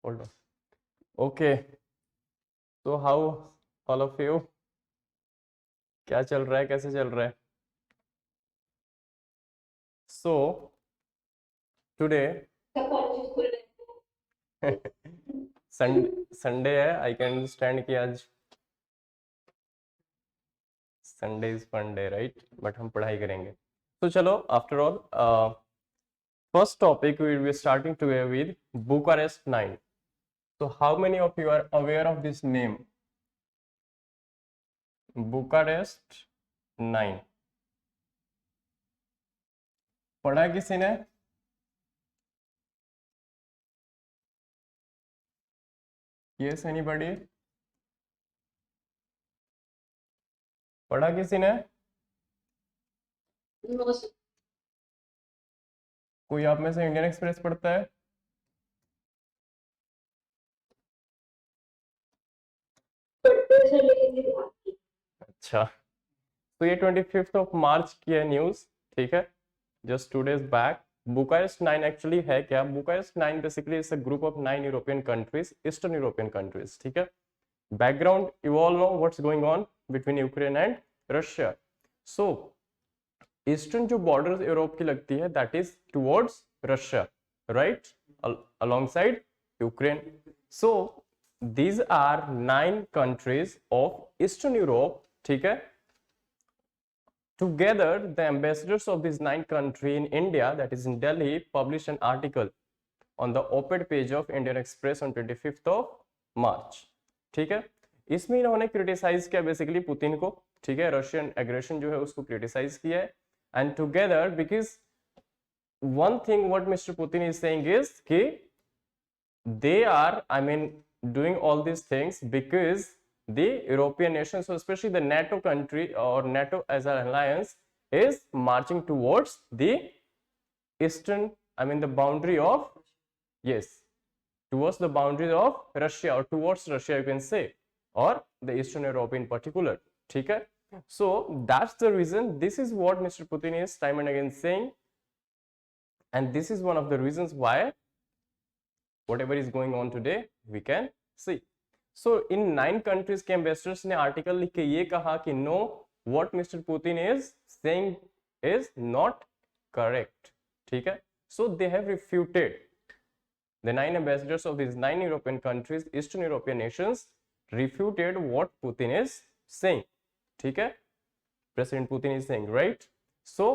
hold on. Okay, so how all of you, क्या चल रहा है, कैसे चल रहा है? So today संडे है, आई कैन अंडरस्टैंड कि आज Sunday is fun day, right? But हम पढ़ाई करेंगे तो चलो, after all first topic we will be starting today with Bucharest 9. So how many of you are aware of this name? Bucharest 9 पढ़ा किसी ने? Yes, anybody? पढ़ा किसी ने? कोई आप में से इंडियन एक्सप्रेस पढ़ता है? अच्छा, तो ये 25th ऑफ मार्च की है न्यूज, ठीक है, just 2 days back. Bucharest 9 actually है क्या? Bucharest 9 basically is a group of 9 European countries, eastern European countries, ठीक है. Background, you all know what's going on between Ukraine and Russia. So eastern जो border Europe की लगती है that is towards Russia, right, alongside Ukraine. So these are 9 countries of Eastern Europe, ठीक है. Together, the ambassadors of these 9 countries in India, that is in Delhi, published an article on the op-ed page of Indian Express on 25th of March. ठीक है, इसमें इन्होंने criticise किया basically Putin को, ठीक है, रशियन एग्रेशन जो है उसको क्रिटिसाइज किया है. And together, because one thing what mister Putin is saying is कि they are, I mean, doing all these things because the European nations, so especially the NATO country or NATO as an alliance, is marching towards the eastern, I mean, the boundary of, yes, towards the boundary of Russia, or towards Russia you can say, or the Eastern Europe in particular, ठीक है. So that's the reason, this is what Mr. Putin is time and again saying, and this is one of the reasons why whatever is going on today we can see. So in 9 countries के ambassadors ने article लिख के ये कहा कि no, what Mr. Putin is saying is not correct, ठीक है. So they have refuted, the 9 ambassadors of these 9 European countries, Eastern European nations, refuted what Putin is saying, ठीक है. President Putin is saying, right? So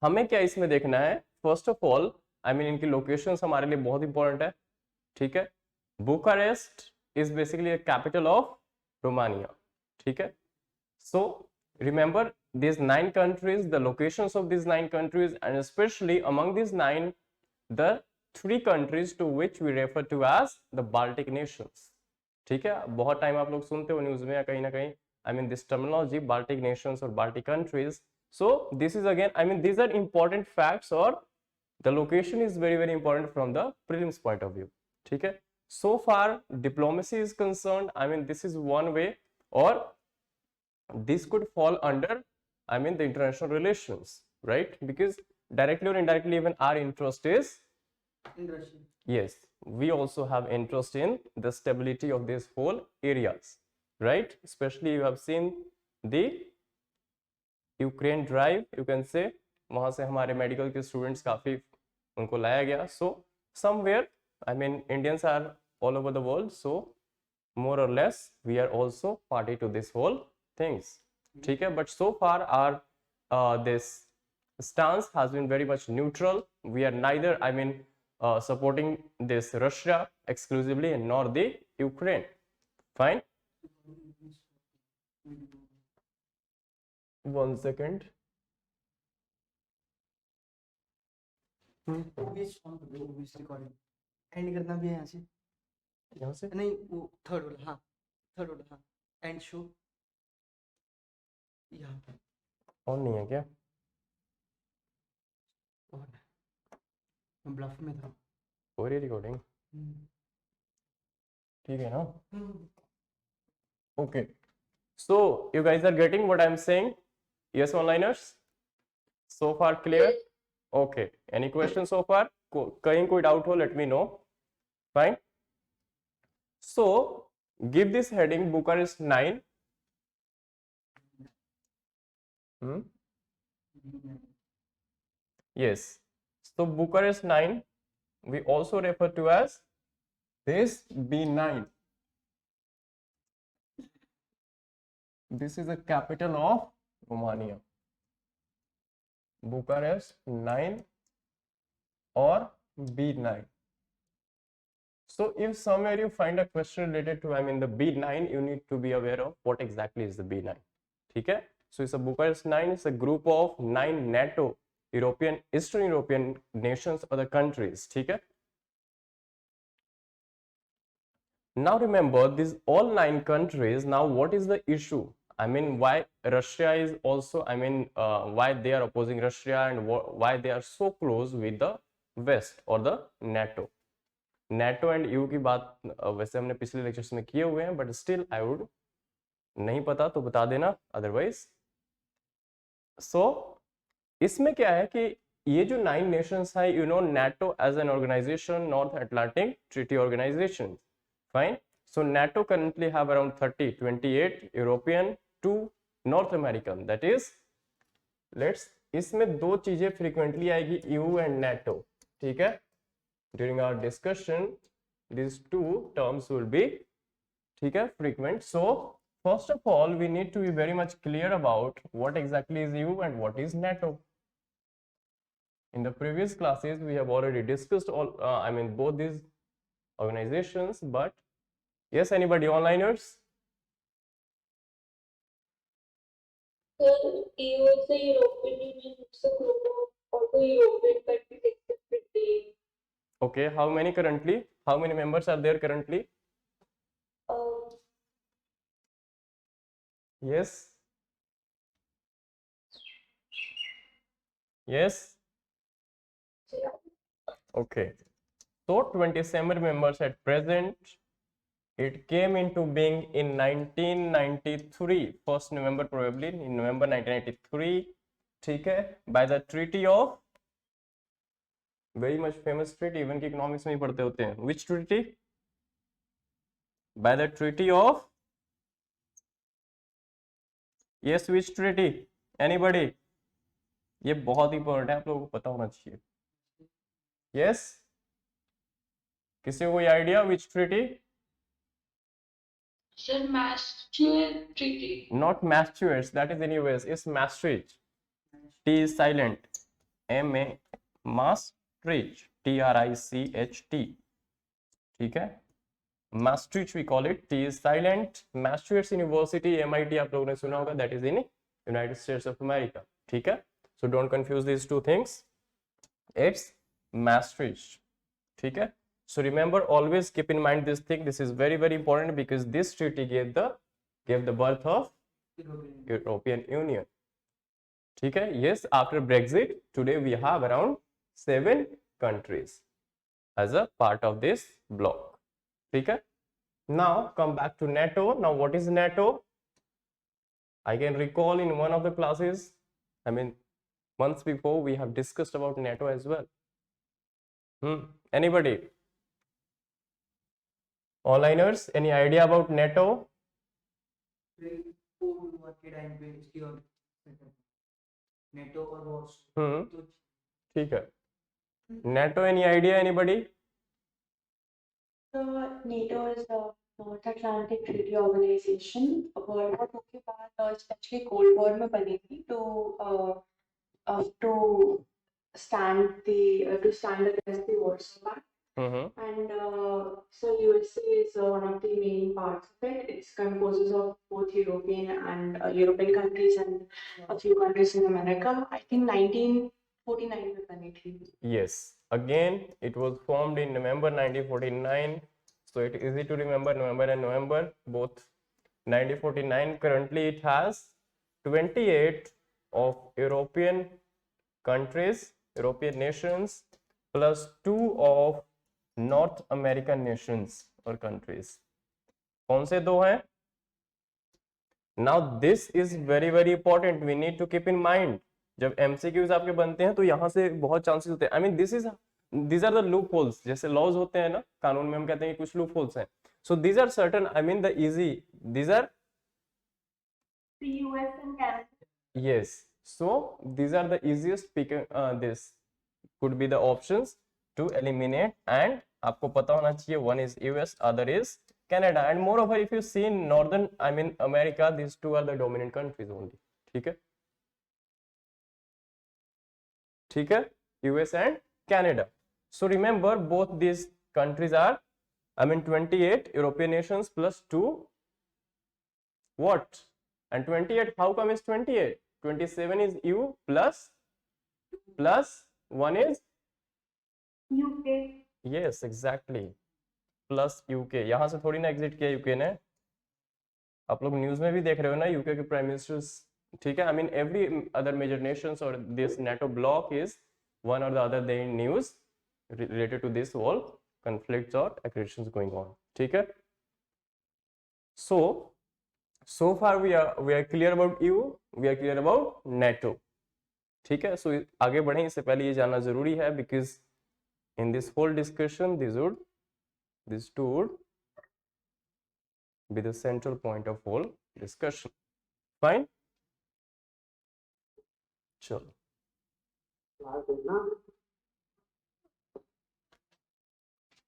हमें क्या इसमें देखना है? First of all, I mean, इनकी लोकेशंस हमारे लिए बहुत इंपॉर्टेंट है, ठीक है. Bucharest is basically the capital of Romania, ठीक है. So remember these 9 countries, the locations of these 9 countries, and especially among these 9, the 3 countries to which we refer to as the Baltic nations, ठीक है. बहुत time आप लोग सुनते हो news में या कहीं ना कहीं, I mean, this terminology, Baltic nations or Baltic countries. So this is again, I mean, these are important facts, or the location is very very important from the prelims point of view, ठीक है. So far diplomacy is concerned, I mean, this is one way, or this could fall under, I mean, the international relations, right? Because directly or indirectly even our interest is in Russia. Yes, we also have interest in the stability of these whole areas, right? Especially you have seen the Ukraine drive, you can से, वहां से हमारे medical के students काफी उनको लाया गया. So somewhere, I mean, Indians are all over the world, so more or less we are also party to this whole things, ठीक है. But so far are this stance has been very much neutral. We are neither, I mean, supporting this Russia exclusively nor the Ukraine. Fine. 1 second. Recording and करना भी है यहाँ से नहीं, वो third वाला, हाँ थर्ड वाला, हाँ एंड शो यहाँ पे ऑन नहीं है क्या? मैं ब्लफ में था. हो रही रिकॉर्डिंग, ठीक है ना? Okay, so you guys are getting what I'm saying? Yes, onliners, so far clear? Okay, any questions so far? कहीं कोई डाउट हो, let me know. Fine. So give this heading Bucharest 9. Yes, so Bucharest 9 we also refer to as this B9. This is the capital of Romania. Bucharest 9 or B9. So if somewhere you find a question related to the B9, you need to be aware of what exactly is the B9. ठीक है? So it's a Bucharest 9 is a group of 9 NATO European, Eastern European nations or the countries. ठीक है? Now remember these all 9 countries. Now what is the issue? Why Russia is also, why they are opposing Russia and why they are so close with the West or the NATO. NATO and EU की बात वैसे हमने पिछले lectures में किए हुए हैं, but still I would नहीं पता तो बता देना अदरवाइज. सो इसमें क्या है कि ये जो 9 नेशंस है, you know NATO as an organisation, North Atlantic Treaty Organization. Fine. So NATO currently have around 28 European, 2 North American. That is, इसमें दो चीजें फ्रीक्वेंटली आएगी, EU and NATO. ठीक है? During our discussion, these two terms will be, ठीक है, frequent. So first of all, we need to be very much clear about what exactly is EU and what is NATO. In the previous classes, we have already discussed all, both these organizations, but yes, anybody onliners? EU is the European Union. It's a group of all the European countries except Britain. Okay, how many currently? How many members are there currently? Yes. Yes. Okay. So 27 members at present. It came into being in 1993, 1st November probably, in November 1993. ठीक है? By the Treaty of, very much famous treaty, even की economics में ही पढ़ते होते हैं. Which treaty? By the Treaty of, yes, which treaty? Anybody? ये बहुत important है, आप लोगों को पता होना चाहिए. Yes? किसी को कोई idea which treaty? Sir, Maastricht Treaty. Not Maastricht, that is in US. It's Maastricht. T is silent. M-A, Maastricht. T-R-I-C-H-T. ठीक है? Maastricht we call it. T is silent. Maastricht University, MIT आप लोगों ने सुना होगा. That is in United States of America. ठीक है? So don't confuse these two things. It's Maastricht. ठीक है? So remember, always keep in mind this thing. This is very, very important because this treaty gave the birth of European Union. ठीक है? Yes, after Brexit, today we have around 7 countries as a part of this bloc. ठीक है? Now come back to NATO. Now what is NATO? I can recall in one of the classes, months before, we have discussed about NATO as well. Anybody? Onliners, any idea about NATO? NATO or wars. ठीक है. NATO, any idea, anybody? NATO is a North Atlantic Treaty Organization. World War II के बाद especially Cold War में बनी थी to stand against the Warsaw Pact. And so USA is one of the main parts of it. It composes of both European countries and a few countries in America. I think 1949 में बनी थी. Yes. Again, it was formed in November 1949. So it is easy to remember November and November, both 1949. Currently, it has 28 of European countries, European nations, plus 2 of North American nations or countries. कौन से दो हैं? Now this is very, very important. We need to keep in mind. जब MCQs आपके बनते हैं तो यहाँ से बहुत चांसेस होते हैं. This is these are the loopholes. जैसे laws होते हैं ना, कानून में हम कहते हैं कि कुछ loopholes हैं. So these are certain, I mean the easy, these are The US and Canada. yes. So these are the easiest picking. This could be the options to eliminate, and आपको पता होना चाहिए one is US, other is Canada, and moreover if you see in northern, I mean America, these two are the dominant countries only. ठीक है, ठीक है, US and Canada. So remember both these countries are, I mean 28 European nations plus 2 what, and 28 how come is 28, 27 is U plus 1 is UK. yes exactly plus UK. यहाँ से थोड़ी ना exit किया UK ने, आप लोग न्यूज में भी देख रहे हो ना यूके के प्राइम मिनिस्टर्स. ठीक है, I mean every other major nations और this NATO bloc is one or the other day in news related to this all conflicts or aggressions going on. ठीक है, so far we are clear about EU, we are clear about NATO. ठीक है, so आगे बढ़े इससे पहले ये जानना जरूरी है because in this whole discussion these two would be the central point of whole discussion. Fine, चलो.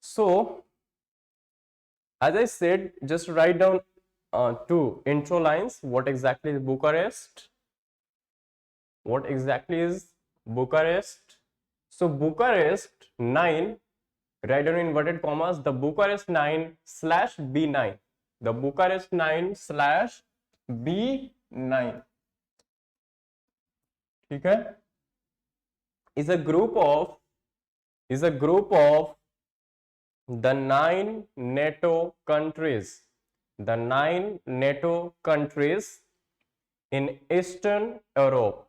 So as I said, just write down two intro lines. What exactly is Bucharest? What exactly is Bucharest? So Bucharest 9, write down in inverted commas, the Bucharest 9/B9. The Bucharest 9/B9. ठीक है, is a group of the 9 NATO countries, the 9 NATO countries in Eastern Europe,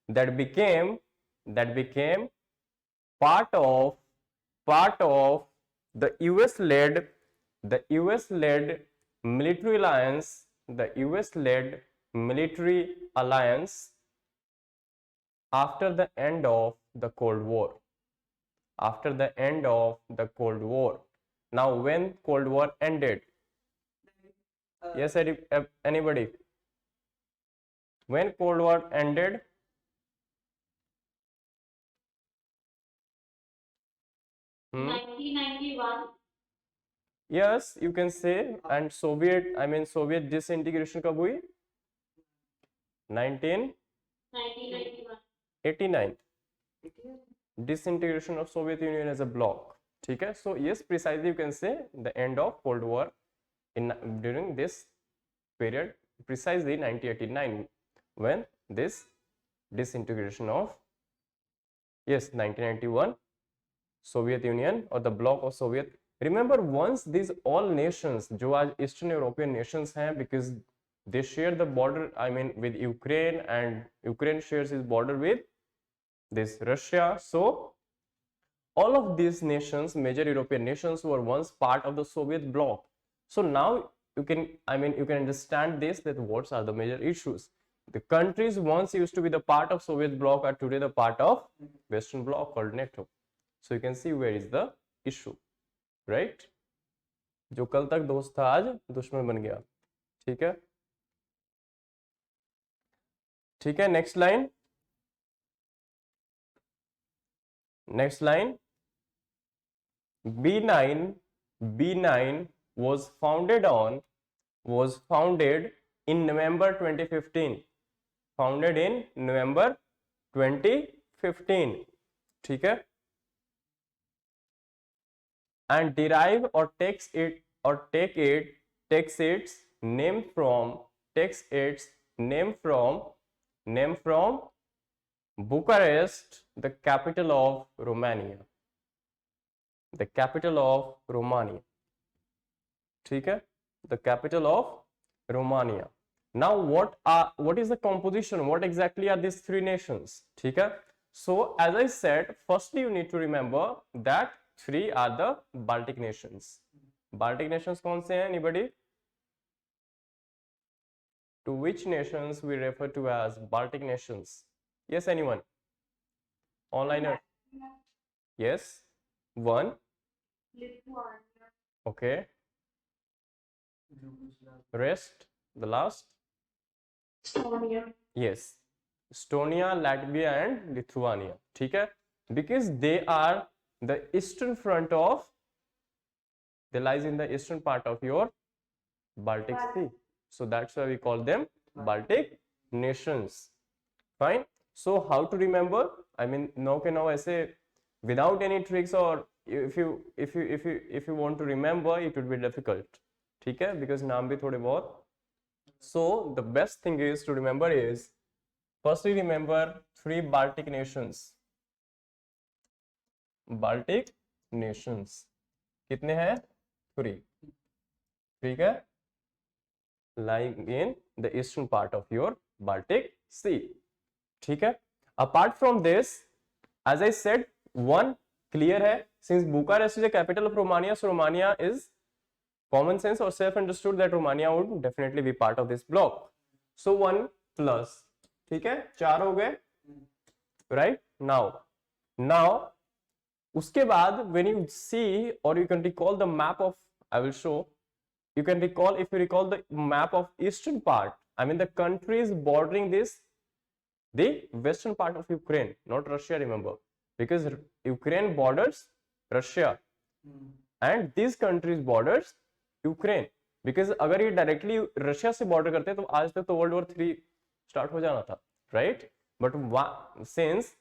that became part of the US led military alliance after the end of the Cold War. Now when Cold War ended, yes, anybody, when Cold War ended, hmm? 1991. Yes, you can say. And Soviet disintegration कब हुई? 1991. 1989. Disintegration of Soviet Union as a bloc. ठीक है, so yes, precisely you can say the end of Cold War during this period, precisely 1989, when this disintegration of 1991 Soviet Union or the bloc of Soviet. Remember, once these all nations जो आज Eastern European nations हैं, because they share the border, I mean with Ukraine, and Ukraine shares its border with this Russia. So all of these nations, major European nations, were once part of the Soviet bloc. So now you can understand this, that what are the major issues. The countries once used to be the part of Soviet bloc are today the part of Western bloc called NATO. So you can see where is the issue, right? जो कल तक दोस्त था आज दुश्मन बन गया. ठीक है, ठीक है, next line. B9 was founded in November 2015. Founded in November 2015. ठीक है, and derive or takes its name from Bucharest, the capital of Romania. ठीक है, the capital of Romania. Now what is the composition, what exactly are these three nations? ठीक है, so as I said, firstly you need to remember that three are the Baltic nations. Baltic nations कौन से हैं? Anybody? To which nations we refer to as Baltic nations? Yes, anyone? online yes, one, Lithuania, okay, rest, the last, Estonia. yes, Estonia, Latvia and Lithuania. ठीक है, because they are the eastern front of, they lies in the eastern part of your Baltic Sea, so that's why we call them Baltic nations. Fine. So how to remember? I mean, now के now ऐसे without any tricks, or if you want to remember, it would be difficult. ठीक है, because नाम भी थोड़े बहुत. So the best thing is to remember is, firstly remember 3 Baltic nations. Baltic nations कितने हैं? 3. ठीक है, lying in the eastern part of your Baltic Sea. ठीक है, apart from this, as I said, one clear है, since Bucharest is the capital of Romania, so Romania is common sense or self understood that Romania would definitely be part of this block. So 1 plus, ठीक है, 4 हो गए, right? Now उसके बाद when you see, or you can recall the map of, I will show, you can recall, if you recall the map of eastern part, I mean the countries bordering this, the western part of Ukraine, not Russia, remember, because Ukraine borders Russia and these countries borders Ukraine, because अगर ये directly Russia से border करते तो आज तक तो World War 3 start हो जाना था, right? But since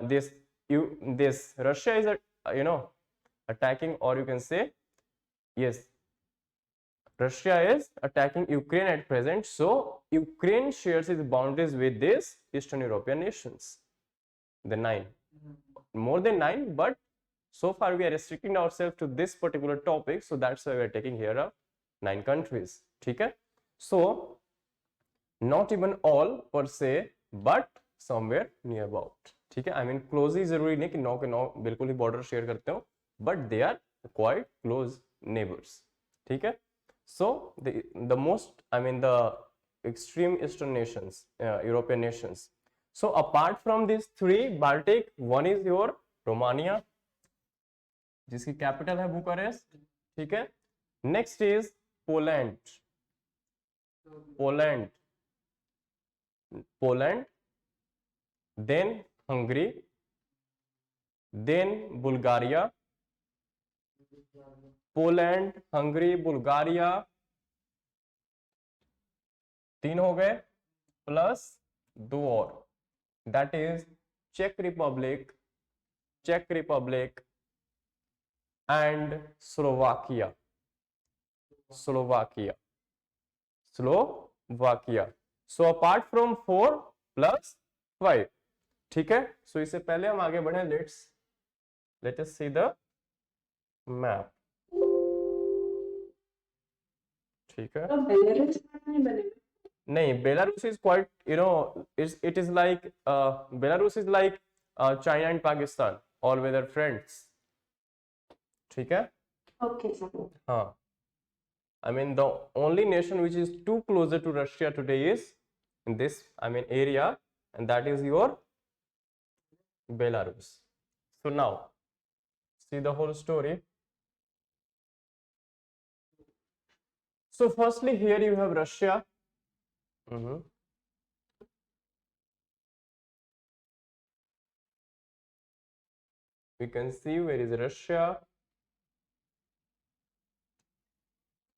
this Russia is attacking, or you can say, yes, Russia is attacking Ukraine at present, so Ukraine shares its boundaries with these Eastern European nations. The 9, more than 9, but so far we are restricting ourselves to this particular topic, so that's why we are taking here up 9 countries. ठीक है, so not even all per se, but somewhere near about. ठीक है, I mean closely जरूरी नहीं कि 9 के 9 बिल्कुल ही border share करते हो, but they are quite close neighbors. ठीक है, so the most, I mean the extreme eastern nations, European nations. So apart from these 3 Baltic, one is your Romania, जिसकी capital है बुकारेस्ट. ठीक है, next is Poland, then Hungary, then Bulgaria. Poland, Hungary, Bulgaria 3 हो गए, plus 2 और, that is Czech Republic and Slovakia. So apart from 4 plus 5. ठीक है, so इससे पहले हम आगे बढ़े, let us see the map. ठीक है, नहीं, Belarus is quite, it is like Belarus is like China and Pakistan, all weather friends. ठीक है, Okay, sir. हाँ, I mean the only nation which is too closer to Russia today is in this, I mean area, and that is your Belarus. So now see the whole story. So firstly here you have Russia. We can see where is Russia.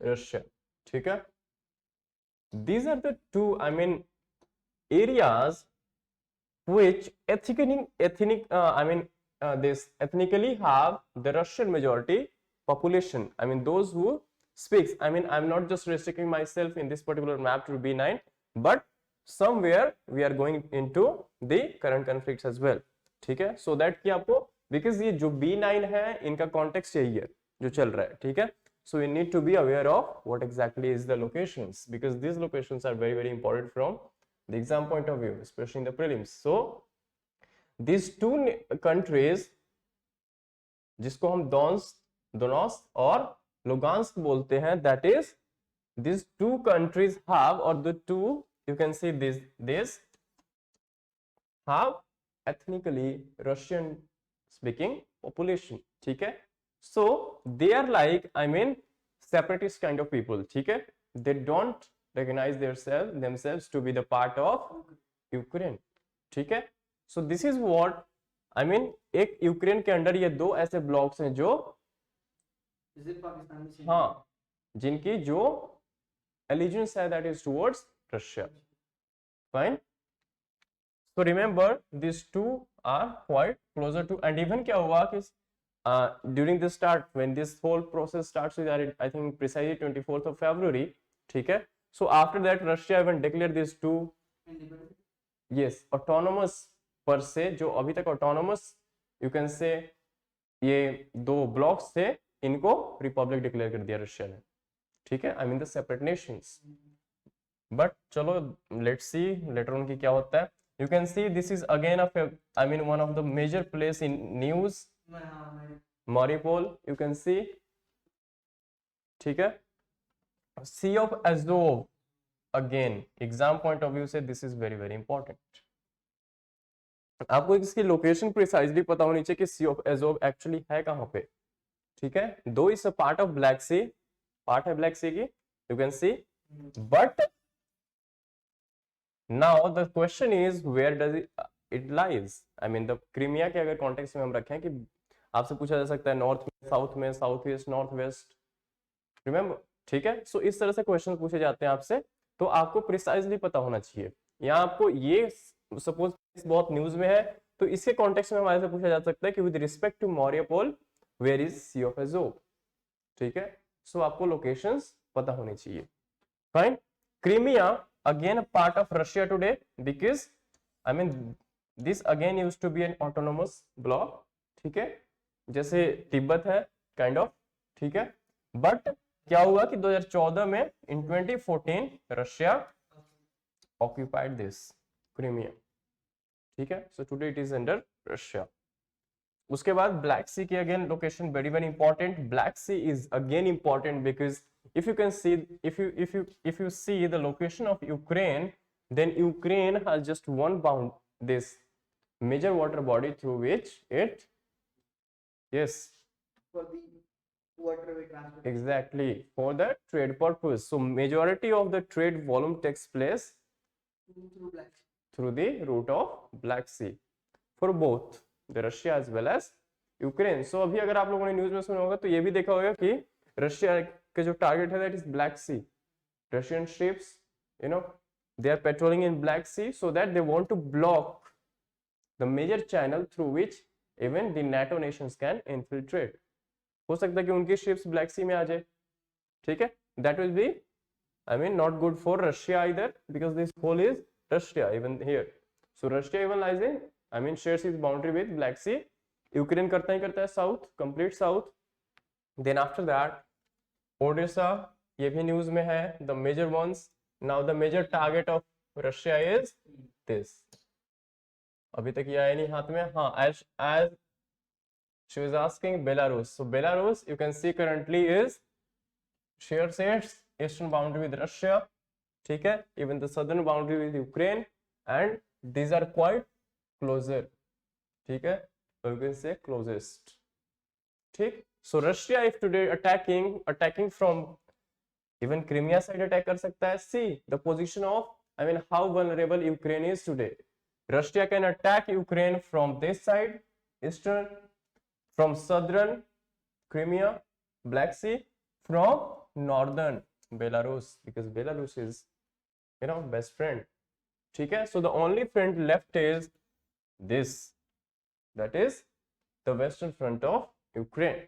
ठीक है, these are the 2, I mean areas which this ethnically have the Russian majority population. I mean those who speaks, I mean I'm not just restricting myself in this particular map to B9, but somewhere we are going into the current conflicts as well. ठीक है, so that कि आपको, because ये जो B9 है इनका context यही है जो चल रहा है. ठीक है, so we need to be aware of what exactly is the locations, because these locations are very very important from the exam point of view, especially in the prelims. So these 2 countries जिसको हम Donetsk और Lugansk बोलते हैं, that is these 2 countries have, or the 2, you can see this have ethnically Russian speaking population, ठीक है. So they are like, I mean, separatist kind of people, ठीक है. They don't recognize themselves to be the part of Ukraine, ठीक है. So this is what I mean, एक Ukraine के under ये दो ऐसे ब्लॉक्स हैं जो पाकिस्तान में हाँ जिनकी जो allegiance है that is towards Russia. Fine. So remember these two are quite closer to, and even क्या हुआ कि during the start when this whole process starts with I think precisely 24th of February, ठीक है. So after that Russia even declared these two yes autonomous per se, जो अभी तक autonomous you can say ये दो blocks थे इनको Republic declare कर दिया रशिया ने, ठीक है. I mean the separate nations. But चलो लेट्स सी लेटर ऑन की क्या होता है. You can see this is again I mean one of the major place in news, Mariupol you can see, ठीक है. Sea of Azov again exam point of view से this is very very important. आपको इसकी location precisely पता होनी चाहिए कि सी of Azov actually है कहां पे, ठीक है. दो is a part of Black Sea, part है ब्लैक सी की, you can see. But now the question is where does it lies. I mean the Crimea के अगर कॉन्टेक्स्ट में हम रखें कि आपसे पूछा जा सकता है नॉर्थ में, south east, north west, remember, ठीक है. सो इस तरह से क्वेश्चन पूछे जाते हैं आपसे, तो आपको प्रिसाइजली पता होना चाहिए. यहाँ आपको ये सपोज बहुत न्यूज में है तो इसके कॉन्टेक्स्ट में हमारे से पूछा जा सकता है कि with respect to Mariupol where is Sea of Azov, ठीक है. सो आपको लोकेशंस पता होनी चाहिए. Fine. Crimea again part of Russia today because I mean this again used to be an autonomous block, ठीक है, जैसे तिब्बत है काइंड ऑफ, ठीक है. बट क्या हुआ कि 2014 में in 2014 Russia occupied this Crimea, ठीक है. So today it is under Russia. उसके बाद ब्लैक सी की again location very very important. Black Sea is again important because if you can see if you see the location of Ukraine, then Ukraine has just one bound, this major water body through which it yes for the waterway transport, exactly for the trade purpose. So majority of the trade volume takes place through Black Sea. through the route of Black Sea for both the Russia as well as Ukraine. So अभी अगर आप लोगों ने news में सुना होगा तो ये भी देखा होगा कि रशिया के जो टारगेट है that is Black Sea. Russian ships you know they are patrolling in Black Sea so that they want to block the major channel through which even the NATO nations can infiltrate. हो सकता है कि उनकी ships black सी में आ जाए, ठीक है. That will be I mean not good for Russia either because this whole is Russia even here. So Russia even lies in I mean shares is boundary with Black Sea. Ukraine करता है south, complete south. Then after that Odessa, ये भी news में है, the major ones. Now the major target of Russia is this. अभी तक ये आया नहीं हाथ में. हाँ, as she was asking Belarus. So Belarus you can see currently is shares its eastern boundary with Russia, ठीक है, even the southern boundary with Ukraine, and these are quite closer, ठीक है, so you can say closest, ठीक. So Russia if today attacking from even Crimea side attack कर सकता है. See the position of I mean how vulnerable Ukraine is today. Russia can attack Ukraine from this side, eastern, from southern Crimea, Black Sea, from northern Belarus because Belarus is best friend, ठीक है. So the only friend left is this, that is the western front of Ukraine.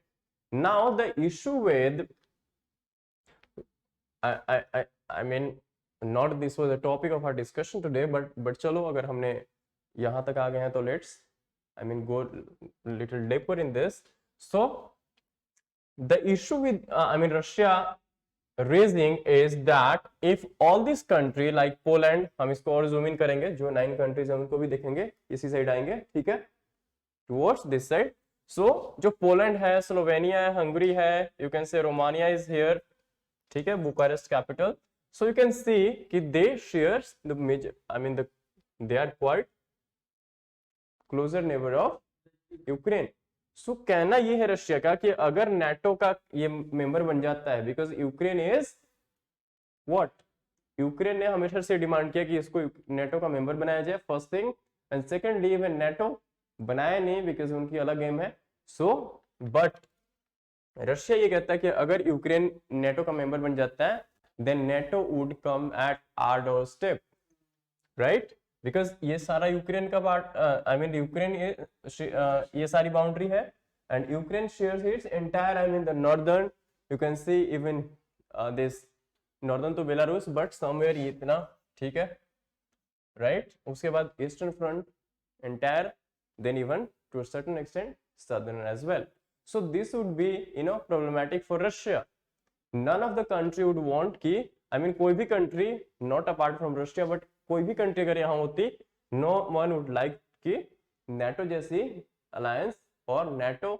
Now the issue with I mean not this was a topic of our discussion today, but चलो अगर हमने यहाँ तक आ गए हैं तो let's I mean go little deeper in this. So the issue with I mean Russia raising is that if all this country like Poland, हम इसको और zoom in करेंगे, जो 9 countries हैं उनको भी देखेंगे, इसी साइड आएंगे, ठीक है, towards this side. So जो पोलैंड है, स्लोवेनिया है, हंगरी है, you can say Romania is here, ठीक है, Bucharest capital. So you can see कि they shares the major I mean they are quite closer neighbour of Ukraine. So कहना ये है रशिया का कि अगर नाटो का ये मेंबर बन जाता है, because Ukraine is what, Ukraine ने हमेशा से डिमांड किया कि इसको नाटो का मेंबर बनाया जाए, first thing. And secondly even NATO बनाया नहीं बिकॉज उनकी अलग एम है। सो बट रशिया ये कहता है कि अगर यूक्रेन नाटो का मेंबर बन जाता है, then NATO would come at our door step, right, because ये सारा यूक्रेन का पार्ट, आई मीन यूक्रेन ये सारी बाउंड्री है, and Ukraine shares its entire, I mean the northern, you can see even this northern to Belarus, but somewhere ये इतना, ठीक है, राइट। उसके बाद eastern front entire, then even to a certain extent southern as well. So this would be, you know, problematic for Russia. None of the country would want कि, I mean कोई भी country not apart from Russia, but कोई भी country अगर यहाँ होती, no one would like कि NATO जैसी alliance और NATO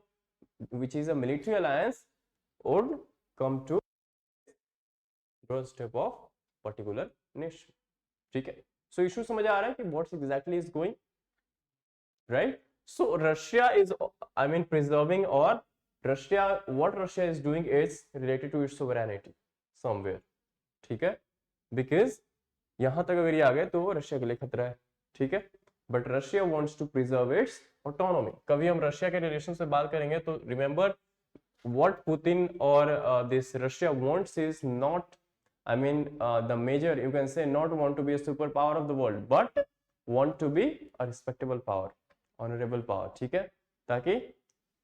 which is a military alliance would come to doorstep of particular nation, ठीक है। So issue समझ आ रहा है कि what exactly is going, right? So Russia is, I mean, preserving, or Russia, what Russia is doing is related to its sovereignty somewhere, ठीक है, because यहां तक अगर ये आ गए तो रशिया के लिए खतरा है, ठीक है, but Russia wants to preserve its autonomy. कभी हम रशिया के रिलेशन से बात करेंगे तो रिमेंबर व्हाट पुतिन और this Russia wants is not, I mean the major, you can say, not want to be a superpower of the world, but want to be a respectable power, honourable power, ठीक है, ताकि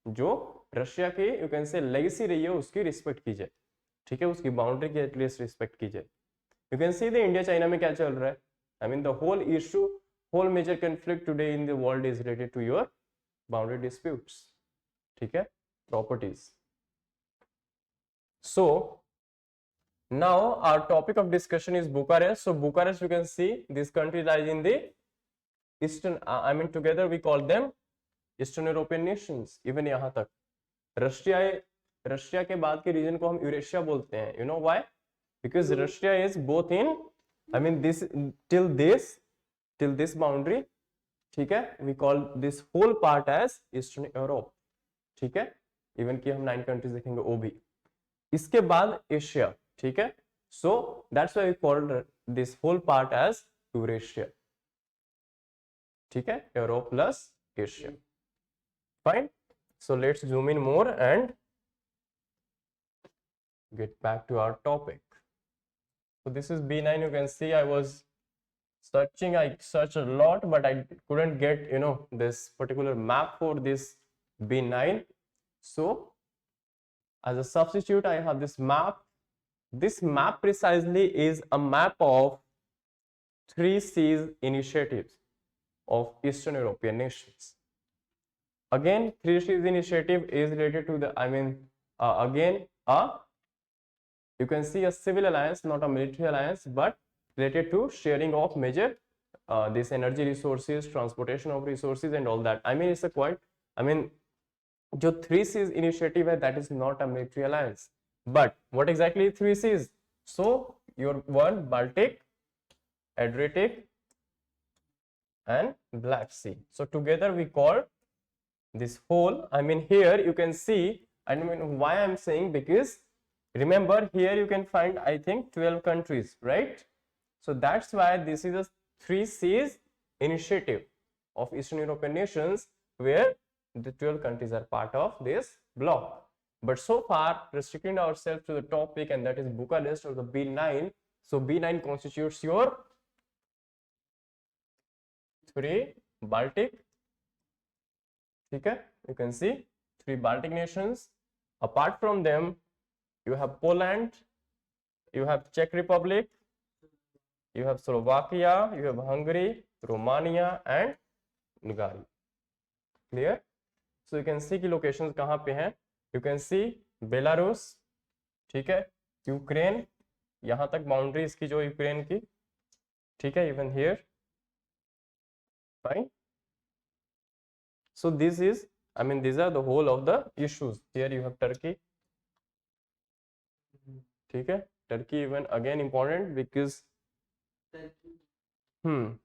जो Russia की you can से legacy रही है उसकी respect की जाए, ठीक है, उसकी बाउंड्री की एटलीस्ट रिस्पेक्ट की जाए। You can see the India China में क्या चल रहा है, I mean the whole issue, whole major conflict today in the world is related to your boundary disputes, ठीक है, properties. So now our topic of discussion is Bucharest. So Bucharest, you can see this country lies in the eastern, I mean together we call them Eastern European nations. Even यहाँ तक Russia के बाद के reason को हम Eurasia बोलते हैं। You know why? Because Russia is both in, I mean this till this boundary, ठीक है, we call this whole part as Eastern Europe, ठीक है, इवन कि हम 9 कंट्रीज देखेंगे वो भी। इसके बाद एशिया, ठीक है, so that's why we called this whole part as Eurasia, ठीक है, Europe plus Asia, fine. So let's zoom in more and get back to our topic. So this is B9. You can see I was searching, I searched a lot, but I couldn't get, you know, this particular map for this B9. So as a substitute, I have this map. This map precisely is a map of 3 C's initiatives of Eastern European nations. Again, 3 C's initiative is related to the, I mean, again, you can see a civil alliance, not a military alliance, but related to sharing of major this energy resources, transportation of resources and all that. I mean, it's a quite, I mean, जो 3 C's initiative है, that is not a military alliance. But what exactly 3 C's? So your one, Baltic, Adriatic and Black Sea. So together we call this whole, I mean here you can see, I mean why I'm saying, because remember here you can find I think 12 countries, right? So that's why this is a 3 C's initiative of Eastern European nations where the 12 countries are part of this bloc. But so far restricting ourselves to the topic, and that is Bucharest or the B9. So B9 constitutes your 3 Baltic, okay, you can see 3 Baltic nations. Apart from them you have Poland, you have Czech Republic, you have Slovakia, you have Hungary, Romania and Bulgaria. Clear? So you can see कि locations कहाँ पे हैं. You can see Belarus, ठीक है, Ukraine, यहाँ तक boundary इसकी जो यूक्रेन की, ठीक है, even here, fine. So this is, I mean these are the whole of the issues. Here you have Turkey, ठीक है, Turkey even again important because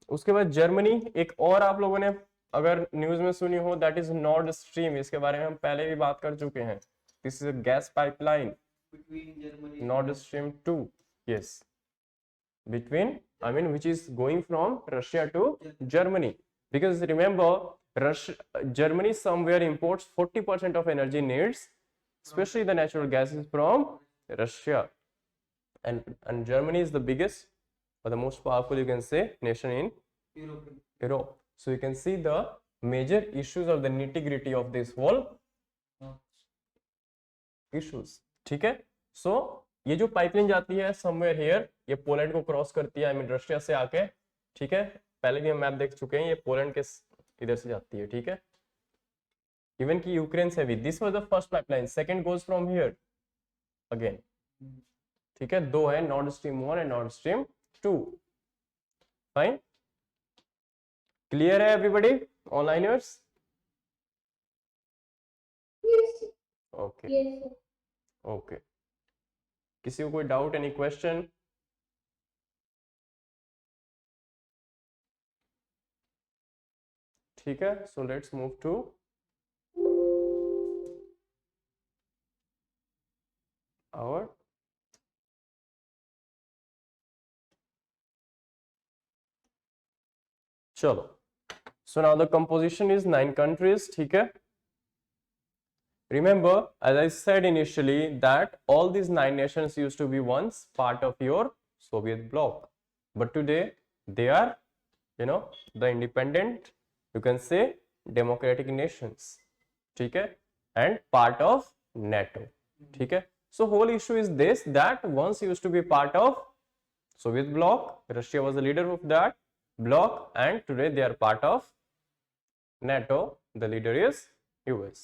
उसके बाद जर्मनी, एक और आप लोगों ने अगर न्यूज में सुनी हो, दैट इज नॉर्ड स्ट्रीम, इसके बारे में हम पहले भी बात कर चुके हैं। This is a gas pipeline, between Germany Nord Stream 2, yes, between, I mean, which is going from Russia to Germany, because remember, Germany somewhere imports 40% of energy needs, especially the natural gases from Russia, and Germany is the biggest or the most powerful, you can say, nation in Europe. Europe. So you can see the major issues or the nitty-gritty of this whole issues, ठीक है। सो ये जो pipeline जाती है somewhere here, ये Poland को cross करती है, आई मीन रशिया से आके, ठीक है। पहले भी हम मैप देख चुके हैं, ये पोलैंड के इधर से जाती है, ठीक है। इवन की यूक्रेन से भी, this was the first pipeline, second goes from here again, ठीक है। दो है, Nord Stream 1 and Nord Stream 2। Fine, clear है everybody, onliners? Yes, sir. Okay Yes, sir. Okay, किसी को कोई डाउट, एनी क्वेश्चन? ठीक है, so let's move to our चलो। So now the composition is 9 countries, ठीक है। Remember, as I said initially, that all these 9 nations used to be once part of your Soviet bloc, but today they are, you know, the independent, you can say, democratic nations, ठीक है, and part of NATO, ठीक है। So whole issue is this, that once used to be part of Soviet bloc, Russia was the leader of that bloc, and today they are part of NATO, the leader is US,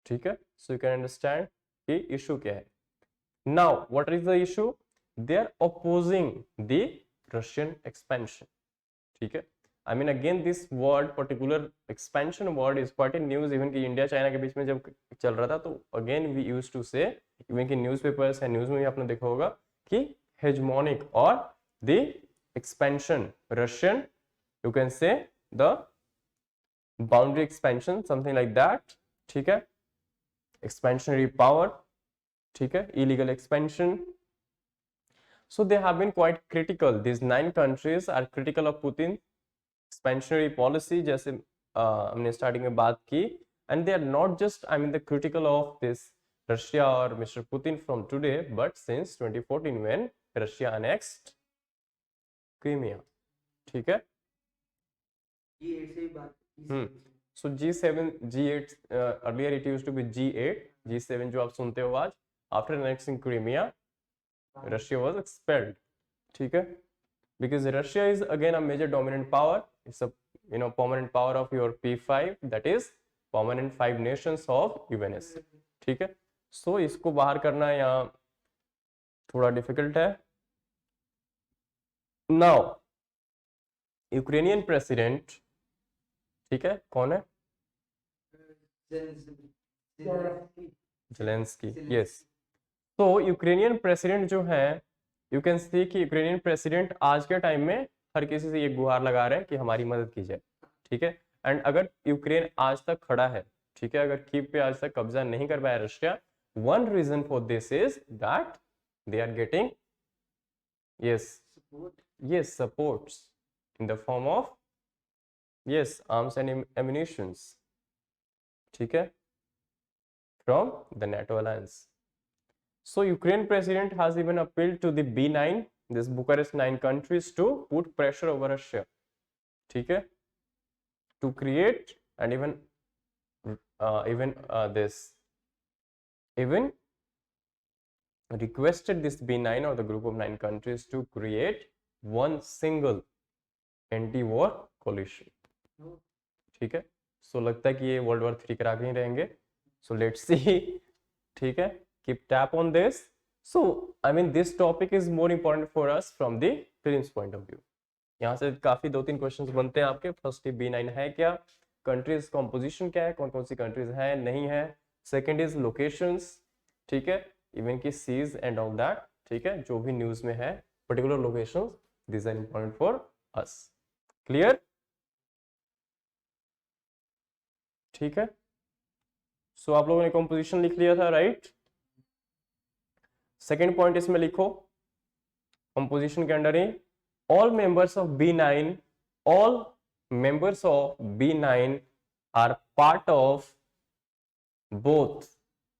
ठीक है। So you can understand कि issue क्या है। Now what is the issue? They are opposing the Russian expansion, ठीक है। I mean again this word, particular expansion word is quite in news, even कि India China के बीच में जब चल रहा था, तो again we used to say, even कि न्यूज़पेपर्स है, न्यूज में भी आपने देखा होगा कि हेजमोनिक और the expansion Russian, you can से the boundary expansion, something like that, ठीक है। expansionary power, ठीक है, illegal expansion. So they have been quite critical. These 9 countries are critical of Putin expansionary policy, जैसे हमने स्टार्टिंग में बात की, and they are not just, I mean, the critical of this Russia or Mr. Putin from today, but since 2014 when Russia annexed Crimea, ठीक है। ये ऐसे ही बात So G7, G8, earlier it used to be G8, G7 जो आप सुनते हो आज, after annexing Crimea, Russia was expelled, ठीक है, because Russia is again a major dominant power. It's a, you know, permanent power of your P5, that is permanent 5 nations of UNS, ठीक है। So इसको बाहर करना यहाँ थोड़ा डिफिकल्ट है। Now यूक्रेनियन प्रेसिडेंट, ठीक है, कौन है? Zelensky, yes. तो यूक्रेनियन प्रेसिडेंट जो है, यू कैन सी कि यूक्रेनियन प्रेसिडेंट आज के टाइम में हर किसी से ये गुहार लगा रहे हैं कि हमारी मदद की जाए, ठीक है। एंड अगर यूक्रेन आज तक खड़ा है, ठीक है, अगर कीव पे आज तक कब्जा नहीं कर पाया Russia, one region for this is that they are getting, yes, supports in the form of, yes, arms and ammunitions, ठीक है, from the NATO alliance. So Ukraine president has even appealed to the B9, this Bucharest 9 countries, to put pressure over Russia, ठीक है, to create, and even requested this B9 or the group of 9 countries to create one single anti-war coalition, ठीक है। सो लगता है कि ये world war 3 करा के ही रहेंगे। सो लेट्स सी, ठीक है, keep tap on this. So I mean this topic is more important for us from the prelims point of view. यहाँ से काफी 2-3 क्वेश्चंस बनते हैं आपके। फर्स्ट B9 है क्या, कंट्रीज कॉम्पोजिशन क्या है, कौन कौन सी कंट्रीज है नहीं है, सेकेंड इज लोकेशंस, ठीक है, इवन की सीज एंड ऑल दैट, ठीक है, जो भी न्यूज में है particular locations, this are important for us. Clear? ठीक है, सो आप लोगों ने कंपोजिशन लिख लिया था, राइट। सेकेंड पॉइंट इसमें लिखो कंपोजिशन के अंडर ही, all members of B9, all members of B9 are part of both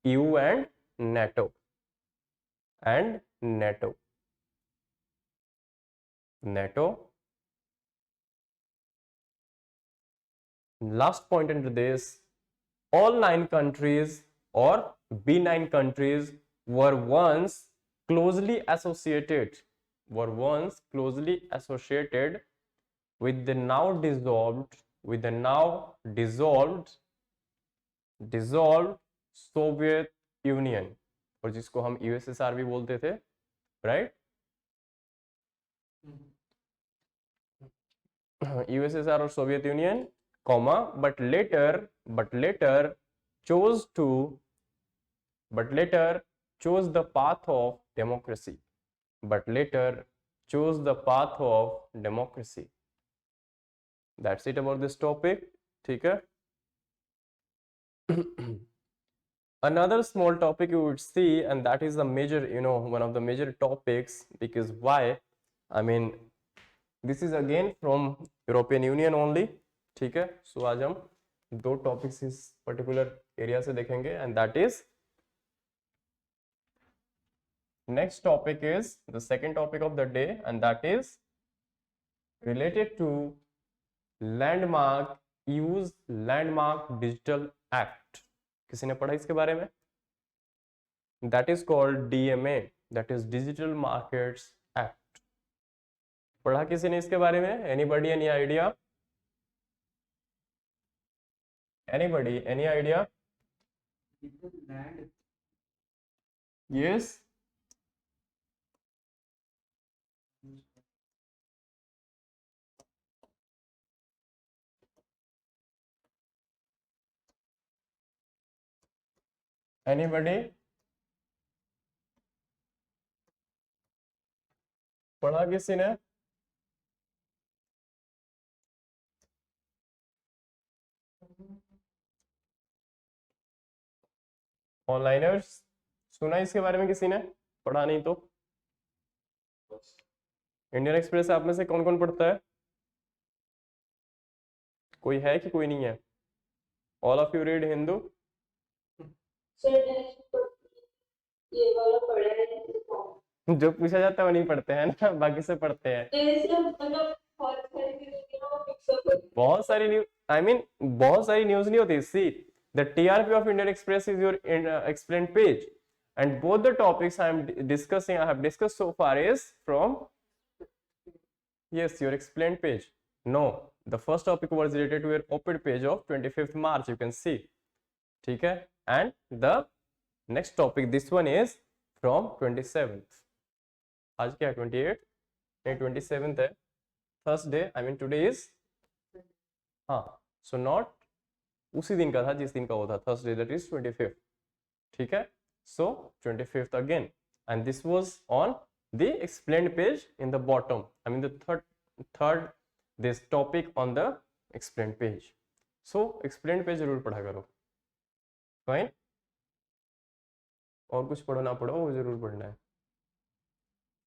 EU and NATO and NATO. Last point under this, all 9 countries or B9 countries were once closely associated with the now dissolved Soviet union, और जिसको हम USSR भी बोलते थे, right. USSR और Soviet union, comma, but later chose the path of democracy. That's it about this topic. ठीक है। Another small topic you would see, and that is the major, one of the major topics, because why? I mean, this is again from European Union only. ठीक है, so आज हम दो topics इस particular area से देखेंगे, and that is, next topic is the second topic of the day, and that is related to EU's landmark digital act. किसी ने पढ़ा इसके बारे में? That is called DMA, that is Digital Markets Act. पढ़ा किसी ने इसके बारे में? Anybody, any idea? Anybody, any idea? Land. Yes. Anybody? पढ़ा किसी ने? ऑनलाइनर्स, सुना इसके बारे में किसी ने? पढ़ा नहीं तो इंडियन एक्सप्रेस आप में से कौन कौन पढ़ता है? कोई है कि कोई नहीं है? All of you read Hindu? Sir ये वाला पढ़ा है, जो पूछा जाता है वो नहीं पढ़ते हैं ना, बाकी से पढ़ते हैं। ऐसे मतलब बहुत सारी चीजें ना मिक्सअप, बहुत सारी न्यूज, आई मीन बहुत सारी न्यूज नहीं होती। सी, the TRP of Indian Express is your explained page, and both the topics I have discussed so far is from, yes, your explained page. No, the first topic was related to your op-ed page of 25th March, you can see. ठीक है, and the next topic, this one is from 27th. आज क्या है? 28? नहीं, 27th है, Thursday. I mean today is, हाँ, so not उसी दिन का था जिस दिन का वो था, Thursday, that is 25th. ठीक है, so 25th again, and this was on the explained page in the bottom. I mean the third this topic on the explained page. So explained page जरूर पढ़ा करो, फाइन। और कुछ पढ़ो ना पढ़ो, वो जरूर पढ़ना है,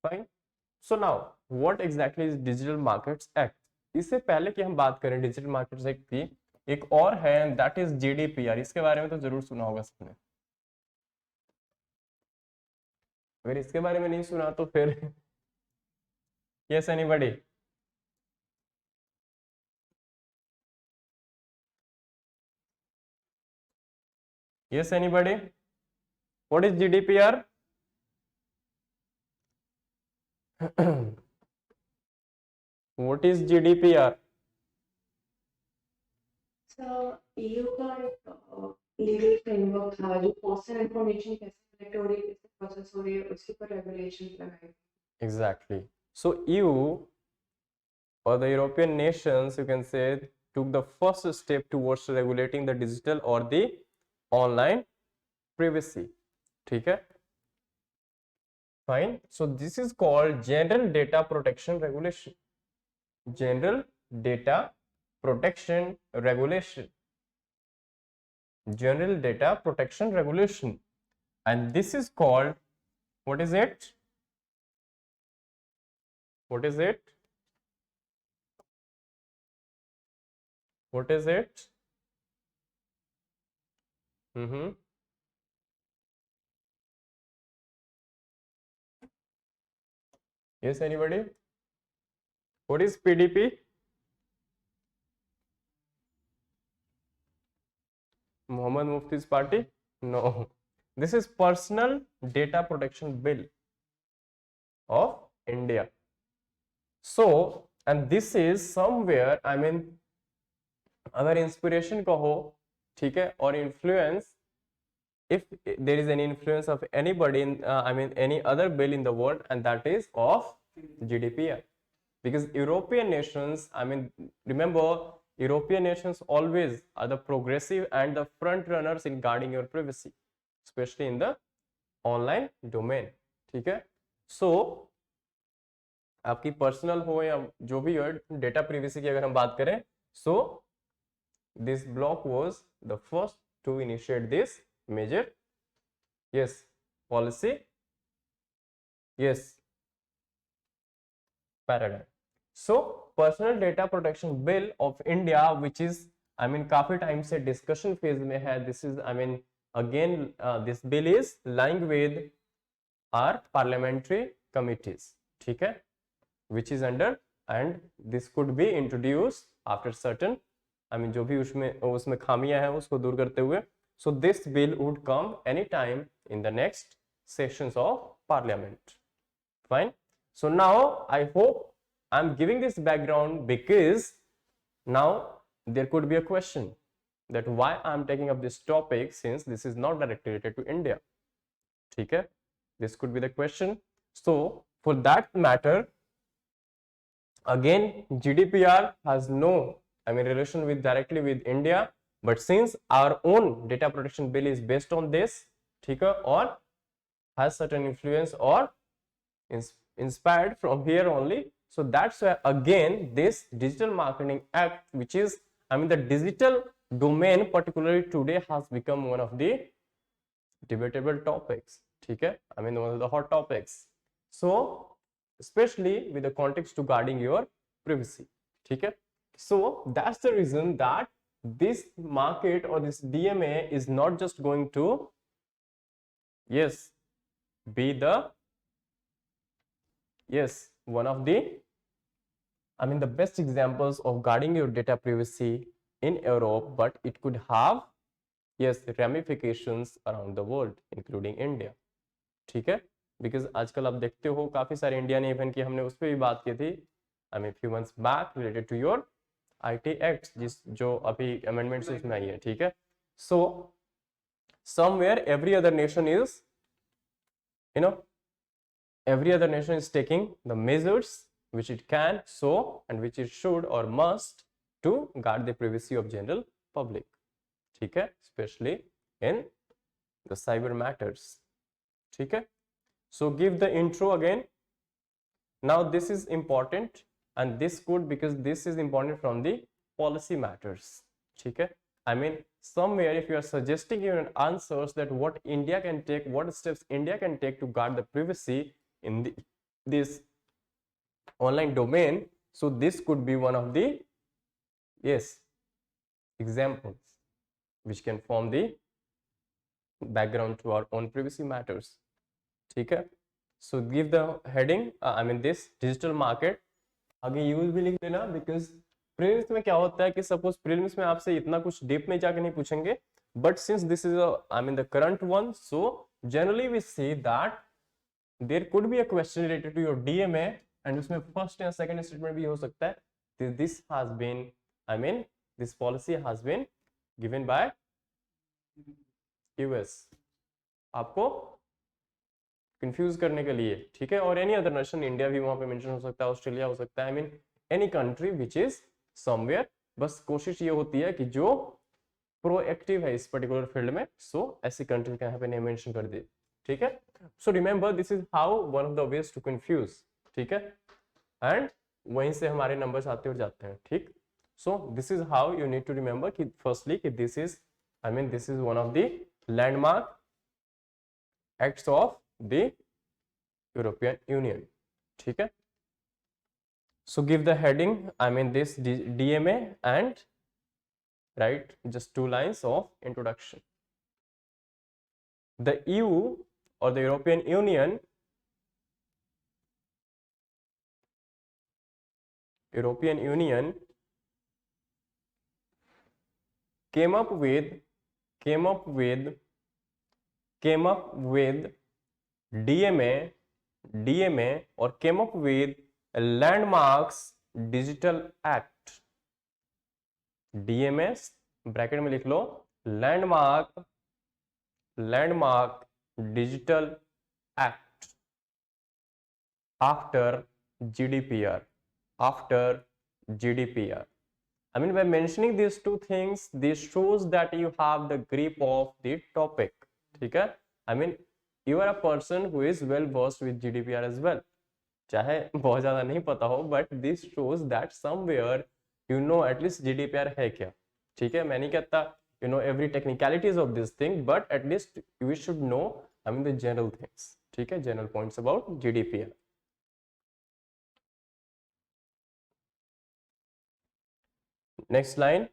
fine. So now what exactly is digital markets act? इससे पहले कि हम बात करें डिजिटल मार्केट्स एक्ट की, एक और है, दैट इज GDPR। इसके बारे में तो जरूर सुना होगा सबने। अगर इसके बारे में नहीं सुना तो फिर yes, anybody? Yes, anybody? What is GDPR? What is GDPR? So EU का लीगल फ्रेमवर्क था जो पर्सनल इंफॉर्मेशन कैसे कलेक्ट हो रही है, कैसे प्रोसेस हो रही है, उसके ऊपर रेगुलेशन लगाए। Exactly. So EU or the European nations, you can say, took the first step towards regulating the digital or the online privacy. ठीक है, fine. So this is called General Data Protection Regulation. General Data Protection Regulation. General Data Protection Regulation, and this is called, what is it? What is it? What is it? Yes, anybody? What is PDP? Muhammad Mufti's party? No. This is Personal Data Protection Bill of India. So, and this is somewhere, I mean, अगर inspiration कहो, ठीक है, और influence, if there is any influence of anybody in I mean any other bill in the world, and that is of GDPR, because European nations, I mean, remember, European nations always are the progressive and the front runners in guarding your privacy, especially in the online domain. ठीक है, so आपकी personal हो या जो भी हो, data privacy की अगर हम बात करें, so this block was the first to initiate this major, yes, policy, yes, paradigm. So personal data protection bill of India, which is, I mean, काफी टाइम से डिस्कशन फेज में है. This is, I mean, again, this bill is lying with our parliamentary committees, ठीक है, which is under, and this could be introduced after certain, I mean, जो भी उसमें खामियां हैं उसको दूर करते हुए. So this bill would come anytime in the next sessions of parliament. Fine. So now I hope I'm giving this background because now there could be a question that why I'm taking up this topic since this is not directly related to India. ठीक है? This could be the question. So for that matter, again, GDPR has no, I mean, relation with directly with India, but since our own data protection bill is based on this, ठीक है, और has certain influence or inspired from here only, so that's why again this Digital Marketing Act, which is, I mean, the digital domain particularly today has become one of the debatable topics, ठीक है, I mean, one of the hot topics, so especially with the context to guarding your privacy, ठीक है. So that's the reason that this market or this DMA is not just going to, yes, be the, yes, one of the, I mean, the best examples of guarding your data privacy in Europe, but it could have, yes, ramifications around the world including India, ठीक है, because आजकल आप देखते हो काफी सारे India ने, even की हमने उस पर भी बात की थी, I mean few months back, related to your IT Act, जिस जो अभी amendments उसमें आई है, ठीक है. So somewhere every other nation is, you know, every other nation is taking the measures which it can, so, and which it should or must to guard the privacy of general public, ठीक है, especially in the cyber matters, ठीक है. So give the intro again. Now this is important, and this could, because this is important from the policy matters, ठीक है. I mean, somewhere if you are suggesting your answers that what India can take, what steps India can take to guard the privacy in this online domain, so this could be one of the, yes, examples which can form the background to our own privacy matters, ठीक है. So give the heading, I mean this digital market, आगे use भी लिख देना, because prelims में क्या होता है कि सपोज प्रीलिम्स में आपसे इतना कुछ डीप में जाके नहीं पूछेंगे, but since this is I mean the current one, so generally we see that there could be a question related to your DMA, and उसमें फर्स्ट या सेकंड स्टेटमेंट भी हो सकता है, this has been, I mean this policy has been given by US, आपको confuse करने के लिए, ठीक है, और एनी अदर नेशन, इंडिया भी वहां पे मेंशन हो सकता है, ऑस्ट्रेलिया हो सकता है, I mean any country which is somewhere. बस कोशिश ये होती है कि जो प्रोएक्टिव है इस पर्टिकुलर फील्ड में, सो ऐसी कंट्री का यहाँ पे नेम मेंशन कर दे, ठीक है. So remember this is how one of the ways to confuse, ठीक है, एंड वहीं से हमारे नंबर्स आते और जाते हैं, ठीक. So this is how you need to remember कि फर्स्टली कि this is I mean this is one of the landmark acts of the European Union. ठीक है, so give the heading, I mean this DMA, and write just 2 lines of introduction. The EU or the European Union came up with DMA or came up with a landmarks digital act. DMS bracket में लिख लो, landmark digital act after GDPR. I mean, by mentioning these two things, this shows that you have the grip of the topic. ठीक है, I mean you are a person who is well versed with GDPR as well. चाहे बहुत ज्यादा नहीं पता हो, but this shows that somewhere you know at least GDPR है क्या. ठीक है, मैं नहीं कहता you know every technicalities of this thing, but at least we should know, I mean the general things. ठीक है, general points about GDPR. Next line,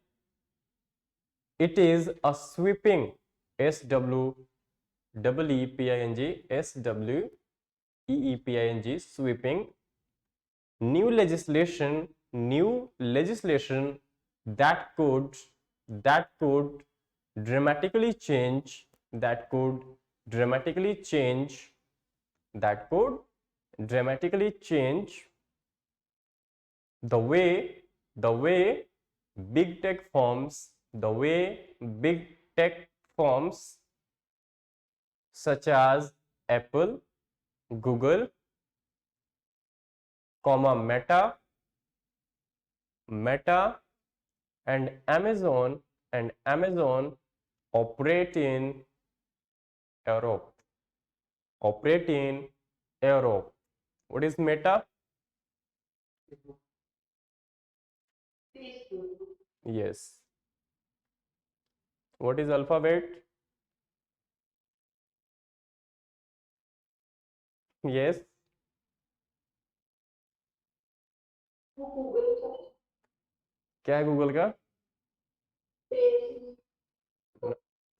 it is a sweeping SWEEPING sweeping new legislation that could dramatically change the way big tech firms such as Apple, Google, Meta and Amazon operate in Europe. What is Meta? Yes. What is Alphabet? Yes. Google का क्या है Google का?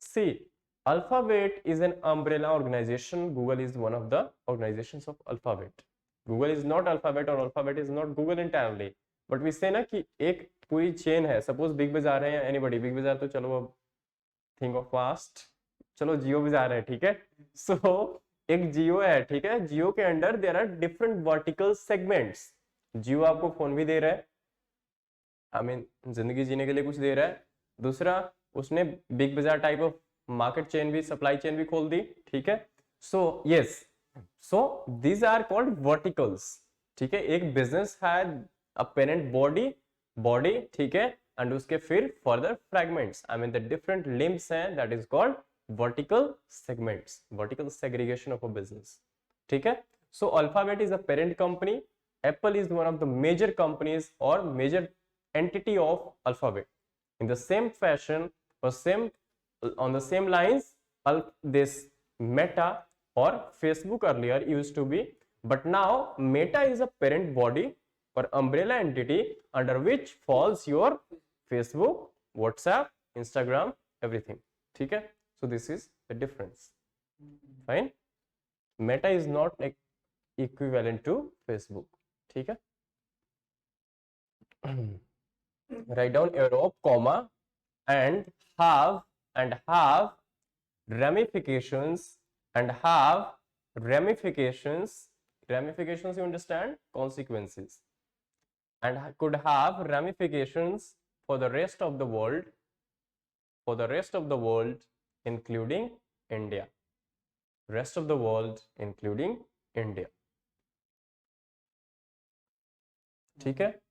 See, Alphabet is an umbrella organization. Google is one of the organizations of Alphabet. Google is not Alphabet or Alphabet is not Google entirely. But we say ना कि एक पूरी chain है. Suppose big बाजार है या anybody, big बाजार तो चलो अब think of past, चलो जियो बाजार है, ठीक है. So एक जियो है, ठीक है. जियो के under there are different vertical segments. जियो आपको फोन भी दे रहा है, I mean जिंदगी जीने के लिए कुछ दे रहा है. दूसरा उसने Big Bazaar type of market chain भी, सप्लाई चेन भी खोल दी, ठीक है. So yes, so these are called verticals. ठीक है, एक बिजनेस है अ पेरेंट बॉडी, ठीक है, एंड उसके फिर further fragments, I mean the different limbs हैं, that is called vertical segments, vertical segregation of a business. ठीक है, so Alphabet is a parent company, Apple is one of the major companies और major entity of Alphabet. In the same fashion or on the same lines, this Meta or Facebook earlier used to be, but now Meta is a parent body or umbrella entity under which falls your Facebook, WhatsApp, Instagram, everything. ठीक है, so this is the difference. Fine. Meta is not like equivalent to Facebook. ठीक है. Write down Europe, comma, and have ramifications you understand, consequences, and could have ramifications for the rest of the world including India. ठीक है,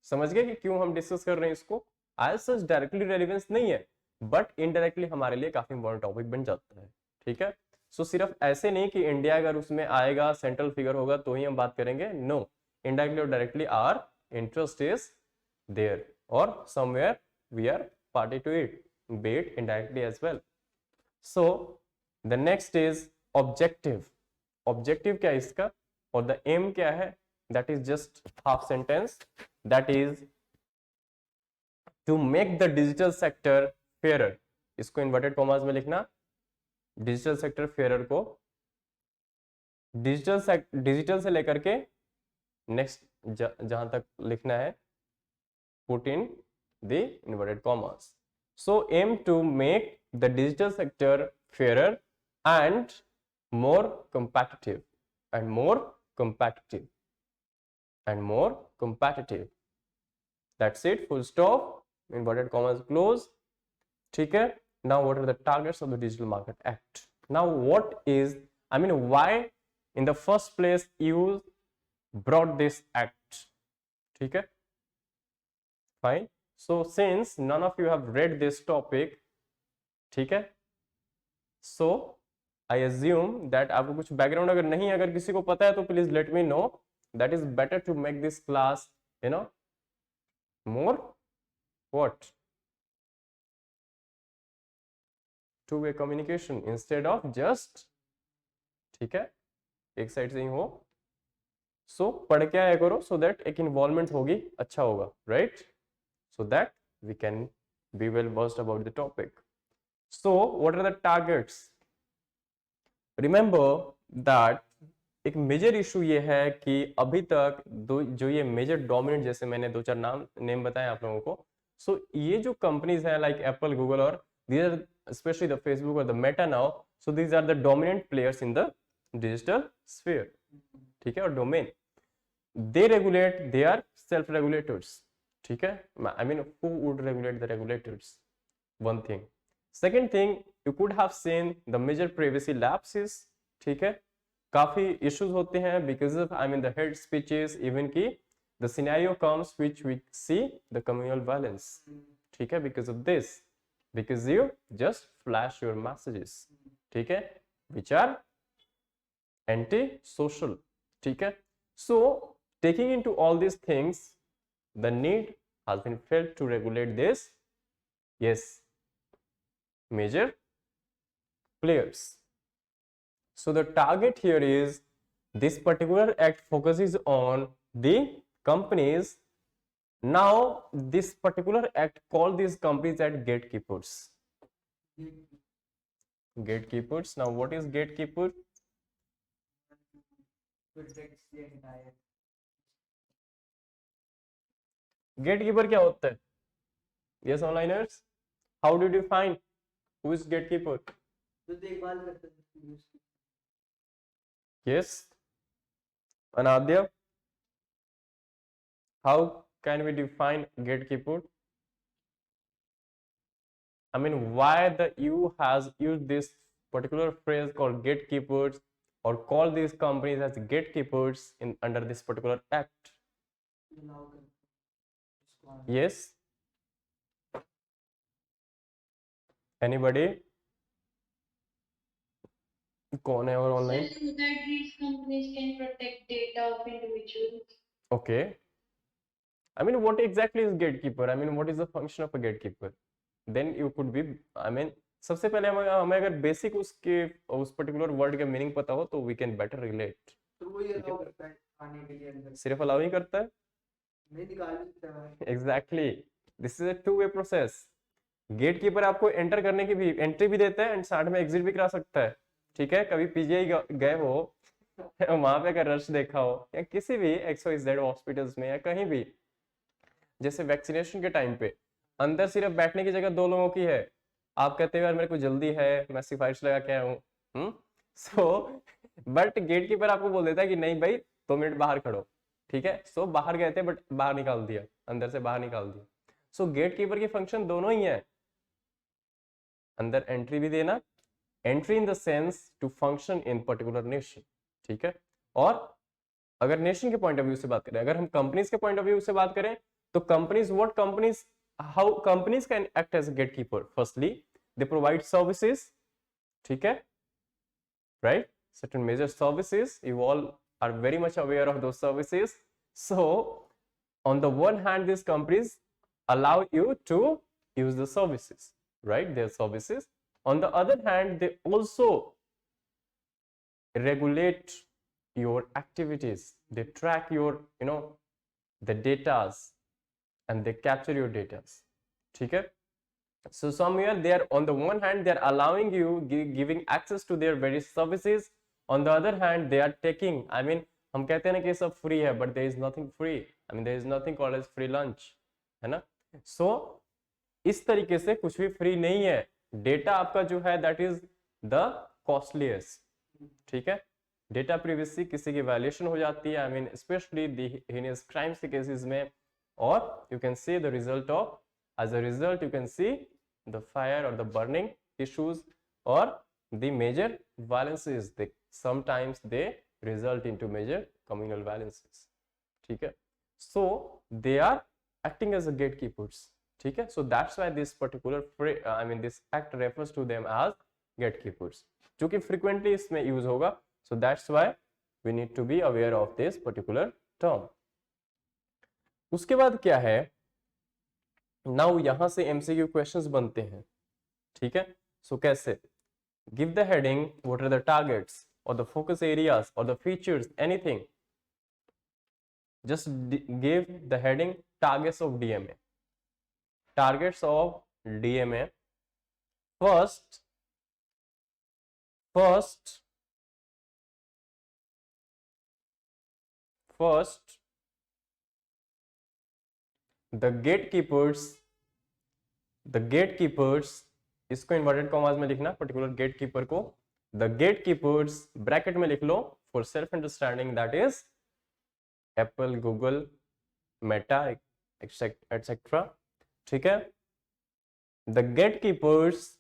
समझ गए कि क्यों हम discuss कर रहे हैं इसको. एज सच डायरेक्टली रेलेवेंस नहीं है, बट इनडायरेक्टली हमारे लिए काफी इंपॉर्टेंट टॉपिक बन जाता है. ठीक है, सो सिर्फ ऐसे नहीं कि इंडिया अगर उसमें आएगा, सेंट्रल फिगर होगा तो ही हम बात करेंगे. No, indirectly or directly our interest is there और somewhere we are party to it. be it indirectly as well. So the next is objective. Objective क्या है इसका और the aim क्या है? That is just half sentence. That is to make the digital sector fairer. इसको inverted commas में लिखना. Digital sector fairer को डिजिटल से लेकर के नेक्स्ट जहां तक लिखना है put in the inverted commas. So aim to make the digital sector fairer and more competitive and more competitive and more competitive. That's it, full stop, inverted commas close. ठीक है. Now what are the targets of the Digital Market Act? Now what is, I mean, why in the first place you brought this act? ठीक है. Fine. So since none of you have read this topic, ठीक है, so I assume that आपको कुछ background अगर नहीं, अगर किसी को पता है तो please let me know. That is better to make this class, you know, more what? Two-way communication instead of just, ठीक है, एक साइड से ही हो. So पढ़ के आया करो so that एक involvement होगी, अच्छा होगा, right? So that we can be well versed about the topic. So what are the targets? Remember that एक मेजर इशू ये है कि अभी तक जो ये मेजर डोमिनेंट, जैसे मैंने दो चार नेम बताए आप लोगों को, सो ये जो कंपनीज हैं लाइक एप्पल, गूगल और these are especially the Facebook or the Meta now, so these are the dominant players in the digital sphere, ठीक है, और domain. They regulate, they are self regulators, ठीक है. I mean, who would regulate the regulators? One thing. Second thing, you could have seen the major privacy lapses, ठीक है, काफी issues होते हैं because of, I mean, the hate speeches, even कि the scenario comes which we see the communal violence, ठीक है, because of this, because you just flash your messages, ठीक है, which are anti-social, ठीक है. So taking into all these things, the need has been felt to regulate this, yes, major players. So the target here is this particular act focuses on the companies. Now this particular act call these companies as gatekeepers. Gatekeepers. Now what is gatekeeper? protects the entire. Gatekeeper क्या होता है? Yes, onliners. How did you find who is gatekeeper? जो देखभाल करते हैं. Yes. Anadya, how can we define gatekeeper? I mean, why the EU has used this particular phrase called gatekeepers or call these companies as gatekeepers in under this particular act? Yes. Anybody? कौन है और online? So that these companies can protect data of individuals. Okay. I mean, what exactly is gatekeeper? I mean, what is the function of a gatekeeper? Then you could be, I mean, सबसे पहले हमें अगर basic उस particular word का meaning पता हो तो we can better relate. तो वो ये अलाउ करता है आने के लिए अंदर. सिर्फ अलाउ ही करता है? नहीं, निकाल भी सकता है. Exactly. This is a two way process. Gatekeeper आपको एंटर करने की भी एंट्री भी देता है एंड साथ में एग्जिट भी करा सकता है, ठीक है. कभी पीजीआई गए हो वहां पे अगर रश देखा हो या किसी भी XYZ हॉस्पिटल्स में या कहीं भी, जैसे वैक्सीनेशन के टाइम पे अंदर सिर्फ बैठने की जगह दो लोगों की है, आप कहते हो यार मेरे को जल्दी है, मैं सिफारिश लगा के आया हूँ, सो बट गेटकीपर आपको बोल देता है कि नहीं भाई 2 मिनट बाहर खड़ो, ठीक है. सो बाहर गए थे बट बाहर निकाल दिया, अंदर से बाहर निकाल दिया. सो गेटकीपर की फंक्शन दोनों ही है, अंदर एंट्री भी देना, entry in the sense to function in particular nation, ठीक है. और अगर नेशन के पॉइंट ऑफ व्यू से बात करें, अगर हम कंपनीज के पॉइंट ऑफ व्यू से बात करें तो companies, what companies, how companies can act as a gatekeeper? Firstly, they provide services, ठीक है, right? Certain major services, you all are very much aware of those services. So on the one hand, these companies allow you to use the services, right, their services. On the other hand, they also regulate your activities. They track your, the datas, and they capture your datas. Okay? So somewhere they are, on the one hand, they are allowing you, giving access to their various services. On the other hand, they are taking, I mean, हम कहते हैं ना कि सब free है, but there is nothing free. I mean, there is nothing called as free lunch, है ना? So इस तरीके से कुछ भी फ्री नहीं है. डेटा आपका जो है दैट इज द कॉस्टलीस्ट. ठीक है, डेटा प्रिवेसी किसी की वायलेशन हो जाती है, I mean specially the heinous crimes के केसेस में, और you can see the result of, as a result you can see the fire or the burning issues or the major violences. They sometimes they result into major communal violences. ठीक है, so they are acting as a gatekeepers. ठीक है, so that's why this particular I mean this act refers to them as gatekeepers, जो कि frequently इसमें use होगा. So that's why we need to be aware of this particular term. उसके बाद क्या है, नाउ यहां से एमसीक्यू क्वेश्चंस बनते हैं. ठीक है, सो कैसे, give the heading, what are the targets और द फोकस एरियाज और the features, anything. Just give the heading targets of DMA. Targets of DMA. First the gatekeepers, इसको इन्वर्टेड कॉमास में लिखना, पर्टिकुलर गेटकीपर को. The gatekeepers bracket में लिख लो for self understanding, that is Apple, Google, Meta etcetera. ठीक है, the gatekeepers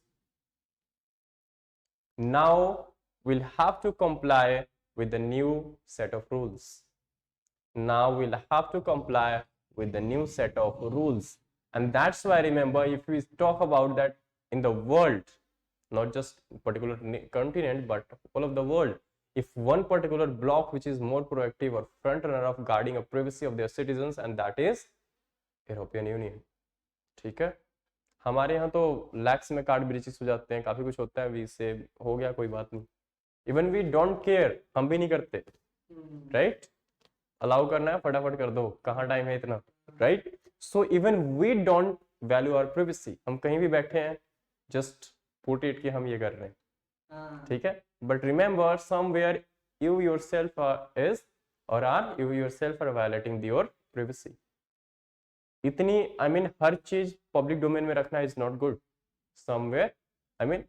now will have to comply with the new set of rules. Now we'll have to comply with the new set of rules, and that's why, remember, if we talk about that in the world, not just particular continent but all of the world, if one particular bloc which is more proactive or front runner of guarding a privacy of their citizens, and that is European Union. ठीक है, हमारे यहाँ तो लैक्स में card breaches हो जाते हैं, काफी कुछ होता है, वी से हो गया, कोई बात नहीं. इवन वी डोंट केयर, हम भी नहीं करते, राइट? अलाउ करना है फटाफट कर दो, कहाँ टाइम है इतना, right? So even we don't value our privacy. हम कहीं भी बैठे हैं, जस्ट पुट इट कि हम ये कर रहे हैं. ठीक है, but remember somewhere you yourself is और are you yourself are violating your privacy. इतनी, आई मीन, हर चीज पब्लिक डोमेन में रखना is not good. Somewhere, I mean,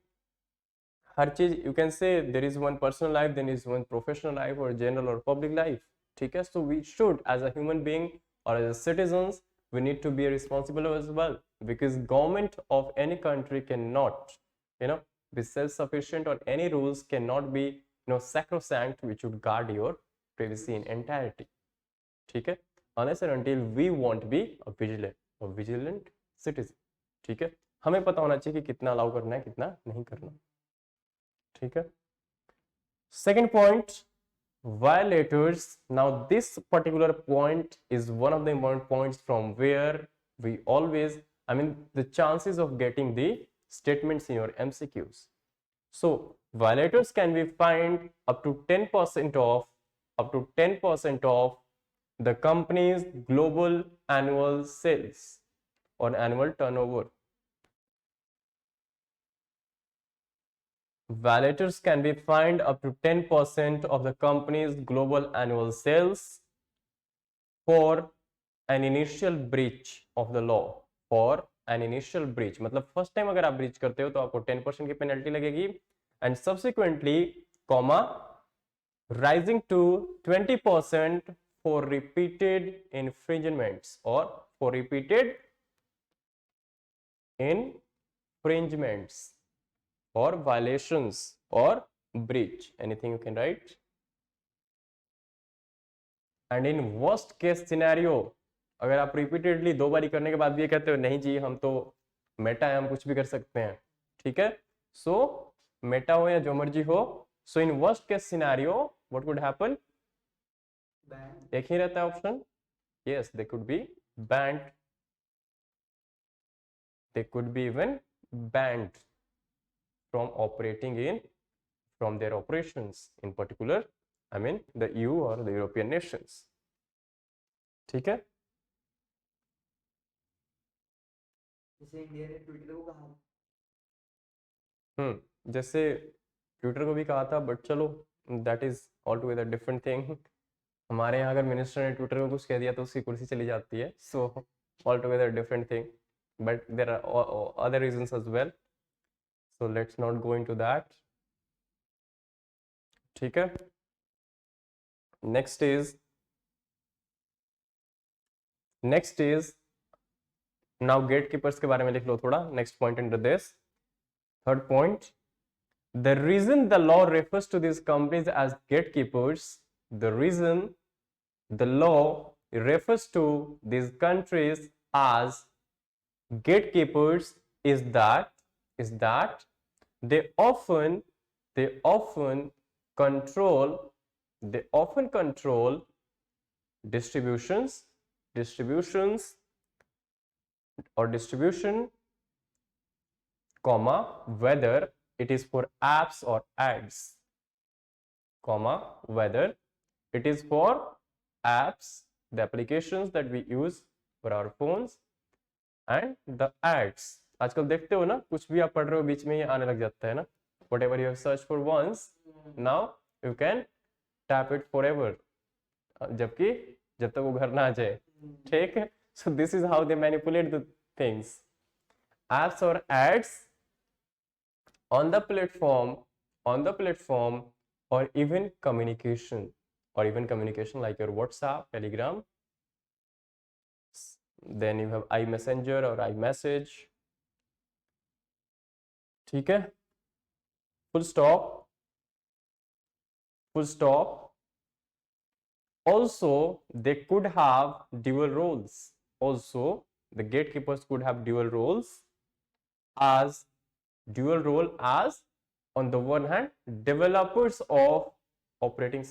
हर चीज, you can say there is one personal life, there is one professional life और general और public life. ठीक है, so we should as a human being और as a citizens we need to be responsible as well, because government of any country cannot, be self-sufficient, or any rules cannot be, sacrosanct, which would guard your privacy in entirety. ठीक है, unless and until we won't be a vigilant citizen. ठीक है, हमें पता होना चाहिए कि कितना अलाउ करना है, कितना नहीं करना. ठीक है, second point, violators. Now this particular point is one of the important points from where we always, I mean, the chances of getting the statements in your MCQs. So violators can be fined up to 10% of the company's global annual sales or annual turnover. Violators can be fined up to 10% of the company's global annual sales for an initial breach of the law. For an initial breach, मतलब first time अगर आप breach करते हो तो आपको 10% की penalty लगेगी, and subsequently, comma, rising to 20% for repeated infringements और for repeated infringements or violations or breach, anything you can write. And in worst case scenario, अगर आप रिपीटेडली 2 बारी करने के बाद भी ये कहते हो नहीं जी हम तो मेटा है, हम कुछ भी कर सकते हैं, ठीक है, सो मेटा हो या जो मर्जी हो, so in worst case scenario what would happen, एक ही रहता है option, yes, they could be banned, they could be even banned from operating in from their operations, in particular I mean the EU or the European nations. ठीक है, जैसे India ने Twitter को कहा जैसे ट्विटर को भी कहा था, बट चलो that is all together different thing. हमारे यहाँ अगर मिनिस्टर ने ट्विटर को कुछ कह दिया तो उसकी कुर्सी चली जाती है, so all together different thing, but there are other reasons as well, so let's not go into that. ठीक है, नेक्स्ट इज नाउ गेटकीपर्स के बारे में लिख लो थोड़ा. Next point under this, third point, the reason the law refers to these companies as gatekeepers, the reason the law refers to these countries as gatekeepers is that they often control distributions or distribution, comma, whether it is for apps or ads, comma, whether it is for apps, the applications that we use for our phones, and the ads. आजकल देखते हो ना, कुछ भी आप पढ़ रहे हो बीच में ही आने लग जाता है ना. Whatever you have searched for once, now you can tap it forever, जबकि जब तक वो घर ना आ जाए. ठीक है, so this is how they manipulate the things. Apps or ads on the platform or even communication like your WhatsApp, Telegram, then you have iMessenger or iMessage. ठीक है, full stop. Also they could have dual roles. Also the gatekeepers could have dual role as on the one hand developers of operating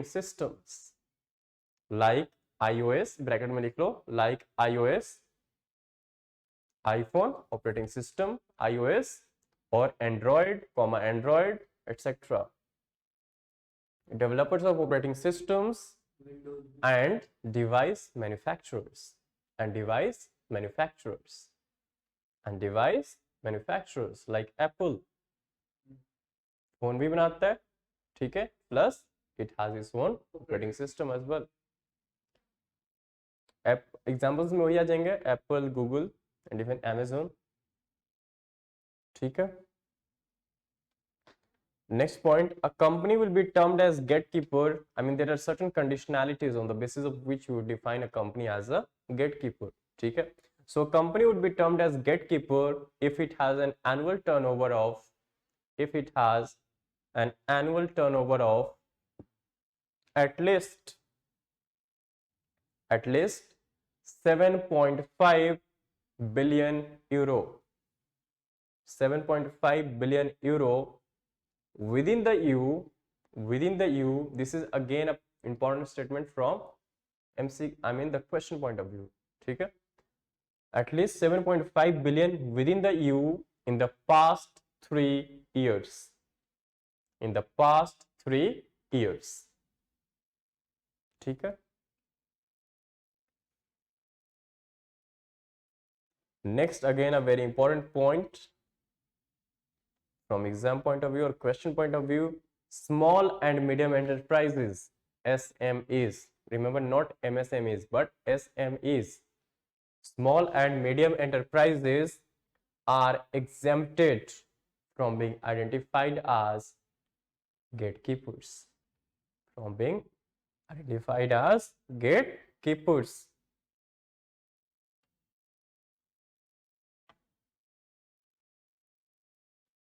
systems like iOS, bracket में लिख लो, like iOS, iPhone operating system, iOS, or Android, etc. Developers of operating systems Windows and device manufacturers like Apple, phone भी बनाता है, ठीक है, plus it has its own operating system as well. Examples में वही आ जाएंगे, Apple, Google and even Amazon. ठीक है, next point, a company will be termed as gatekeeper. I mean there are certain conditionalities on the basis of which you would define a company as a gatekeeper. ठीक है, so company would be termed as gatekeeper if it has an annual turnover of at least 7.5 billion euro, 7.5 billion euro within the EU. This is again a important statement from the question point of view. ठीक है, at least 7.5 billion within the EU in the past 3 years. ठीक है, next again a very important point from exam point of view or question point of view, small and medium enterprises, SMEs, remember not MSMEs but SMEs, small and medium enterprises are exempted from being identified as gatekeepers,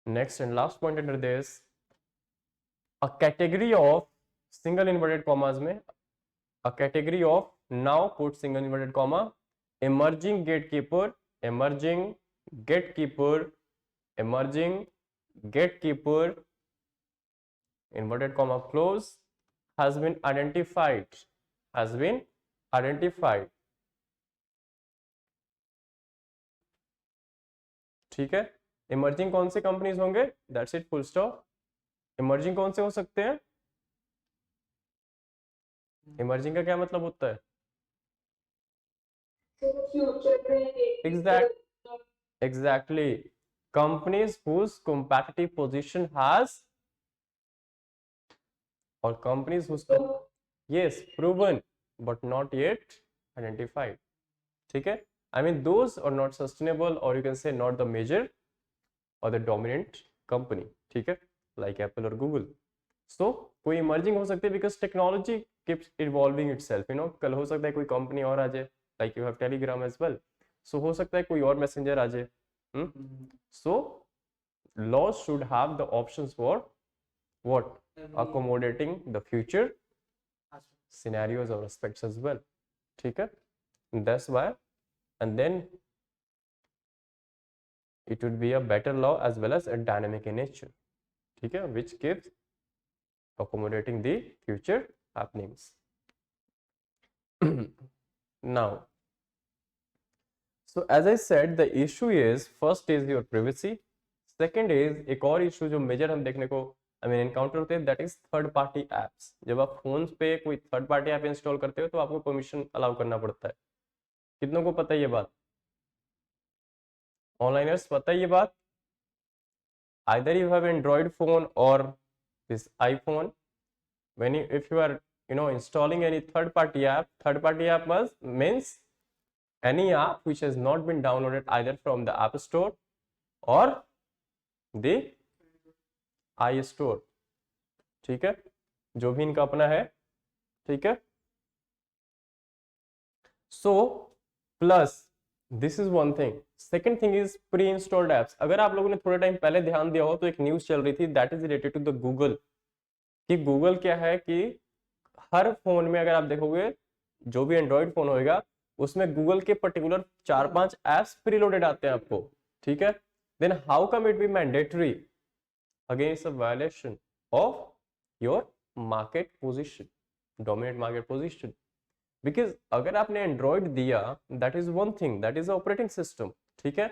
Next and last point under this, a category of single inverted commas में, a category of, now put single inverted comma, emerging gatekeeper, inverted comma close, has been identified. ठीक है। Emerging कौन से companies होंगे, that's it, full stop. Emerging कौन से हो सकते हैं, इमर्जिंग का क्या मतलब होता है, So future में exactly companies whose competitive position has, or companies whose yes proven but not yet identified, ठीक है। I mean those are not sustainable, or you can say not the major or the dominant company, ठीक है, like Apple or Google. So कोई emerging हो सकते हैं because technology keeps evolving itself, you know, कल हो सकता है कोई कंपनी और आ जाए, like you have Telegram as well, so हो सकता है कोई और मैसेंजर आ जाए। So laws should have the options for what, accommodating the future scenarios or aspects as well, ठीक है, that's why, and then it would be a better law as well as a dynamic in nature, ठीक है, which keeps accommodating the future happenings. Now, so as I said, the issue is, first is your privacy, second is एक और issue जो major हम देखने को encounter होते हैं, that is third party apps. जब आप फोन पे कोई थर्ड पार्टी ऐप इंस्टॉल करते हो तो आपको परमिशन अलाउ करना पड़ता है। कितनों को पता है ये बात, ऑनलाइनर्स पता है ये बात? either you have Android phone or this iPhone, when you, if you are, you know, installing any third party app means any app which has not been downloaded either from the App Store or the iStore, ठीक है, जो भी इनका अपना है, ठीक है। So plus this is one thing, second thing is pre installed apps. अगर आप लोगों ने थोड़े टाइम पहले ध्यान दिया हो तो एक न्यूज चल रही थी that is related to the Google, कि गूगल क्या है कि हर फोन में अगर आप देखोगे जो भी एंड्रॉइड फोन होगा उसमें गूगल के पर्टिकुलर 4-5 एप्स प्रीलोडेड आते हैं आपको, ठीक है। Then how come it be mandatory, again it's a violation of your market position, dominate market position. Because अगर आपने एंड्रॉइड दिया that is one thing, that is operating system, ठीक है,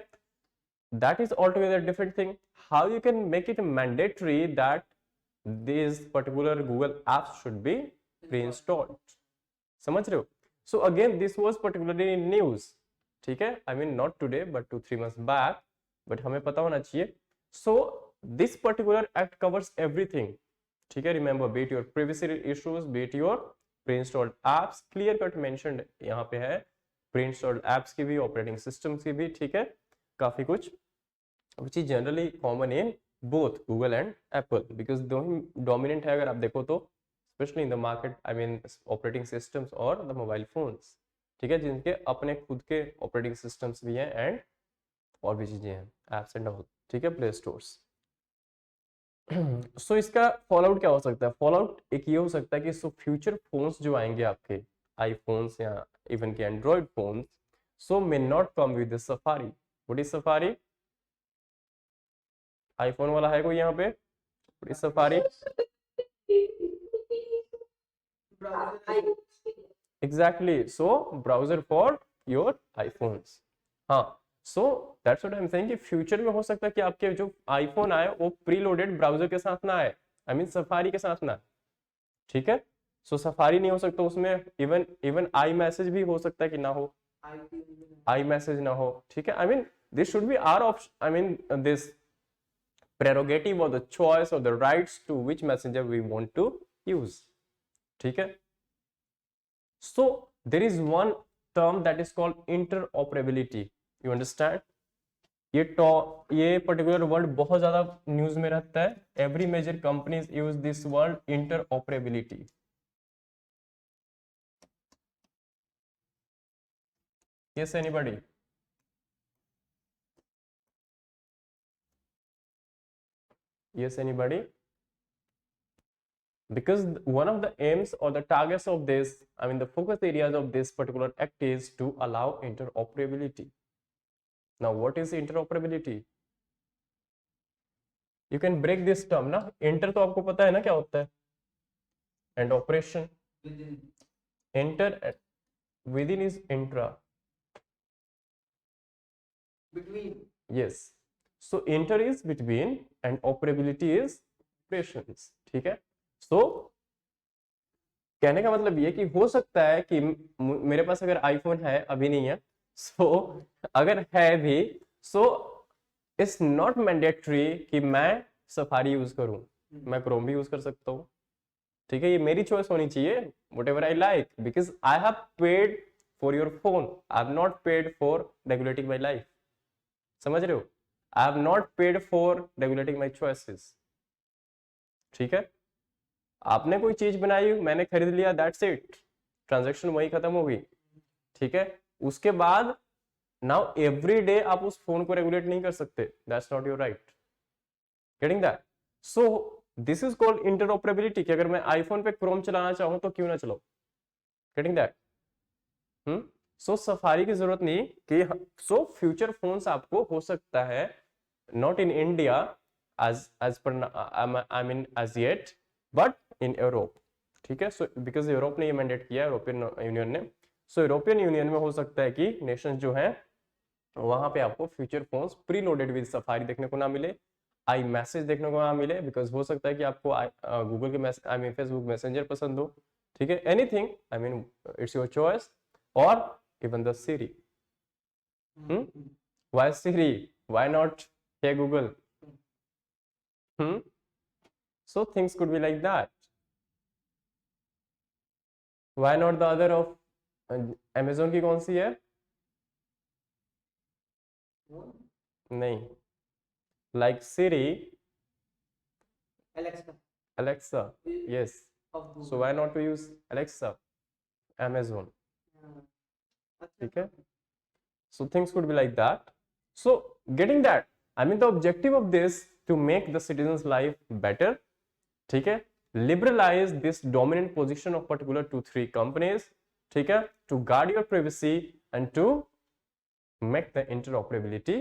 that is altogether different thing. How you can make it mandatory that this particular Google apps should be preinstalled, समझ रहे हो? So again this was particularly in news, ठीक है, I mean not today but 2-3 months back, but हमें पता होना चाहिए। So this particular act covers everything, ठीक है, remember, B it your privacy issues, B it your pre installed apps, clear cut mentioned यहाँ पे है, प्री इंस्टॉल्ड एप्स की भी, ऑपरेटिंग सिस्टम्स की भी, ठीक है, काफी कुछ which is generally common in both Google and Apple, because दोनों डोमिनेंट है अगर आप देखो तो, specially in the market, I mean operating systems और द मोबाइल फोन्स, ठीक है, जिनके अपने खुद के ऑपरेटिंग सिस्टम्स भी हैं एंड और भी चीजें हैं, एप्स एंड ऑल, ठीक है, प्ले स्टोर्स। सो इसका फॉल आउट क्या हो सकता है? फॉल आउट एक ये हो सकता है कि सो फ्यूचर फोन्स जो आएंगे आपके आईफोन्स या इवन के Android phones, so may not come with Safari. What is Safari? IPhone वाला है कोई यहाँ पे? What is Safari? Exactly, so browser for your iPhones. हाँ, so that's what I am saying कि फ्यूचर में हो सकता है कि आपके जो आईफोन आए वो प्रीलोडेड ब्राउजर के साथ ना आए, आई मीन सफारी के साथ ना, ठीक है। सो सफारी नहीं हो सकता उसमें, इवन आई मैसेज भी हो सकता है कि ना हो, आई मैसेज ना हो, ठीक है। I mean this should be our option, I mean this prerogative or the choice or the rights to which messenger we want to use, ठीक है। So there is one term that is called interoperability, you understand? ये particular word बहुत ज्यादा news में रहता है, every major companies use this word interoperability. Yes, anybody? Yes, anybody? Because one of the aims or the targets of this, I mean the focus areas of this particular act is to allow interoperability. Now what is interoperability? You can break this term ना, inter तो आपको पता है ना क्या होता है, and operation, inter within is intra, between, yes, so inter is between and operability is operations, ठीक है। सो कहने का मतलब ये कि हो सकता है कि मेरे पास अगर आईफोन है, अभी नहीं है, सो अगर है भी, सो इट्स नॉट मैंडेटरी कि मैं सफारी यूज करूं, मैं क्रोम भी यूज कर सकता हूँ, ठीक है। ये मेरी चॉइस होनी चाहिए, what ever I like, because I have paid for your phone, I have not paid for regulating my life, समझ रहे हो। I have not paid for regulating my choices, ठीक है। आपने कोई चीज बनाई, मैंने खरीद लिया, दैट्स इट, ट्रांजेक्शन वही खत्म हो गई, ठीक है। उसके बाद नाउ एवरी डे आप उस फोन को रेगुलेट नहीं कर सकते, that's not your right, getting that. So this is called interoperability, कि अगर मैं आईफोन पे क्रोम चलाना चाहूं तो क्यों ना चलाऊं, गेटिंग दैट। सो सफारी की जरूरत नहीं कि, सो फ्यूचर फोन्स आपको हो सकता है, not in India as per I mean as yet, but in Europe, ठीक है। सो बिकॉज यूरोप ने ये मैंडेट किया, यूरोपियन यूनियन ने। सो यूरोपियन यूनियन में हो सकता है कि नेशंस जो हैं वहां पे आपको future phones pre loaded with safari देखने को ना मिले, आई मैसेज देखने को ना मिले, बिकॉज हो सकता है कि आपको गूगल के message, I mean Facebook Messenger पसंद हो, ठीक है। Anything, I mean it's your choice, और even the Siri, why Siri, why not hey Google, so things could be like that, why not the other of Amazon की कौन सी है, नहीं, like Siri, Alexa, yes, so why not to use Alexa, Amazon, ठीक है। So things could be like that. So getting that, I mean the objective of this to make the citizens life better, ठीक है, liberalize this dominant position of particular 2-3 companies, ठीक है, to guard your privacy and to make the interoperability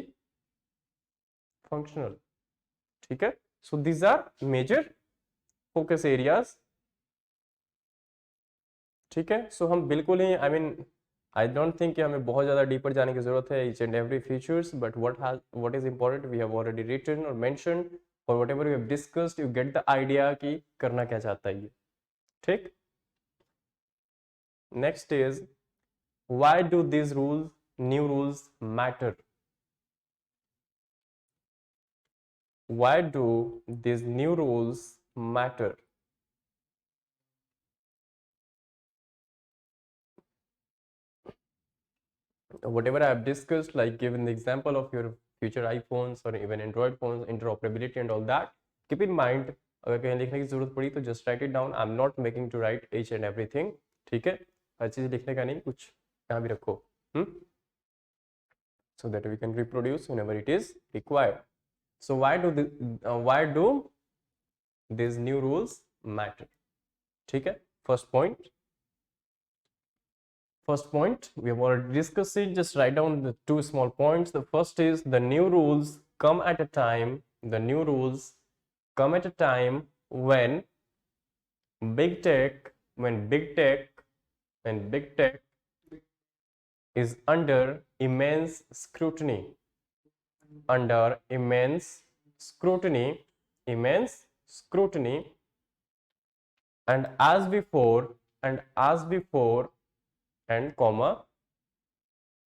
functional, ठीक है। So these are major focus areas, ठीक है। So हम बिल्कुल ही, I mean I don't think कि हमें बहुत ज़्यादा डीपर जाने की जरूरत है each and every features, but what is important we have already written और मेंशन्ड, और whatever we have discussed, you get the idea कि करना क्या चाहता है ये, ठीक। Next is why do this rules, new rules matter, why do this new rules matter. Whatever I have discussed, like given the example of your future iPhones or even Android phones, interoperability and all that, keep in mind, अगर कहीं लिखने की जरूरत पड़ी तो just write it down. I'm not making to write each and everything, ठीक है। हर चीज लिखने का नहीं, कुछ यहाँ भी रखो, so that we can reproduce whenever it is required. So why do these new rules matter, ठीक है। First point, we have already discussed it. Just write down the two small points. The first is the new rules come at a time. The new rules come at a time when big tech, when big tech is under immense scrutiny. Under immense scrutiny, and as before, and comma,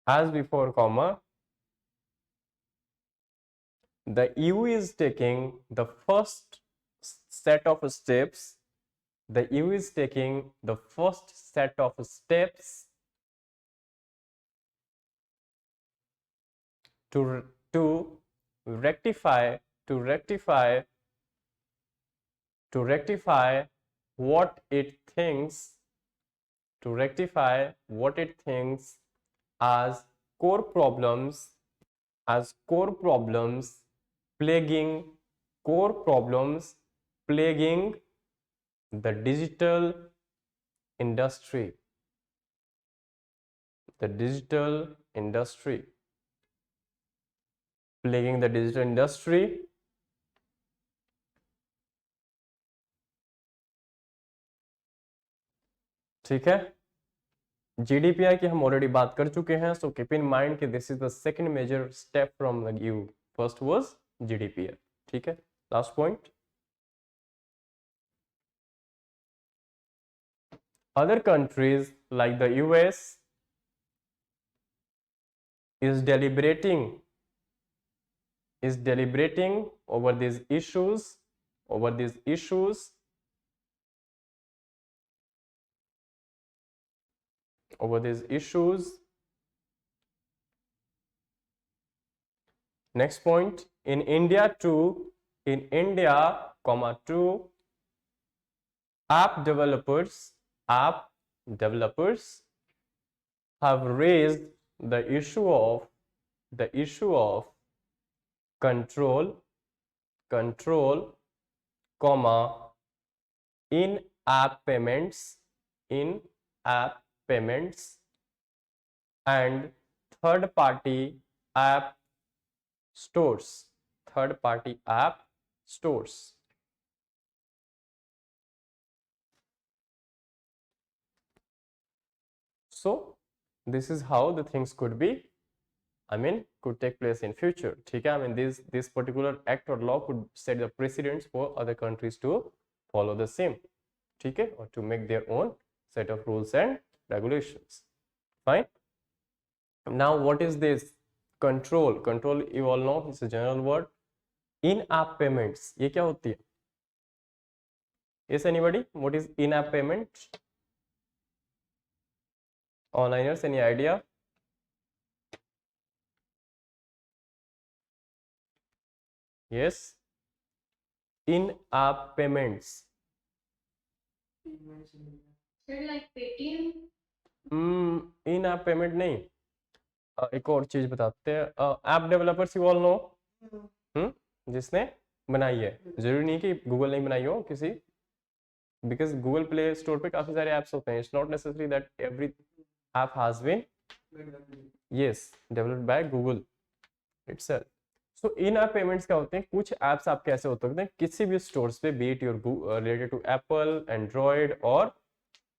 as before comma, the EU is taking the first set of steps, the EU is taking the first set of steps to rectify what it thinks, as core problems, plaguing the digital industry, plaguing the digital industry, ठीक है। GDPR की हम already बात कर चुके हैं, so keep in mind कि this is the second major step from the EU. First was GDP है, ठीक है। Last point, other countries like the US is deliberating over these issues, over these issues, over these issues. Next point, in India too, in India, comma too, app developers have raised the issue of control, comma, in-app payments and third-party app stores, So this is how the things could be, could take place in future, ठीक है। this particular act or law could set the precedents for other countries to follow the same, ठीक है, or to make their own set of rules and regulations. Fine. Now what is this control? You all know it's a general word. In app payments, ये क्या होती है? Yes, anybody? What is in app payment? Onliners, any idea? Yes, in app payments. Like Paytm. In app payment नहीं, एक और चीज बताते हैं। App developers you all know, जिसने बनाई है, जरूरी नहीं कि गूगल नहीं बनाई हो किसी, बिकॉज गूगल प्ले स्टोर पे काफी सारे ऐप्स होते हैं, it's not necessary that every app has been yes developed by Google itself. So in app payments क्या होते हैं? कुछ ऐप्स आपके ऐसे होते हैं किसी भी स्टोर्स पे, be it your related to Apple, Android और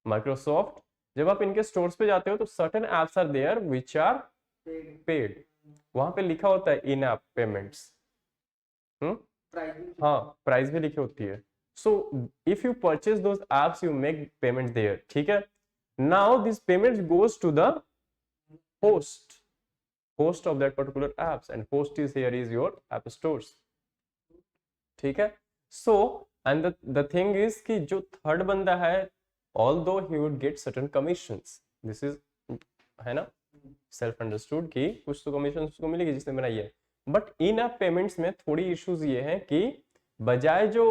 माइक्रोसॉफ्ट, जब आप इनके स्टोर्स पे जाते हो तो certain apps are there which are paid, वहां पे लिखा होता है इन ऐप पेमेंट्स, हाँ प्राइस भी लिखी होती है। So if you purchase those apps you make payment there, ठीक है। Now this payments goes to the host of that particular apps, and host is here is your app stores, ठीक है। so and the thing is कि जो third बंदा है, although he would get certain commissions, this is है ना self understood कि कुछ तो कमीशन उसको मिलेगी जिसने बनाई है, बट इन ऐप पेमेंट्स में थोड़ी इश्यूज ये है कि बजाय जो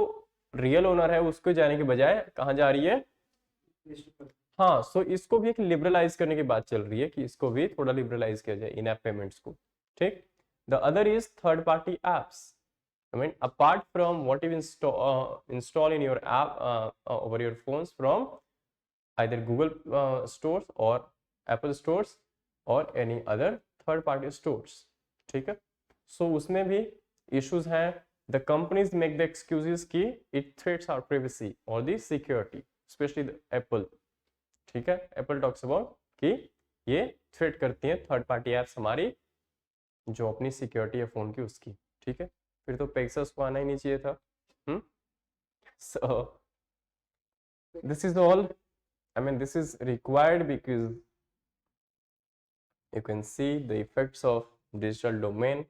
रियल ओनर है उसको जाने के बजाय कहाँ जा रही है, हाँ। सो इसको भी एक लिबरलाइज करने की बात चल रही है कि इसको भी थोड़ा लिबरलाइज किया जाए इन ऐप पेमेंट्स को, ठीक। The other is third party apps, apart from what you install in your app over your phones from either Google stores or Apple stores or any other third party stores, ठीक है। सो उसमें भी issues हैं। the companies make the excuses कि it threats our privacy or the security, especially the Apple, ठीक है। Apple talks about कि ये थ्रेट करती हैं थर्ड पार्टी एप्स हमारी जो अपनी सिक्योरिटी है फोन की उसकी, ठीक है। फिर तो पेक्सस को आना ही नहीं चाहिए था। So this is all, this is required because you can see the effects of digital domain.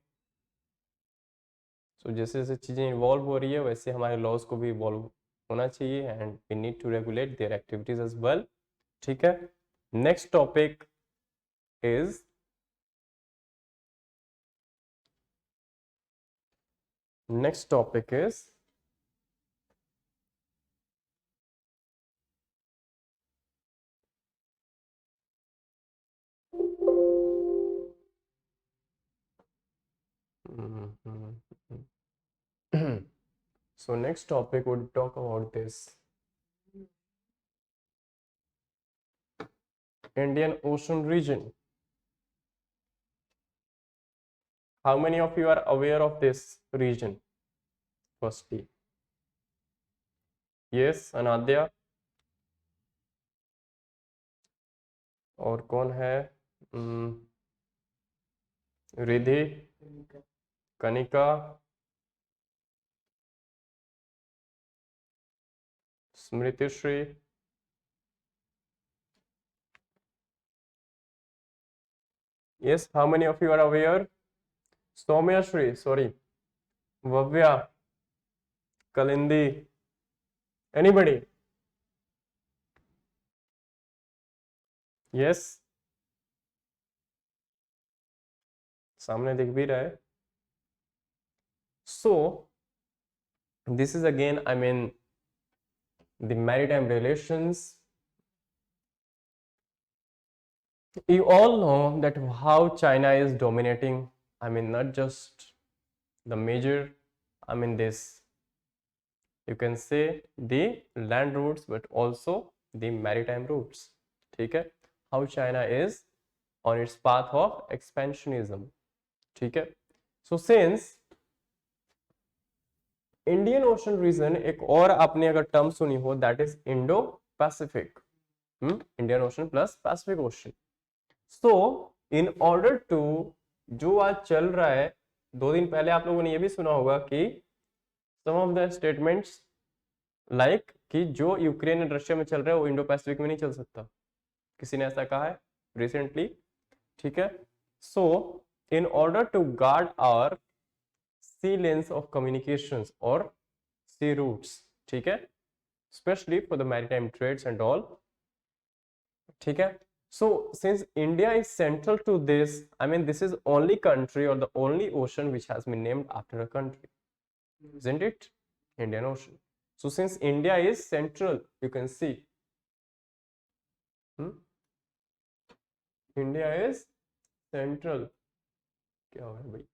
So जैसे जैसे चीजें इवॉल्व हो रही है वैसे हमारे लॉज को भी इवॉल्व होना चाहिए, and we need to regulate their activities as well, ठीक है। Next topic is so next topic would talk about this Indian Ocean region. How many of you are aware of this region? Firstly, yes, अनाद्या, और कौन है? Ridhi, Kanika, Smriti Shri. Yes, how many of you are aware? Soumya Shri, sorry. Vavya, Kalindi. Anybody? Yes. सामने दिख भी रहा है. So, this is again, I mean, the maritime relations. You all know that how China is dominating, I mean, not just the major, I mean, this, you can say the land routes, but also the maritime routes. ठीक है? How China is on its path of expansionism. ठीक है? So since Indian Ocean region, एक और आपने अगर term सुनी हो, that is Indo Pacific. Indian Ocean plus Pacific Ocean. So in order to, जो आज चल रहा है, 2 दिन पहले आप लोगों ने ये भी सुना होगा कि सम ऑफ द स्टेटमेंट्स लाइक कि जो यूक्रेन एंड रशिया में चल रहा है वो इंडो पैसिफिक में नहीं चल सकता. किसी ने ऐसा कहा है रिसेंटली. ठीक है? So in order to guard our sea lanes of communications or sea routes, ठीक है, especially for the maritime trades and all. ठीक है? So since India is central to this, I mean, this is only country or the only ocean which has been named after a country, isn't it? Indian Ocean. So since India is central, you can see, India is central. क्या हो गया भाई?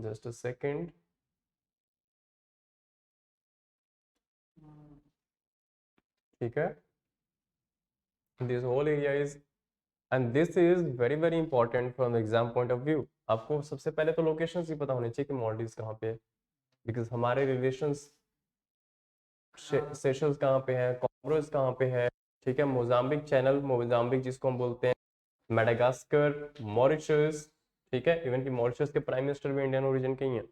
Just a second. ठीक है? This whole area is, and this is very very important from the exam point of view. आपको सबसे पहले तो लोकेशंस ही पता होने चाहिए कि मॉलडीव्स कहाँ पे है, बिकॉज हमारे रिलेशंस, सेशल्स कहाँ पे है, कॉमोरोस कहाँ पे है. ठीक है? मोजाम्बिक चैनल, मोजाम्बिक जिसको हम बोलते हैं, मेडागास्कर, मॉरिशस. ठीक है? इवन कि मॉरिशस के प्राइम मिनिस्टर भी इंडियन ओरिजिन के ही हैं,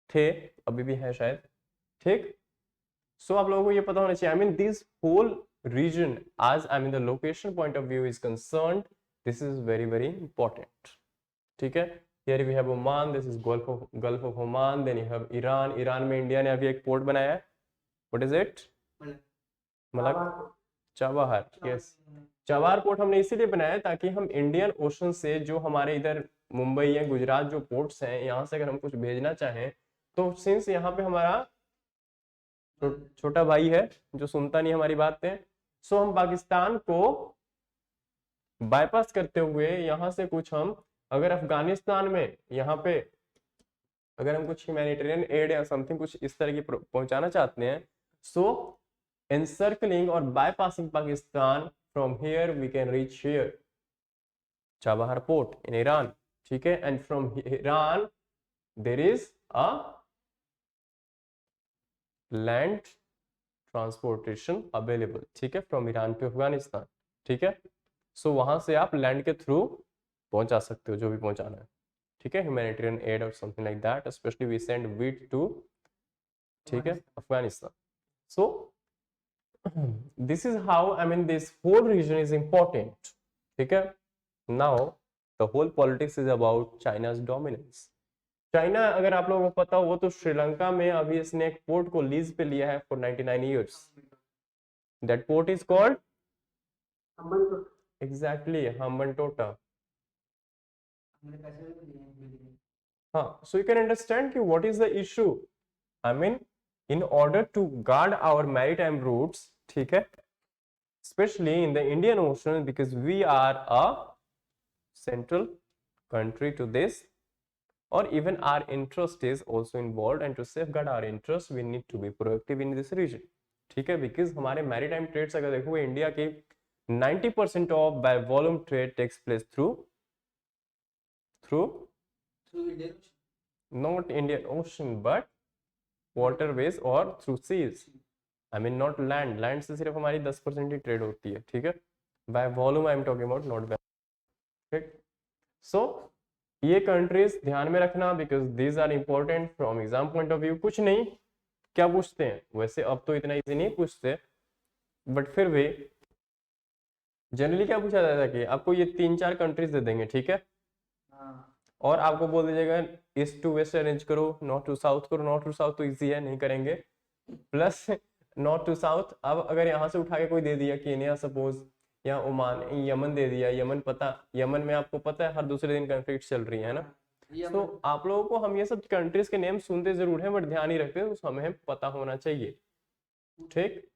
थे, अभी भी है शायद. ठीक? सो आप लोगों को ये पता होना चाहिए, I mean this whole region, as I mean the location point of view is concerned, this is very very important. ठीक है? Here we have Oman, this is Gulf of Oman, then you have Iran. Iran में India ने अभी एक port बनाया है. What is it? मतलब Chabahar. Yes, Chabahar port हमने इसीलिए बनाया है ताकि हम इंडियन ओशन से जो हमारे इधर मुंबई या गुजरात जो पोर्ट्स हैं, यहाँ से अगर हम कुछ भेजना चाहें तो सिंस यहाँ पे हमारा छोटा भाई है जो सुनता नहीं हमारी बातें, सो हम पाकिस्तान को बाईपास करते हुए यहाँ से कुछ हम अगर अफगानिस्तान में यहाँ पे अगर हम कुछ ह्यूमैनिटेरियन एड या समथिंग कुछ इस तरह की पहुंचाना चाहते हैं, सो encircling or bypassing Pakistan, from here we can reach here Chabahar port in Iran. ठीक है? and from Iran there is a land transportation available. ठीक है? from Iran to Afghanistan. ठीक है? so वहां से आप लैंड के थ्रू पहुंचा सकते हो जो भी पहुंचाना है. ठीक है? ह्यूमैनिटेरियन एड और something like that, specially we send wheat to, ठीक है, अफगानिस्तान. सो this is how, I mean, this whole region is important. ठीक है? now the whole politics is about China's dominance. China, अगर आप लोगों को पता हो, वो तो श्रीलंका में अभी इसने एक पोर्ट को लीज पे लिया है for 99 years. that port is called exactly Hambantota. हाँ, so you can understand कि what is the issue. I mean, in order to guard our maritime routes, ठीक है, especially in the Indian Ocean, because we are a central country to this, or even our interest is also involved, and to safeguard our interest we need to be proactive in this region. ठीक है? because हमारे maritime trades अगर देखोगे, India के 90% of by volume trade takes place through not Indian Ocean but waterways or through seas. I mean not land. land से सिर्फ हमारी 10% ही trade होती है. ठीक है? by volume I am talking about, not by. ठीक? so ये कंट्रीज ध्यान में रखना, because these are important from exam point of view. कुछ नहीं, क्या पूछते हैं, वैसे अब तो इतना इजी नहीं पूछते, बट फिर भी जनरली क्या पूछा जाता है कि आपको ये 3-4 कंट्रीज दे देंगे, ठीक है, हाँ और आपको बोल दीजिएगा ईस्ट टू वेस्ट अरेंज करो, नॉर्थ टू साउथ करो। नॉर्थ टू साउथ तो इजी है, नहीं करेंगे, प्लस नॉर्थ टू साउथ। अब अगर यहाँ से उठा के कोई दे दिया केन्या सपोज, या ओमान, यमन दे दिया, यमन पता, यमन में आपको पता है हर दूसरे दिन कन्फ्लिक्ट चल रही है ना। ये तो आप लोगों को हम ये सब कंट्रीज के नेम सुनते जरूर हैं बट ध्यान नहीं रखते, तो हमें पता होना चाहिए, ठीक।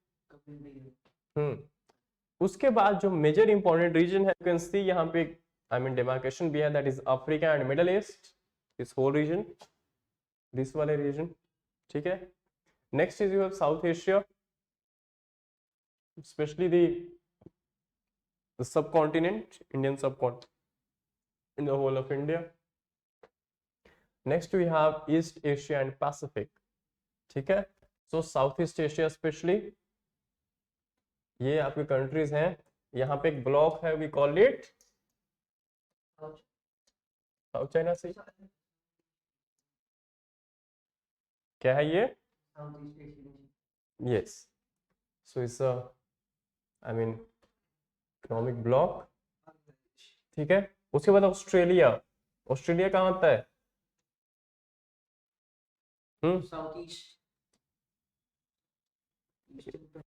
उसके बाद जो मेजर इंपॉर्टेंट रीजन है, यू कैन सी यहाँ पे आई मीन डिमार्केशन भी है, that is Africa and Middle East, this whole region, this वाले रीजन, ठीक है। Next is you have South Asia, specially the subcontinent, Indian subcontinent, in the whole of India. Next we have East Asia and Pacific, ठीक है। So Southeast Asia specially ये आपके countries हैं, यहाँ पे एक ब्लॉक है, we call it South China Sea. क्या है ये? Yes, so it's I mean economic bloc, ठीक है। उसके बाद ऑस्ट्रेलिया, ऑस्ट्रेलिया कहाँ आता है? साउथ ईस्ट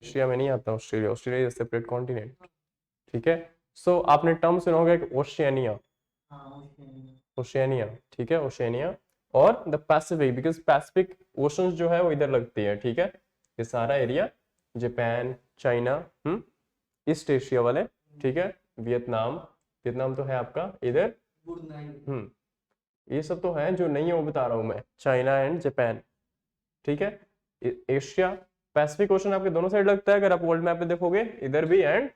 एशिया में नहीं आता Australia, Australia is a separate continent, ठीक है। सो आपने टर्म सुना होगा ओशियानिया, ओशियानिया, ठीक है, ओशियानिया। और the Pacific, because Pacific oceans जो है वो इधर लगती है, ठीक है, ये सारा area, Japan, China, east Asia वाले, ठीक है, वियतनाम, वियतनाम तो है आपका इधर, ये सब तो है, जो नहीं है वो बता रहा हूं मैं, चाइना एंड जापान, ठीक है। एशिया, पैसिफिक ओशन आपके दोनों साइड लगता है, अगर आप वर्ल्ड मैप पे देखोगे, इधर भी एंड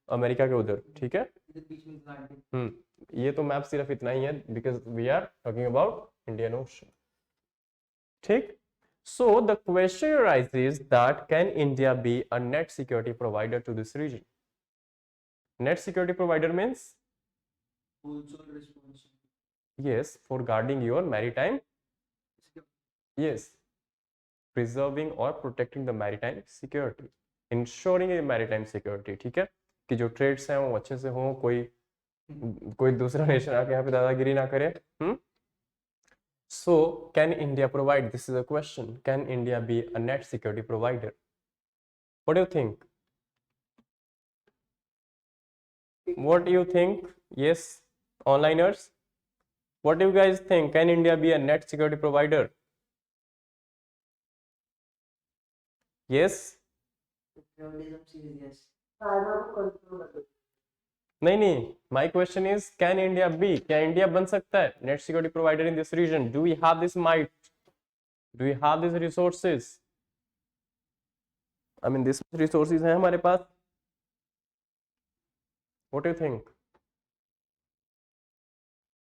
अमेरिका के उधर, ठीक है। ये तो मैप सिर्फ इतना ही है, because we are talking about Indian ocean, ठीक। So the question arises that can India be a net security provider to this region? Net security provider means yes, for guarding your maritime, yes, preserving or protecting the maritime security, ensuring a maritime security, ठीक है, कि जो trades हैं वो अच्छे से हों, कोई दूसरा नेशन आके यहाँ पे दादागिरी ना करे। So can India provide, this is a question, can India be a net security provider? What do you think? What do you think? Yes, onliners, what do you guys think? Can India be a net security provider? Yes? नहीं, my question is can India be, क्या India बन सकता है net security provider in this region? Do we have this might, do we have this resources, I mean this resources हैं हमारे पास? What do you think?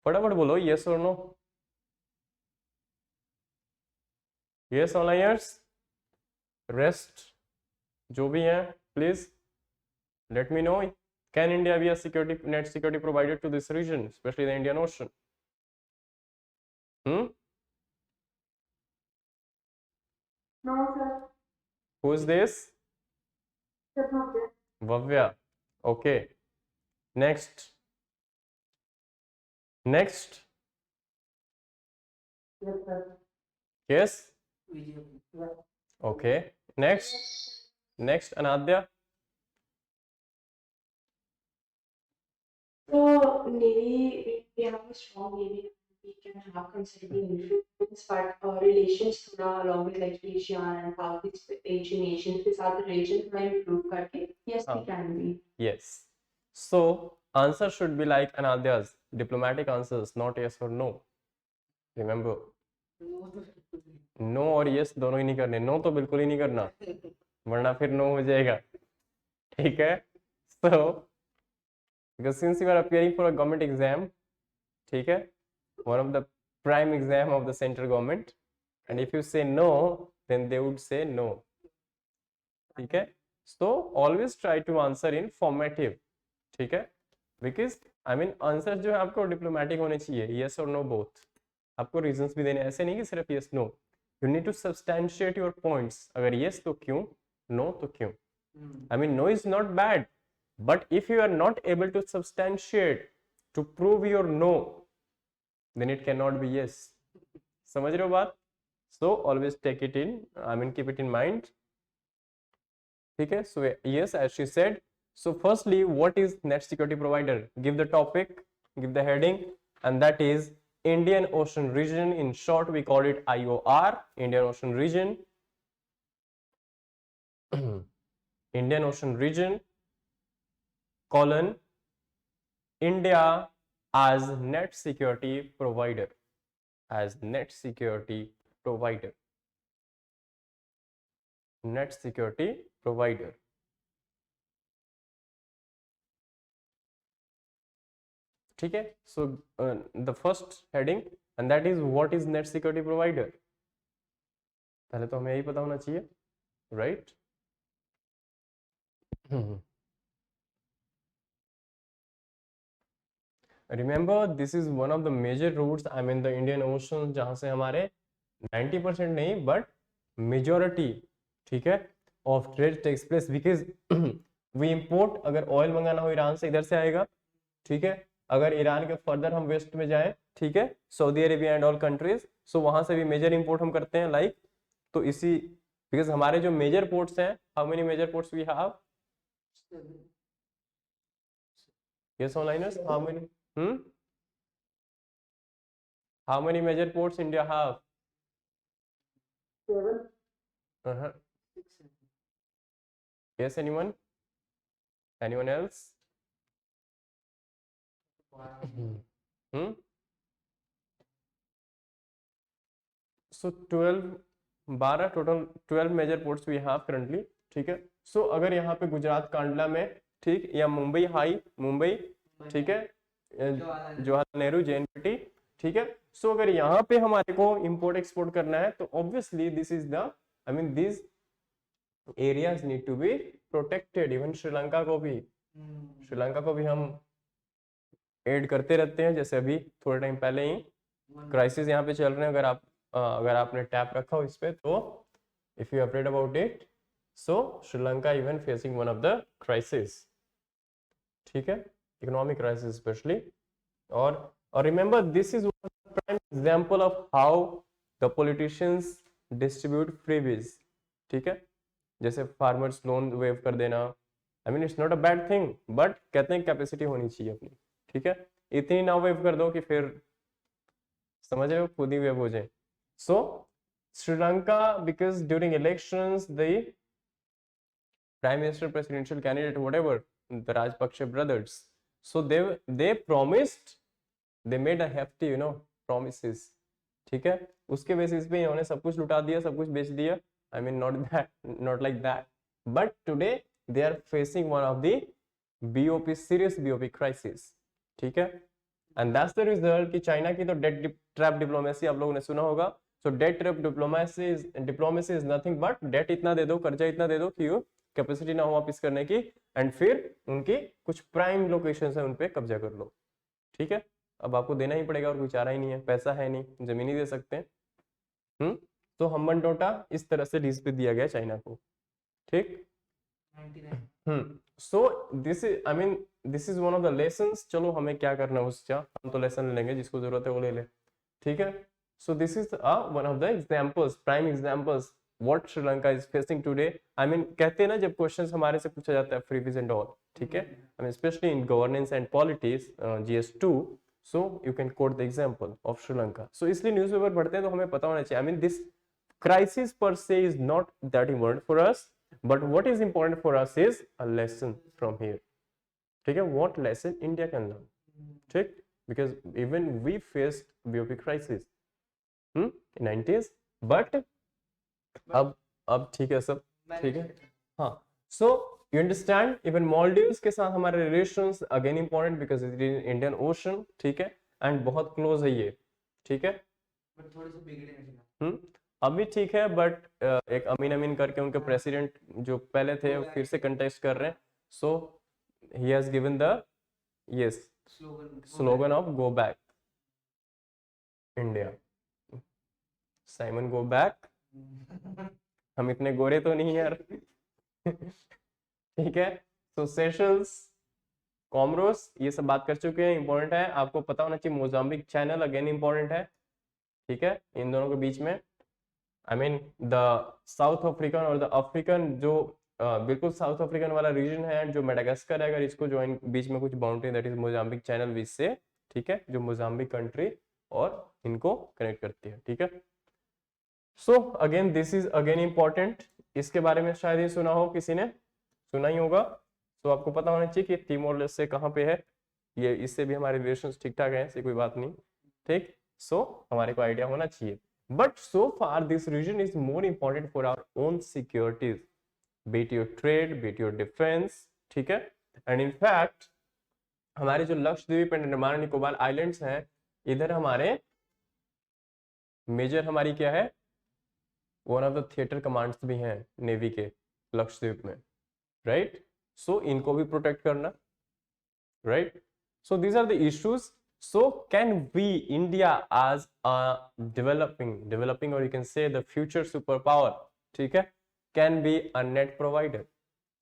फटाफट बोलो, yes और नो। यस ऑनलाइनर्स, रेस्ट जो भी हैं please let me know. Can India be a net security provider to this region, especially the Indian Ocean? No, sir. Who is this? Bhavya. Bhavya. Okay. Next. Next. Yes, sir. Yes. Yeah. Okay. Next. Next. Anadya. So, Navy, we have a strong Navy. We can have considerable influence, but relations थोड़ा along with like Asia and Southeast Asian nations के साथ relations थोड़ा improve करके, yes, we can be. Yes. So, answer should be like Anadya's, diplomatic answers, not yes or no. Remember. No और yes दोनों ही नहीं करने, no तो बिल्कुल ही नहीं करना, वरना फिर no हो जाएगा, ठीक है। So, because since you are appearing for a government exam, ठीक है, one of the prime exam of the central government, and if you say no then they would say no, ठीक है। So always try to answer in formative, ठीक है, because I mean answer जो है आपको diplomatic होने चाहिए, yes और no both, आपको रीजंस भी देने, ऐसे नहीं कि सिर्फ yes no, you need to substantiate your points. अगर yes तो क्यों, no तो क्यों. I mean, no is not bad, but if you are not able to substantiate to prove your no, then it cannot be yes. समझ रहे हो बात? So always take it in, I mean keep it in mind. ठीक है. So yes, as she said. So firstly, what is net security provider? Give the topic, give the heading, and that is Indian Ocean Region. In short, we call it IOR, Indian Ocean Region. Indian Ocean Region, colon, India as net security provider, as net security provider, net security provider. ठीक है. So the first heading, and that is what is net security provider. पहले तो हमें यही पता होना चाहिए, right? Remember, this is one of the major routes, I mean the Indian Ocean, जहाँ से हमारे 90% नहीं but majority, ठीक है, of trade takes place, because we import, अगर ऑयल मंगाना हो ईरान से, इधर से आएगा. ठीक है. अगर ईरान के फर्दर हम वेस्ट में जाएं, ठीक है, Saudi Arabia and all countries, so वहां से भी मेजर इंपोर्ट हम करते हैं, लाइक. तो इसी, बिकॉज हमारे जो मेजर पोर्ट्स हैं, how many major ports we have? Yes onliners, how many? How many major ports India have? 7. Yes, anyone else? So 12 total 12 major ports we have currently. ठीक है. सो अगर यहाँ पे गुजरात कांडला में, ठीक, या मुंबई मुंबई, ठीक है, जवाहरलाल नेहरू JNPT, ठीक है. सो अगर यहाँ पे हमारे को इंपोर्ट एक्सपोर्ट करना है तो obviously this is the, I mean this areas need to be protected. Even Sri Lanka को भी हम ऐड करते रहते हैं. जैसे अभी थोड़े टाइम पहले ही क्राइसिस यहाँ पे चल रहे हैं. अगर आपने टैप रखा हो इस पे, तो if you update about it, so Sri Lanka even facing one of the crisis. ठीक है, इकोनॉमिक क्राइसिस स्पेशली. और remember, this is prime example of how the politicians distribute freebies. ठीक है, जैसे फार्मर्स लोन वेव कर देना, आई mean it's not a bad thing, but कहते हैं कैपेसिटी होनी चाहिए अपनी. ठीक है, इतनी ना वेव कर दो कि फिर समझ रहे हो खुद ही वेव हो जाए. So Sri Lanka, because during elections the prime minister, presidential candidate, whatever, the Rajapaksa brothers, so they promised, they made a hefty, promises. ठीक है, उसके बेसिस पे इन्होंने सब कुछ लुटा दिया, सब कुछ बेच दिया. I mean not like that, but today they are facing one of the BOP, serious BOP crisis. ठीक है, एंड दैट्स द रिजल्ट कि चाइना की तो डेट ट्रैप डिप्लोमेसी आप लोगों ने सुना होगा. So debt trap diplomacy is nothing but debt इतना दे दो, कर्जा इतना दे दो कि कैपेसिटी ना हो वापिस करने की, एंड फिर उनकी कुछ प्राइम लोकेशन है उन पे कब्जा कर लो. ठीक है, अब आपको देना ही पड़ेगा और कोई चारा ही नहीं है, पैसा है नहीं, जमीन ही दे सकते हैं. तो हम्बन टोटा इस तरह से लीज पे दिया गया चाइना को. ठीक. So this is, I mean this is one of the lessons. चलो हमें क्या करना है उसका, हम तो लेसन लेंगे, जिसको जरूरत है वो ले ले. ठीक है. सो this is one of the examples, prime examples what Sri Lanka is facing today. I mean कहते हैं ना, जब क्वेश्चंस हमारे से पूछा जाता है फ्रीबीज एंड ऑल, ठीक है, I mean specially in governance and politics, GS2, so you can quote the example of Sri Lanka. So इसलिए न्यूज़पेपर पढ़ते हैं तो हमें पता होना चाहिए. I mean this crisis per se is not that important for us, but what is important for us is a lesson from here. ठीक है, what lesson India can learn. ठीक, because even we faced BOP crisis in 90s, but अब ठीक है सब. ठीक है. हाँ, so you understand, even Maldives के साथ हमारे relations again important because it is Indian Ocean. ठीक है, and बहुत close है ये. ठीक है, but थोड़े से बिगड़े. अभी ठीक है, बट एक अमीन करके उनके प्रेसिडेंट जो पहले थे फिर से कंटेस्ट कर रहे हैं. So he has given the yes slogan of go back India. Simon go back हम इतने गोरे तो नहीं यार। ठीक है, तो सेशल्स, कॉमरोस, ये सब बात कर चुके हैं, इंपॉर्टेंट है, आपको पता होना चाहिए। मोजाम्बिक चैनल अगेन इंपॉर्टेंट है, ठीक है, इन दोनों के बीच में, आई मीन द साउथ अफ्रीकन और द अफ्रीकन, जो बिल्कुल साउथ अफ्रीकन वाला रीजन है, जो मेडागास्कर है, अगर इसको ज्वाइन, बीच में कुछ boundary, that is Mozambique channel बीच से, ठीक है, जो मोजाम्बिक कंट्री और इनको कनेक्ट करती है, ठीक है। सो again this is again important, इसके बारे में शायद ही सुना हो, किसी ने सुना ही होगा, तो आपको पता होना चाहिए कि तिमोर लेस्टे कहाँ पे है, ये इससे भी हमारे रिलेशन ठीक ठाक है, ऐसी कोई बात नहीं, ठीक। सो हमारे को आइडिया होना चाहिए, but so far this region is more important for our own securities, be it your trade, be it your defence, ठीक है। एंड इन फैक्ट हमारे जो लक्षद्वीप एंड अंडमान निकोबार आइलैंड्स हैं, इधर हमारे मेजर हमारी क्या है, one of the theatre commands भी हैं नेवी के लक्षद्वीप में, राइट। सो इनको भी प्रोटेक्ट करना, right. So these are the issues. So can we India as a developing or you can say the future superpower, ठीक है, can be a net provider,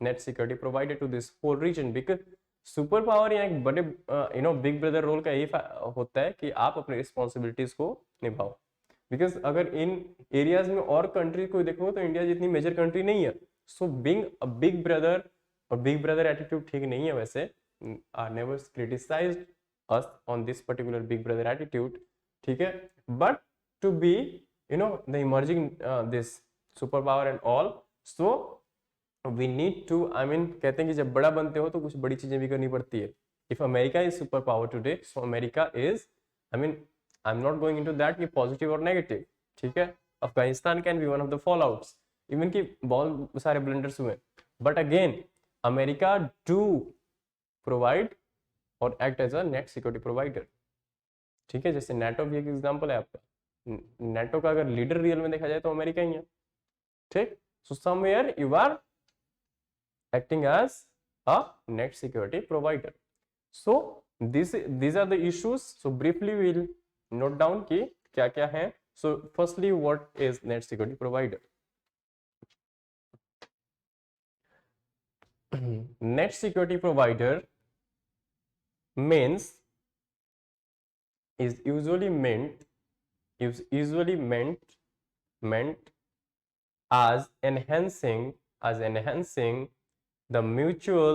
net security provider to this whole region, because super power या एक बड़े big brother role का यही होता है कि आप अपनी रिस्पॉन्सिबिलिटीज को निभाओ। बिकॉज अगर इन एरियाज में और कंट्री को देखो तो इंडिया जितनी मेजर कंट्री नहीं है, so being a big brother, और बिग ब्रदर एटीट्यूड ठीक नहीं है वैसे, I never criticised us on this particular big brother attitude, ठीक है, but to be the emerging this super power and all, so we need to, I mean कहते हैं कि जब बड़ा बनते हो तो कुछ बड़ी चीजें भी करनी पड़ती है। If America is super power today, so America is, I mean I am not going into that कि पॉजिटिव और नेगेटिव, ठीक है, Afghanistan can be one of the fall outs, even कि बहुत सारे ब्लंडर्स हुए, but again America do provide और act as a net security provider, ठीक है। जैसे नेटो भी एक एग्जांपल है आपका, नेटो का अगर लीडर रियल में देखा जाए तो अमेरिका ही है, ठीक। So somewhere you are acting as a net security provider. So these are the issues. So briefly we'll note down कि क्या क्या है। So firstly, what is net security provider? Net security provider means is usually meant as enhancing the mutual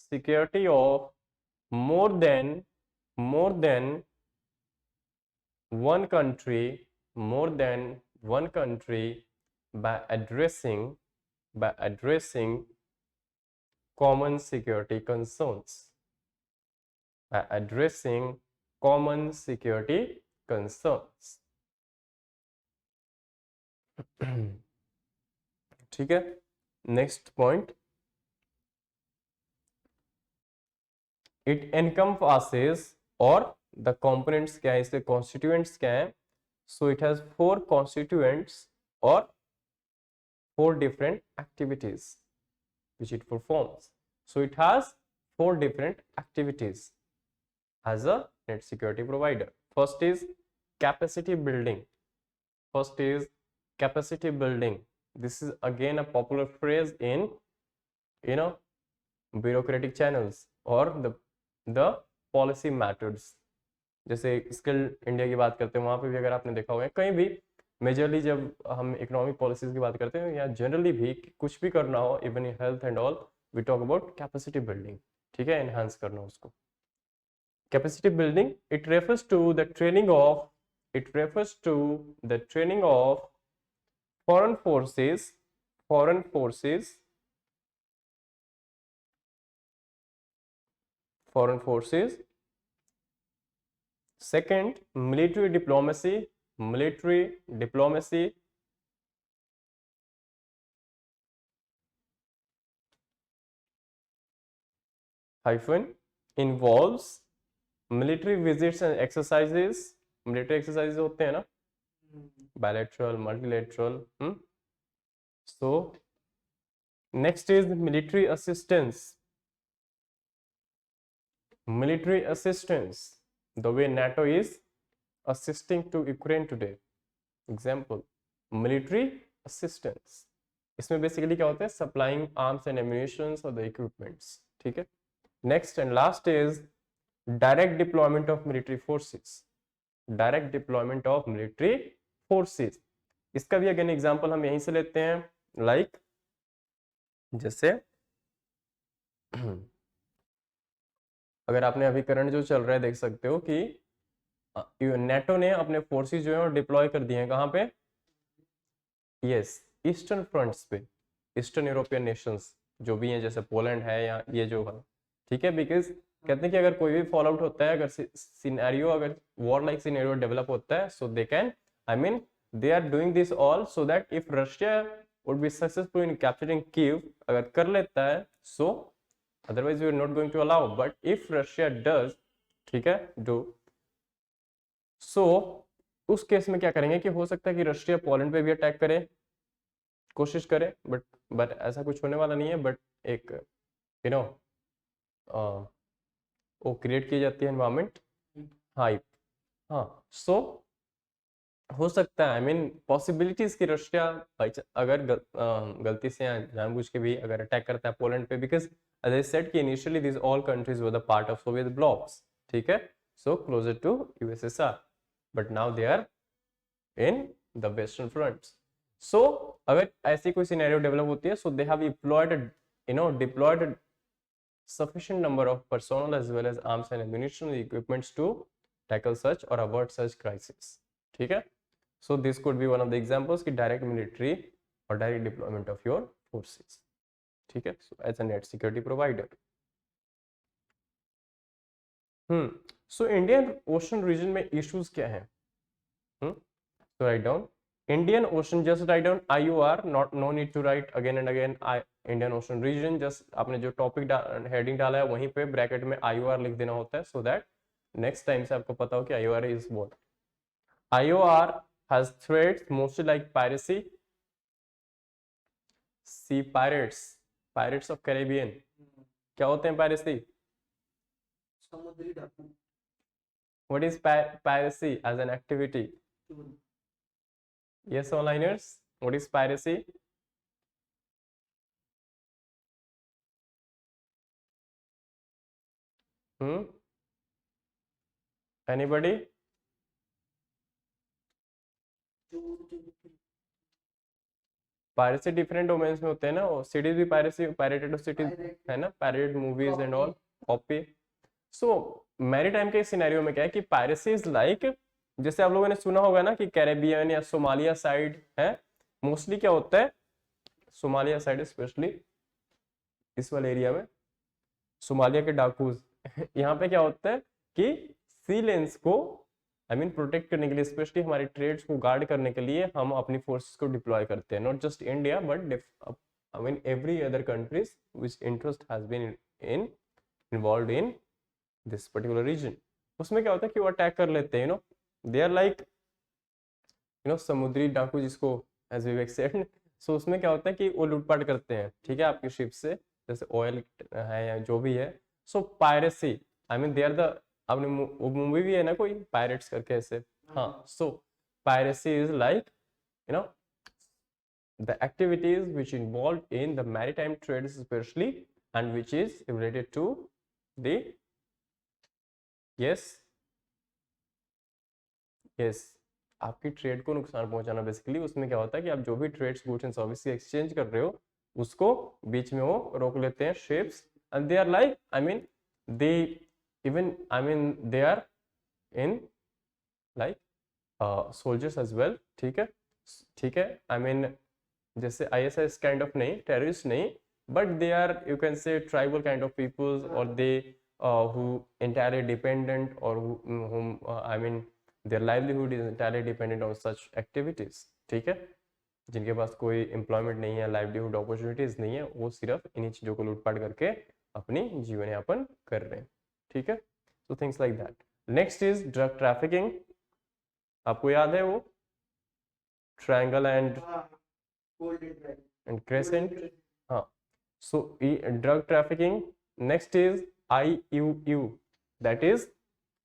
security of more than one country by addressing common security concerns, ठीक है। Next point, it encompasses, और the components क्या है, इसके constituents क्या है, so it has 4 constituents और 4 different activities which it performs. So it has 4 different activities as a net security provider. First is capacity building. This is again a popular phrase in bureaucratic channels or the policy methods. जैसे skill India की बात करते हैं, वहां पे भी अगर आपने देखा होगा, कहीं भी मेजरली जब हम इकोनॉमिक पॉलिसीज की बात करते हैं या जनरली भी कुछ भी करना हो, even in health and all, we talk about capacity building, ठीक है, एनहांस करना उसको। Capacity building, it refers to the training of foreign forces. Second, military diplomacy hyphen involves military visits and exercises. military exercises होते हैं ना, bilateral, multilateral. So next is military assistance. military assistance, the way NATO is assisting to Ukraine today. Example, military assistance. इसमें basically क्या होता है, supplying arms and ammunitions और the equipments. ठीक है. Next and last is direct deployment of military forces. Direct deployment of military forces, इसका भी again example हम यहीं से लेते हैं. लाइक जैसे अगर आपने अभी करंट जो चल रहा है देख सकते हो कि नेटो ने अपने फोर्सेस जो है डिप्लॉय कर दिए हैं. कहाँ पे? यस, ईस्टर्न फ्रंट्स पे. ईस्टर्न यूरोपियन नेशंस जो भी हैं, जैसे पोलैंड है या ये जो है. ठीक है. बिकॉज कहते हैं कि अगर कोई भी फॉल आउट होता है, अगर सिनेरियो, अगर वॉर लाइक सिनेरियो डेवलप होता है, so they can, I mean they are doing this all so that if Russia would be successful in capturing Kyiv, अगर कर लेता है, so otherwise we are not going to allow. But if Russia does, ठीक है, do, सो उस case में क्या करेंगे कि हो सकता है कि रशिया पोलैंड पे भी अटैक करे, कोशिश करे, बट ऐसा कुछ होने वाला नहीं है. बट एक यू नो वो क्रिएट की जाती है एनवायरमेंट, हाइप. हाँ, सो हो सकता है, आई मीन पॉसिबिलिटीज की रशिया अगर गलती से या जानबूझ के भी अगर अटैक करता है पोलैंड पे, बिकॉज as I said कि initially these all countries were the part of Soviet blocks. ठीक है. So closer to USSR, but now they are in the Western fronts. So अगर ऐसी कोई सिनेरियो डेवलप होती है, so they have deployed a sufficient number of personnel as well as arms and ammunition and equipments to tackle such or avert such crisis. ठीक है. So this could be one of the examples कि direct military or direct deployment of your forces. ठीक है. So as a net security provider. So Indian Ocean region में issues क्या हैं? So write down Indian Ocean, just write down IOR, no need to write again and again Indian Ocean region. just आपने जो topic heading डाला है वहीं पे bracket में IOR लिख देना होता है, so that next time से आपको पता हो कि IOR is what. IOR has threats mostly like piracy, sea pirates, pirates of Caribbean. क्या होते हैं piracy? समुद्री डाकू. What is piracy as an activity? Yes, onliners, what is piracy? Anybody? Piracy different domains में होते हैं ना. सिटीज भी पायरेसी, पायरेटेड सिटीज है ना, pirated movies and all, copy. So maritime के सिनेरियो में क्या है कि पायरेसी इज लाइक, जैसे आप लोगों ने सुना होगा ना कि कैरेबियन या सोमालिया साइड है, मोस्टली क्या होता है, सोमालिया साइड स्पेशली इस वाले एरिया में, सोमालिया के डाकूज यहाँ पे क्या होता है कि सी लेंस को आई मीन प्रोटेक्ट करने के लिए, स्पेशली हमारे ट्रेड्स को गार्ड करने के लिए हम अपनी फोर्सेस को डिप्लॉय करते हैं. Not just India but I mean every other countries which interest has been involved in this particular region. उसमें क्या होता है कि वो अटैक कर लेते हैं, दे आर लाइक समुद्री डाकू जिसको एज विवेक सेड. सो उसमें क्या होता है कि वो लूटपाट करते हैं, ठीक है, आपकी शिप से, जैसे ऑयल है या जो भी है. So piracy, I mean they are the, आपने वो मूवी भी है ना कोई पायरेट्स करके ऐसे. हाँ. So piracy is like the activities which involved in the maritime trades especially and which is related to the yes आपकी ट्रेड को नुकसान पहुंचाना. बेसिकली उसमें क्या होता है कि आप जो भी trades, goods and service exchange कर रहे हो उसको बीच में वो रोक लेते हैं ships, and they are like, I mean they even I mean they are in like soldiers as well. ठीक है. I mean जैसे ISIS kind of नहीं, terrorist नहीं, but they are, you can say, tribal kind of peoples, or they who entirely dependent, or whom I mean their livelihood is entirely dependent on such activities. ठीक है. जिनके पास कोई employment नहीं है, livelihood opportunities नहीं है, वो सिर्फ इन्हीं चीजों को लूटपाट करके अपनी जीवन यापन कर रहे हैं. ठीक है. So things like that. Next is drug trafficking. आपको याद है वो ट्रायंगल एंड क्रेसेंट. हाँ. So drug trafficking. Next is IUU, that is,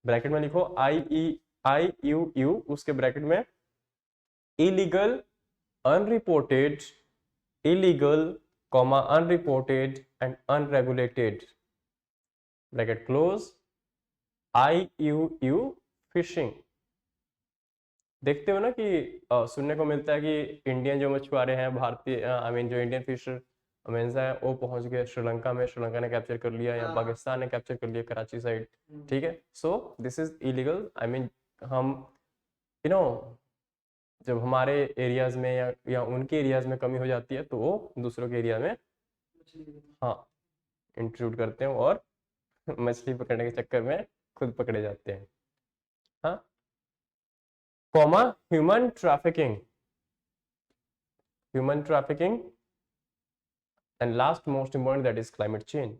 bracket में लिखो IUU, उसके ब्रैकेट में illegal, unreported, illegal, comma, unreported and unregulated, bracket close, IUU fishing. देखते हो ना कि सुनने को मिलता है कि इंडियन जो मछुआरे हैं, भारतीय आई मीन जो इंडियन फिशर मेंस है, वो पहुंच गए श्रीलंका में, श्रीलंका ने कैप्चर कर लिया, या हाँ। पाकिस्तान ने कैप्चर कर लिया कराची साइड, ठीक है। सो this is illegal, I mean हम यू नो जब हमारे एरियाज में या उनके एरियाज में कमी हो जाती है, तो वो दूसरों के एरिया में हाँ इंट्रूड करते हैं और मछली पकड़ने के चक्कर में खुद पकड़े जाते हैं। हाँ, comma, human trafficking, and last most important that is climate change.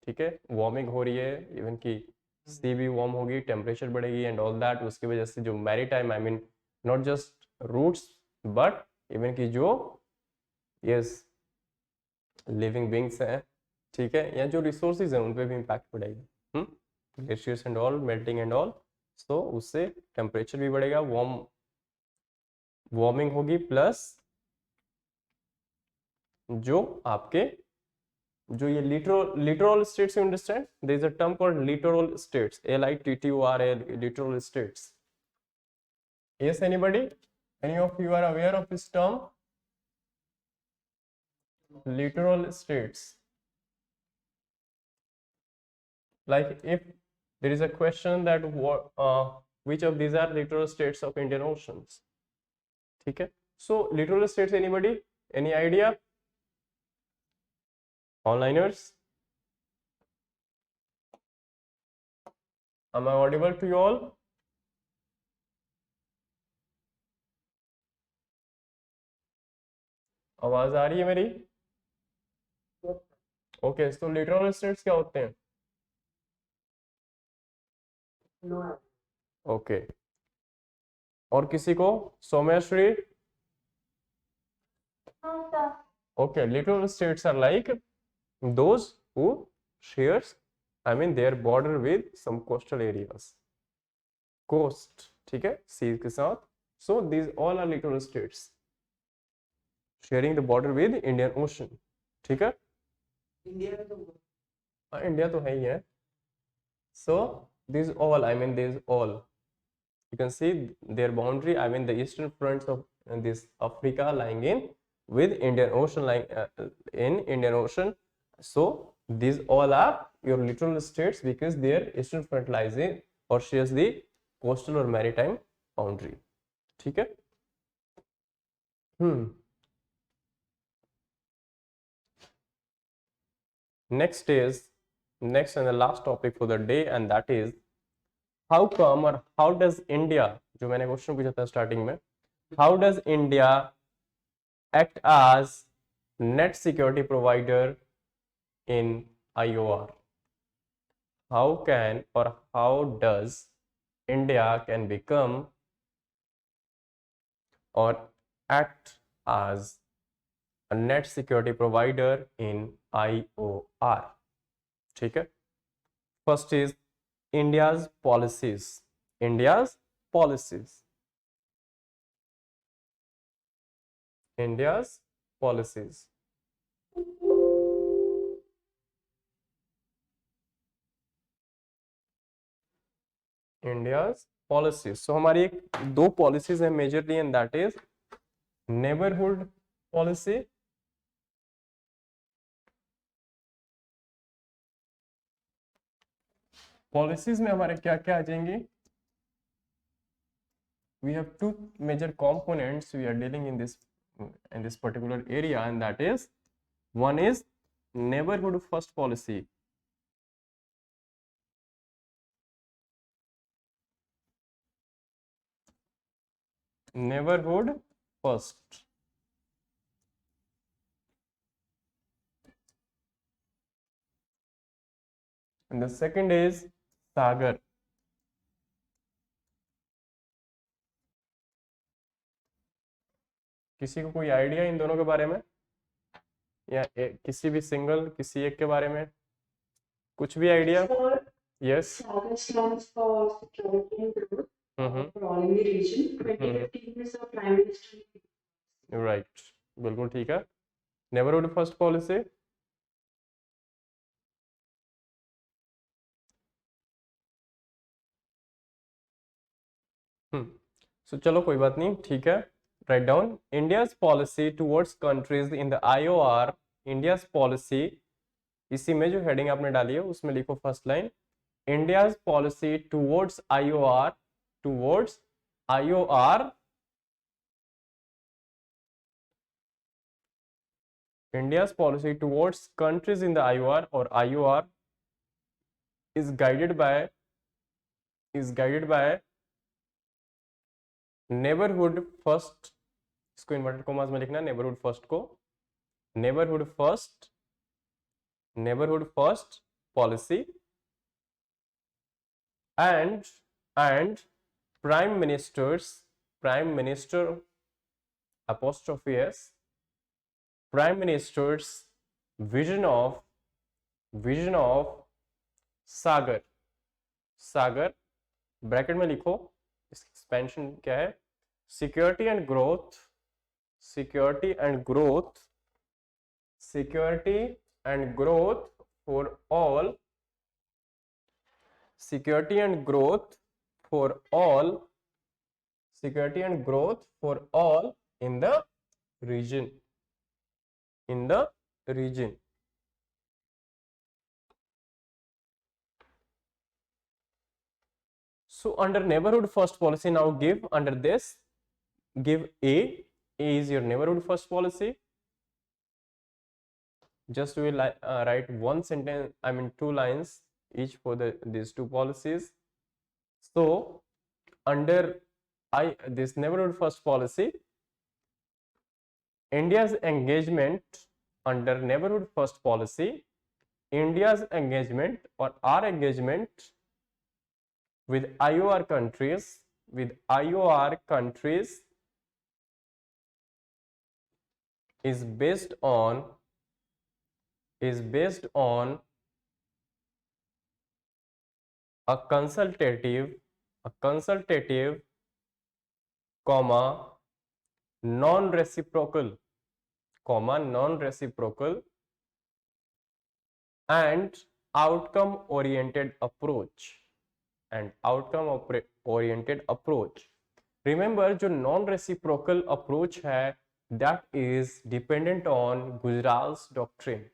ठीक है, वार्मिंग हो रही है, इवन की सी भी वार्म होगी, टेम्परेचर बढ़ेगी एंड ऑल दैट, उसकी वजह से जो maritime, I mean not just routes but even की जो यस लिविंग बींग्स हैं, ठीक है, या जो रिसोर्सेज हैं उन पे भी इम्पैक्ट पड़ेगा, glaciers and all, melting and all, so उससे टेम्परेचर भी बढ़ेगा, वार्मिंग होगी, प्लस जो आपके जो ये littoral states, you understand, there is a term called littoral states, LITTORAL, littoral states. Yes, anybody, any of you are aware of this term, littoral states? Like if there is a question that which of these are littoral states of Indian Oceans, ठीक है, so littoral states, anybody, any idea? Onliners, am I audible to you all? आवाज आ रही है मेरी? Okay, तो literal states क्या होते हैं? ओके, और किसी को? Saumyashree? Okay, littoral states are like those who shares, I mean their border with some coastal areas, coast, ठीक है, sea के साथ, so these all are littoral states sharing the border with Indian Ocean, ठीक है। India में तो हाँ, India तो है ही है, so these all, I mean these all, you can see their boundary, I mean the eastern fronts of this Africa lying in with Indian Ocean, lying in Indian Ocean, so these all are your littoral states because their eastern front lies in or shares the coastal or maritime boundary, ठीक है। next and the last topic for the day, and that is how come or how does India, जो मैंने question पूछा था starting में, how does India act as net security provider in IOR? How can or how does India can become or act as a net security provider in IOR? ठीक है, first is India's policies. India's policies. India's policies. India's policies. So हमारी एक दो policies हैं majorly, and that is neighborhood policy policies में हमारे क्या क्या आ जाएंगे? We have two major components we are dealing in this particular area, and that is, one is neighborhood first policy. Neighborhood first. And the second is Sagar. किसी को कोई idea in दोनों के बारे में, या किसी भी सिंगल किसी एक के बारे में कुछ भी idea? yes. SAGA stands for Security and Growth for all in the region. 2015 is the Prime Minister. Right, बिल्कुल ठीक है. Neighbourhood first policy. सो चलो कोई बात नहीं, ठीक है. Write down India's policy towards countries in the IOR. India's policy, इसी में जो हेडिंग आपने डाली है उसमें लिखो first line, India's policy towards IOR, towards IOR. India's policy towards countries in the IOR or IOR is guided by neighborhood first. इसको inverted commas में लिखना, नेबरहुड फर्स्ट को neighbourhood first policy and prime minister apostrophe s Prime Minister's vision of Sagar bracket में लिखो, इसकी expansion क्या है, security and growth for all, in the region. So under neighborhood first policy, now give under this, give A is your neighborhood first policy. Just we will write one sentence, I mean 2 lines each for these 2 policies. So under this neighborhood first policy, India's engagement under neighborhood first policy, India's engagement or our engagement with IOR countries is based on a consultative, non-reciprocal and outcome oriented approach. Remember जो non-reciprocal approach है, that is dependent on Gujarat's doctrine.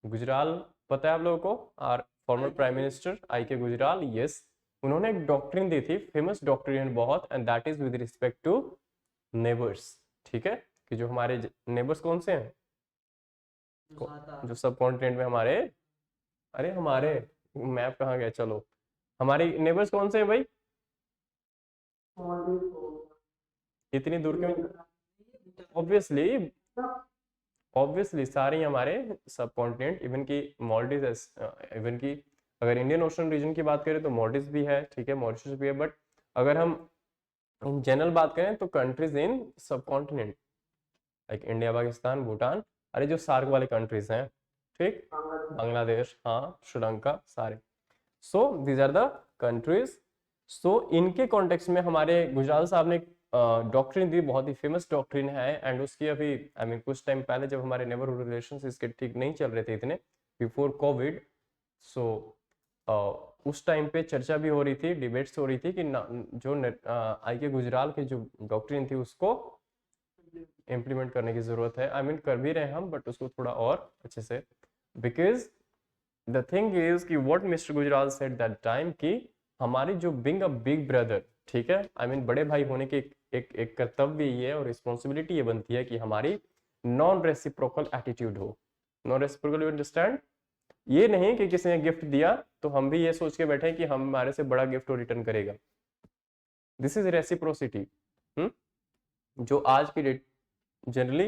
Gujral पता है आप लोगों को, और former prime minister I.K. Gujral, yes, उन्होंने एक डॉक्ट्रिन दी थी, फेमस डॉक्ट्रिन बहुत, and that is with respect to neighbours. ठीक है, कि जो हमारे नेबर्स कौन से हैं, जो सब कॉन्टिनेंट में हमारे, अरे हमारे मैप कहाँ गया, चलो हमारे नेबर्स कौन से हैं भाई, इतनी दूर के, ऑब्वियसली सारे हमारे सब कॉन्टिनेंट, इवन की मॉलडीव, इवन की अगर इंडियन ओशन रीजन की बात करें तो मॉलडीव भी है, ठीक है, मॉरिशस भी है, बट अगर हम इन जनरल बात करें तो कंट्रीज इन सब continent like India, Pakistan, Bhutan, अरे जो सार्क वाले कंट्रीज हैं, ठीक, बांग्लादेश, हाँ, श्रीलंका, सारे. So these are the countries. So इनके कॉन्टेक्स्ट में हमारे गुजराल साहब ने डॉक्ट्रिन दी, बहुत ही फेमस डॉक्ट्रिन है, एंड उसकी अभी आई मीन कुछ टाइम पहले जब हमारे नेबरहुड रिलेशंस इसके ठीक नहीं चल रहे थे इतने, बिफोर कोविड, सो उस टाइम पे चर्चा भी हो रही थी, डिबेट्स हो रही थी कि जो I.K. गुजराल की जो डॉक्ट्रिन थी उसको इम्प्लीमेंट करने की जरूरत है. आई मीन कर भी रहे हैं हम, बट उसको थोड़ा और अच्छे से, बिकॉज द थिंग इज कि what mister Gujral said that time कि हमारी जो बिंग अ बिग ब्रदर, ठीक है, आई मीन बड़े भाई होने के एक कर्तव्य ये है और रिस्पॉन्सिबिलिटी ये बनती है कि हमारी नॉन रेसिप्रोकल एटीट्यूड हो. नॉन रेसिप्रोकल, यू अंडरस्टैंड, ये नहीं कि किसी ने गिफ्ट दिया तो हम भी ये सोच के बैठे कि हम हमारे से बड़ा गिफ्ट रिटर्न करेगा. दिस इज रेसिप्रोसिटी, जो आज की डेट जनरली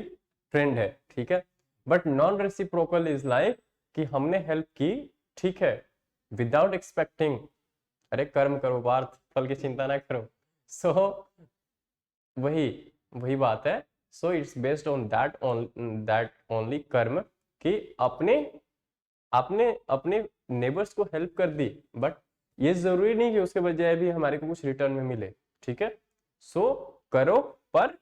ट्रेंड है, ठीक है, but non reciprocal is like कि हमने हेल्प की, ठीक है, विदाउट एक्सपेक्टिंग, अरे कर्म करो पार्थ, फल की चिंता ना करो. सो वही बात है. So it's based on that only कर्म, कि अपने नेबर्स को हेल्प कर दी, बट ये जरूरी नहीं कि उसके बजाय भी हमारे को कुछ रिटर्न में मिले, ठीक है। सो करो पर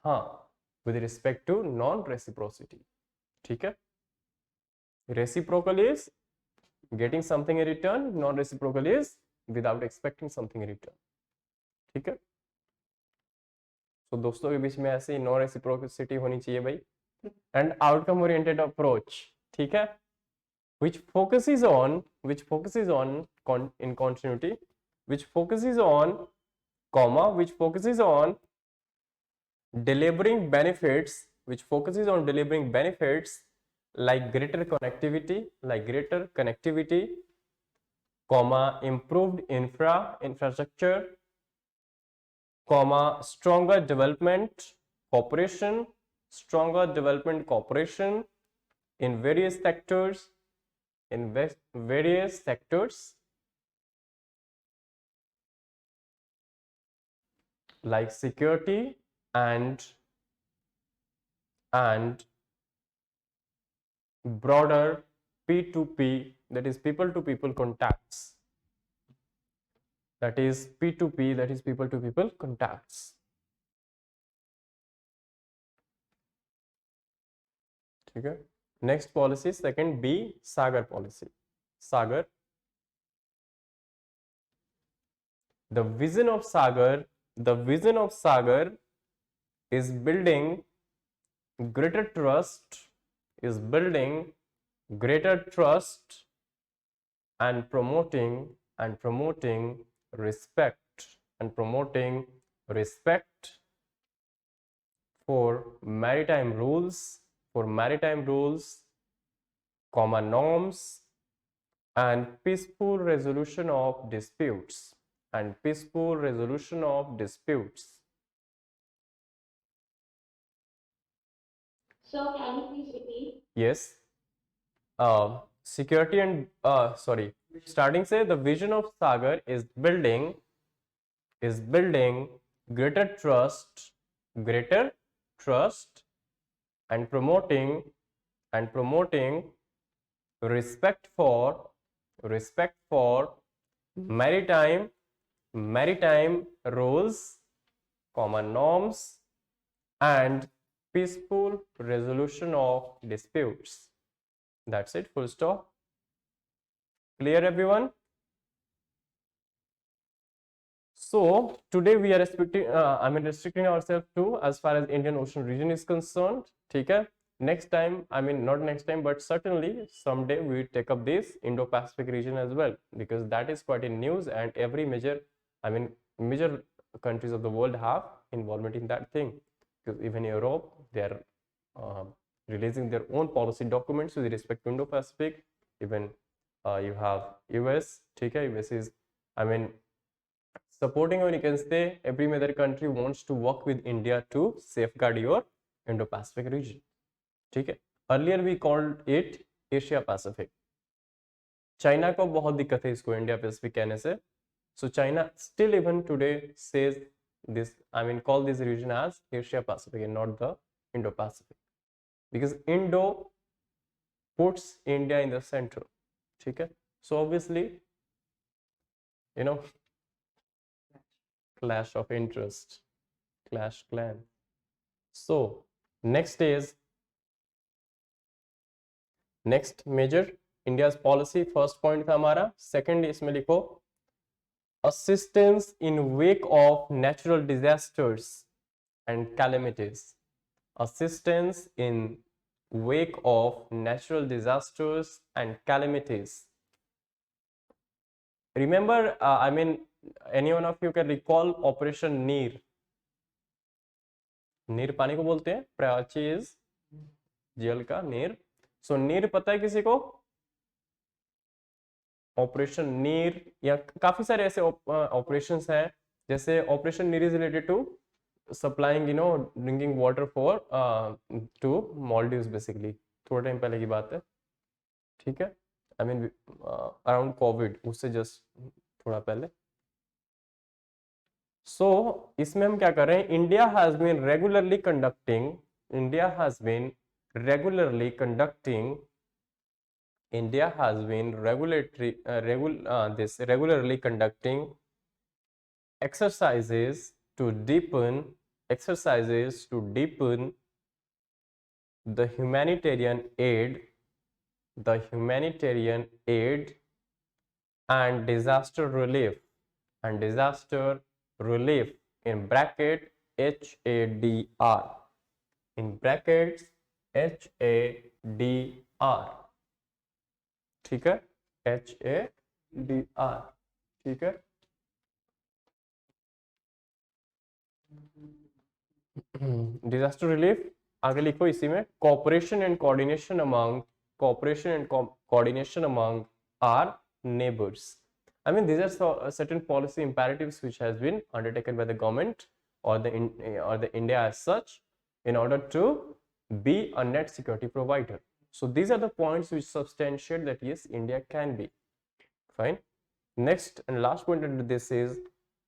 हाँ with respect to non reciprocity, ठीक है। Reciprocal is getting something in return, non reciprocal is without expecting something in return, ठीक है। तो दोस्तों के बीच में ऐसी नॉन रेसिप्रोसिटी होनी चाहिए भाई। एंड आउटकम ओरिएंटेड अप्रोच, ठीक है, which focuses on in continuity, which focuses on comma, which focuses on delivering benefits, like greater connectivity, comma, improved infrastructure, comma, stronger development cooperation in various sectors, like security and broader P2P, that is people to people contacts, ठीक है। Next policy second B, Sagar policy. Sagar, the vision of sagar is building greater trust and promoting respect for maritime rules, common norms and peaceful resolution of disputes, Sir, can you please repeat? yes. Security and starting say the vision of sagar is building greater trust and promoting respect for maritime rules, common norms and peaceful resolution of disputes. That's it, full stop. Clear everyone? So today we are restricting ourselves to as far as Indian Ocean region is concerned. ठीक है? Next time, not next time, but certainly someday we will take up this Indo-Pacific region as well, because that is quite in news and every major countries of the world have involvement in that thing. Because even Europe, they are releasing their own policy documents with respect to Indo-Pacific. Even you have US, ठीक है? US is, supporting, or you can say every major country wants to work with India to safeguard your Indo-Pacific region. ठीक है? Earlier we called it Asia Pacific. China को बहुत दिक्कत है इसको India Pacific कहने से. So China still even today says this, call this region as Asia Pacific and not the Indo-Pacific, because Indo puts India in the center. ठीक है? So obviously, clash of interest, clash clan. So next major India's policy, first point था हमारा. Second इसमें लिखो assistance in wake of natural disasters and calamities. Assistance in wake of natural disasters and calamities. Remember, any one of you can recall Operation Neer. नीर पानी को बोलते हैं, Prachi is jail का नीर. सो नीर पता है किसी को? ऑपरेशन नीर या काफी सारे ऐसे ऑपरेशंस हैं, जैसे operation Neer is related to supplying drinking water for to Maldives basically. थोड़ा टाइम पहले की बात है, ठीक है? अराउंड कोविड, उससे जस्ट थोड़ा पहले. सो इसमें हम क्या कर रहे हैं? India has been regularly conducting India has been regularly conducting exercises to deepen the humanitarian aid and disaster relief in bracket HADR, in brackets HADR, ठीक है, HADR, ठीक है। डिजास्टर रिलीफ आगे लिखो इसी में cooperation and coordination among our neighbors. I mean, these are certain policy imperatives which has been undertaken by the government or the India as such in order to be a net security provider. So these are the points which substantiate that yes, India can be. Fine. Next and last point under this is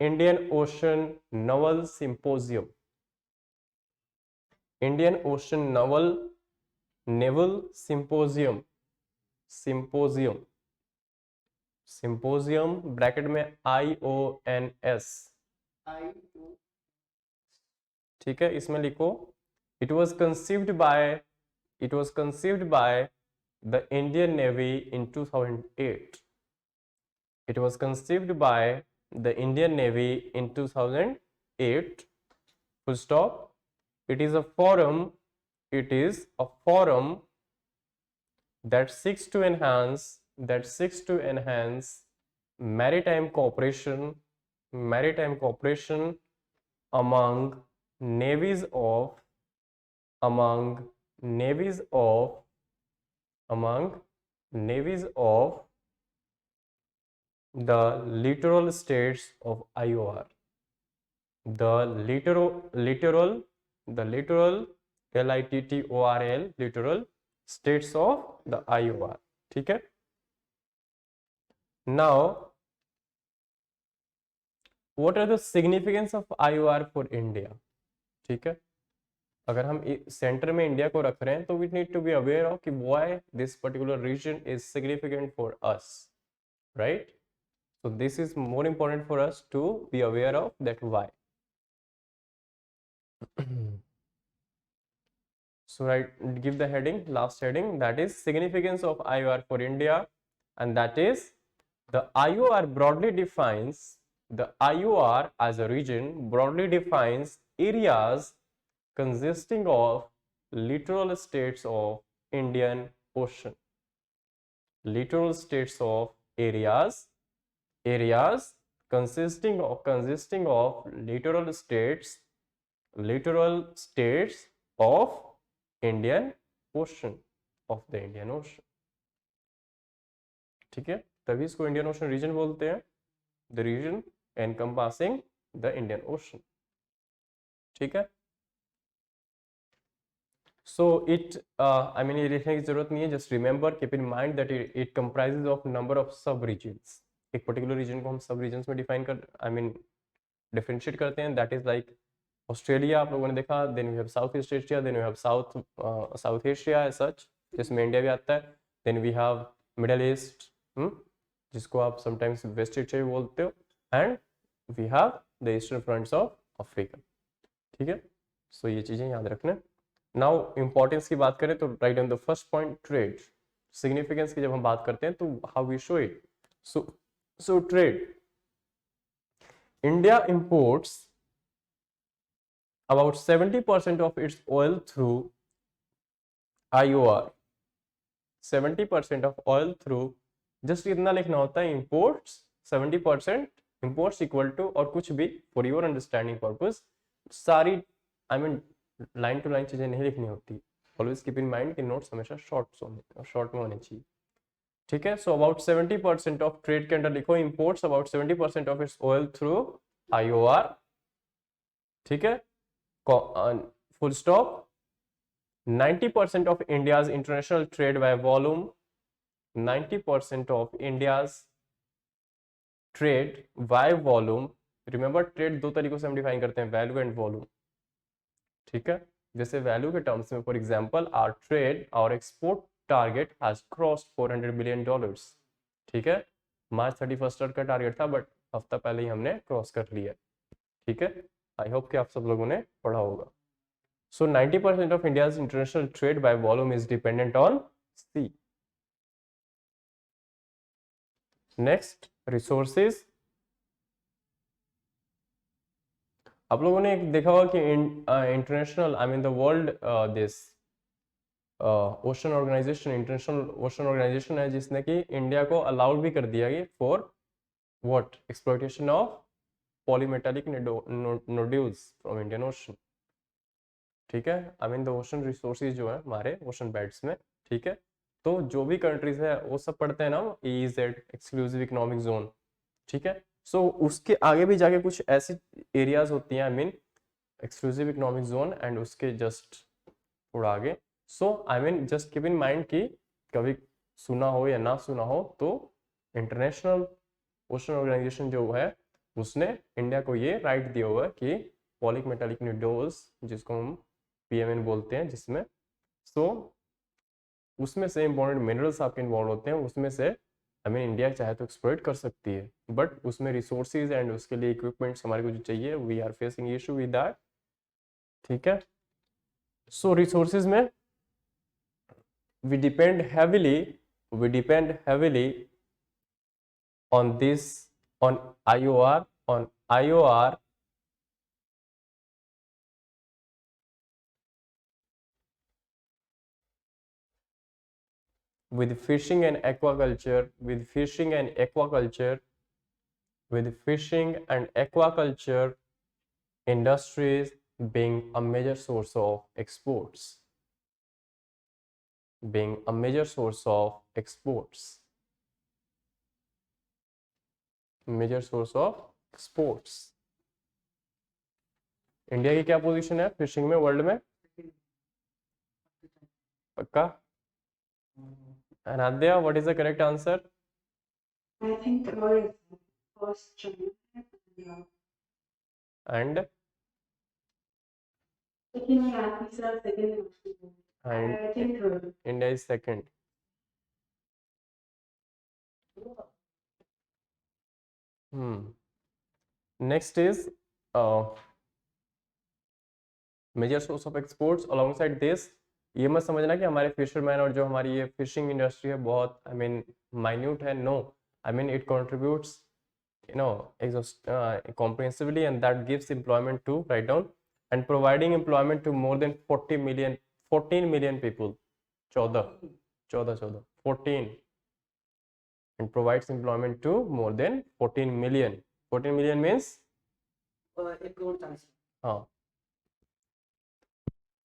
Indian Ocean Naval Symposium. Indian Ocean Naval Symposium bracket में IONS, ठीक है। इसमें लिखो it was conceived by the Indian Navy in 2008. It was conceived by the Indian Navy in 2008. Full stop. It is a forum that seeks to enhance maritime cooperation among navies of the littoral states of IOR. The littoral LITTORAL littoral states of the IOR, ठीक है। Now, what are the significance of IOR for India? ठीक है, अगर हम centre में India को रख रहे हैं तो we need to be aware of कि why this particular region is significant for us, right? So this is more important for us to be aware of that why. So I give the heading, last heading, that is significance of IOR for India, and that is the IOR as a region broadly defines areas consisting of littoral states of Indian Ocean. Littoral states of areas consisting of littoral states of Indian Ocean, ठीक है। तभी इसको Indian Ocean region बोलते हैं, the region encompassing the Indian ocean, ठीक है। So it I mean ये लिखने की जरूरत नहीं है, just remember, keep in mind that it comprises of number of सब रीजन्स। एक पर्टिकुलर रीजन को हम सब रीजन्स में डिफरेंशिएट करते हैं, दैट इज लाइक ऑस्ट्रेलिया आप लोगों ने देखा, then we have South East Asia, then we have South Asia as such, जिसमें इंडिया भी आता है, then we have Middle East, जिसको आप समटाइम्स वेस्ट एशिया भी बोलते हो, and we have the eastern fronts of Africa, ठीक है। सो ये चीजें याद रखना। नाउ इंपॉर्टेंस की बात करें तो right on the first point, trade. Significance की जब हम बात करते हैं तो how we show it, so trade, India imports about 70% of its oil through IOR, 70% of oil through, just इतना लिखना होता है, imports 70%, imports equal to और कुछ भी for your understanding purpose, सारी I mean line to line चीजें नहीं लिखनी होती, always keep in mind कि नोट्स हमेशा शॉर्ट में होने चाहिए, ठीक है। सो about 70% of ट्रेड के अंदर लिखो imports about 70% of its oil through IOR, ठीक है। Full stop. 90% of India's international trade by volume, 90% of India's trade by volume, remember trade दो तरीकों से हम डिफाइन करते हैं, वैल्यू एंड वॉल्यूम, ठीक है। जैसे वैल्यू के टर्म्स में for example our export target has crossed $400 billion. ठीक है, मार्च 31 का टारगेट था, बट हफ्ता पहले ही हमने क्रॉस कर लिया। ठीक है, आई होप कि आप सब लोगों ने पढ़ा होगा। So 90% of India's international trade by volume is dependent on sea. Next, resources. आप लोगों ने एक देखा होगा कि international I mean the world this ocean organisation, international ocean organisation है जिसने कि इंडिया को अलाउड भी कर दिया कि for what exploitation of polymetallic nodules from Indian ocean. ठीक है, I mean the ocean resources जो है हमारे ओशन बेड्स में। ठीक है, तो जो भी कंट्रीज है वो सब पढ़ते हैं ना EEZ, एक्सक्लूसिव इकोनॉमिक जोन। ठीक है, सो उसके आगे भी जाके कुछ ऐसी एरियाज होती हैं, I mean exclusive economic zone and उसके जस्ट थोड़ा आगे। So I mean just keep in mind कि कभी सुना हो या ना सुना हो तो इंटरनेशनल ओशन ऑर्गेनाइजेशन जो है उसने इंडिया को ये राइट दिया हुआ है कि पॉलिक मेटालिक नोड्यूल्स जिसको हम PMN बोलते हैं, जिसमें उसमें से इंपॉर्टेंट मिनरल्स आपके इन्वॉल्व होते हैं, उसमें से आई मीन इंडिया चाहे तो एक्सप्लॉइट कर सकती है, बट उसमें रिसोर्सेज एंड उसके लिए इक्विपमेंट्स हमारे को जो चाहिए, we are facing issue with that. ठीक है, सो रिसोर्सेज में we depend heavily on this, on IOR with fishing and aquaculture, industries being a major source of exports, India की क्या पोजीशन है फिशिंग में वर्ल्ड में? पक्का? Anadya, what is the correct answer? I think first China and second Japanese or second I think third. India is second. Next is major source of exports alongside this. ये मत समझना कि हमारे fisherman और जो हमारी ये फिशिंग इंडस्ट्री है बहुत आई मीन माइन्यूट है, no, I mean it contributes comprehensively and that gives employment to, write down, and providing employment to more than 14 million people, 14 and provides employment to more than 14 million means 1 crore 40। हाँ।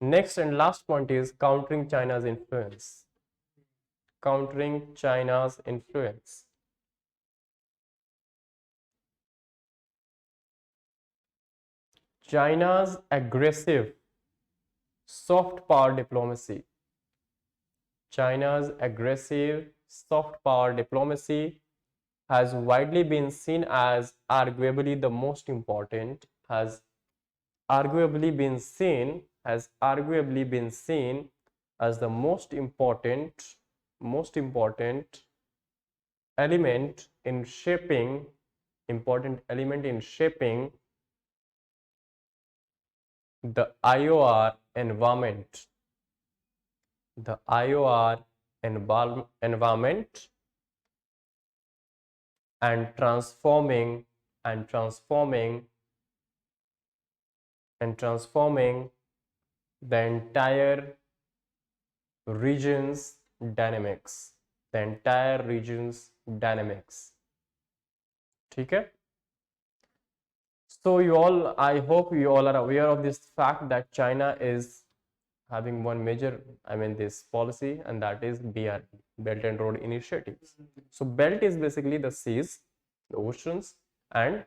Next and last point is countering China's influence. China's aggressive soft power diplomacy has widely been seen as arguably the most important as the most important element in shaping the IOR environment and transforming the entire region's dynamics. ठीक है, so I hope you all are aware of this fact that China is having one major, I mean this policy, and that is BRI, Belt and Road Initiatives. So belt is basically the seas, the oceans, and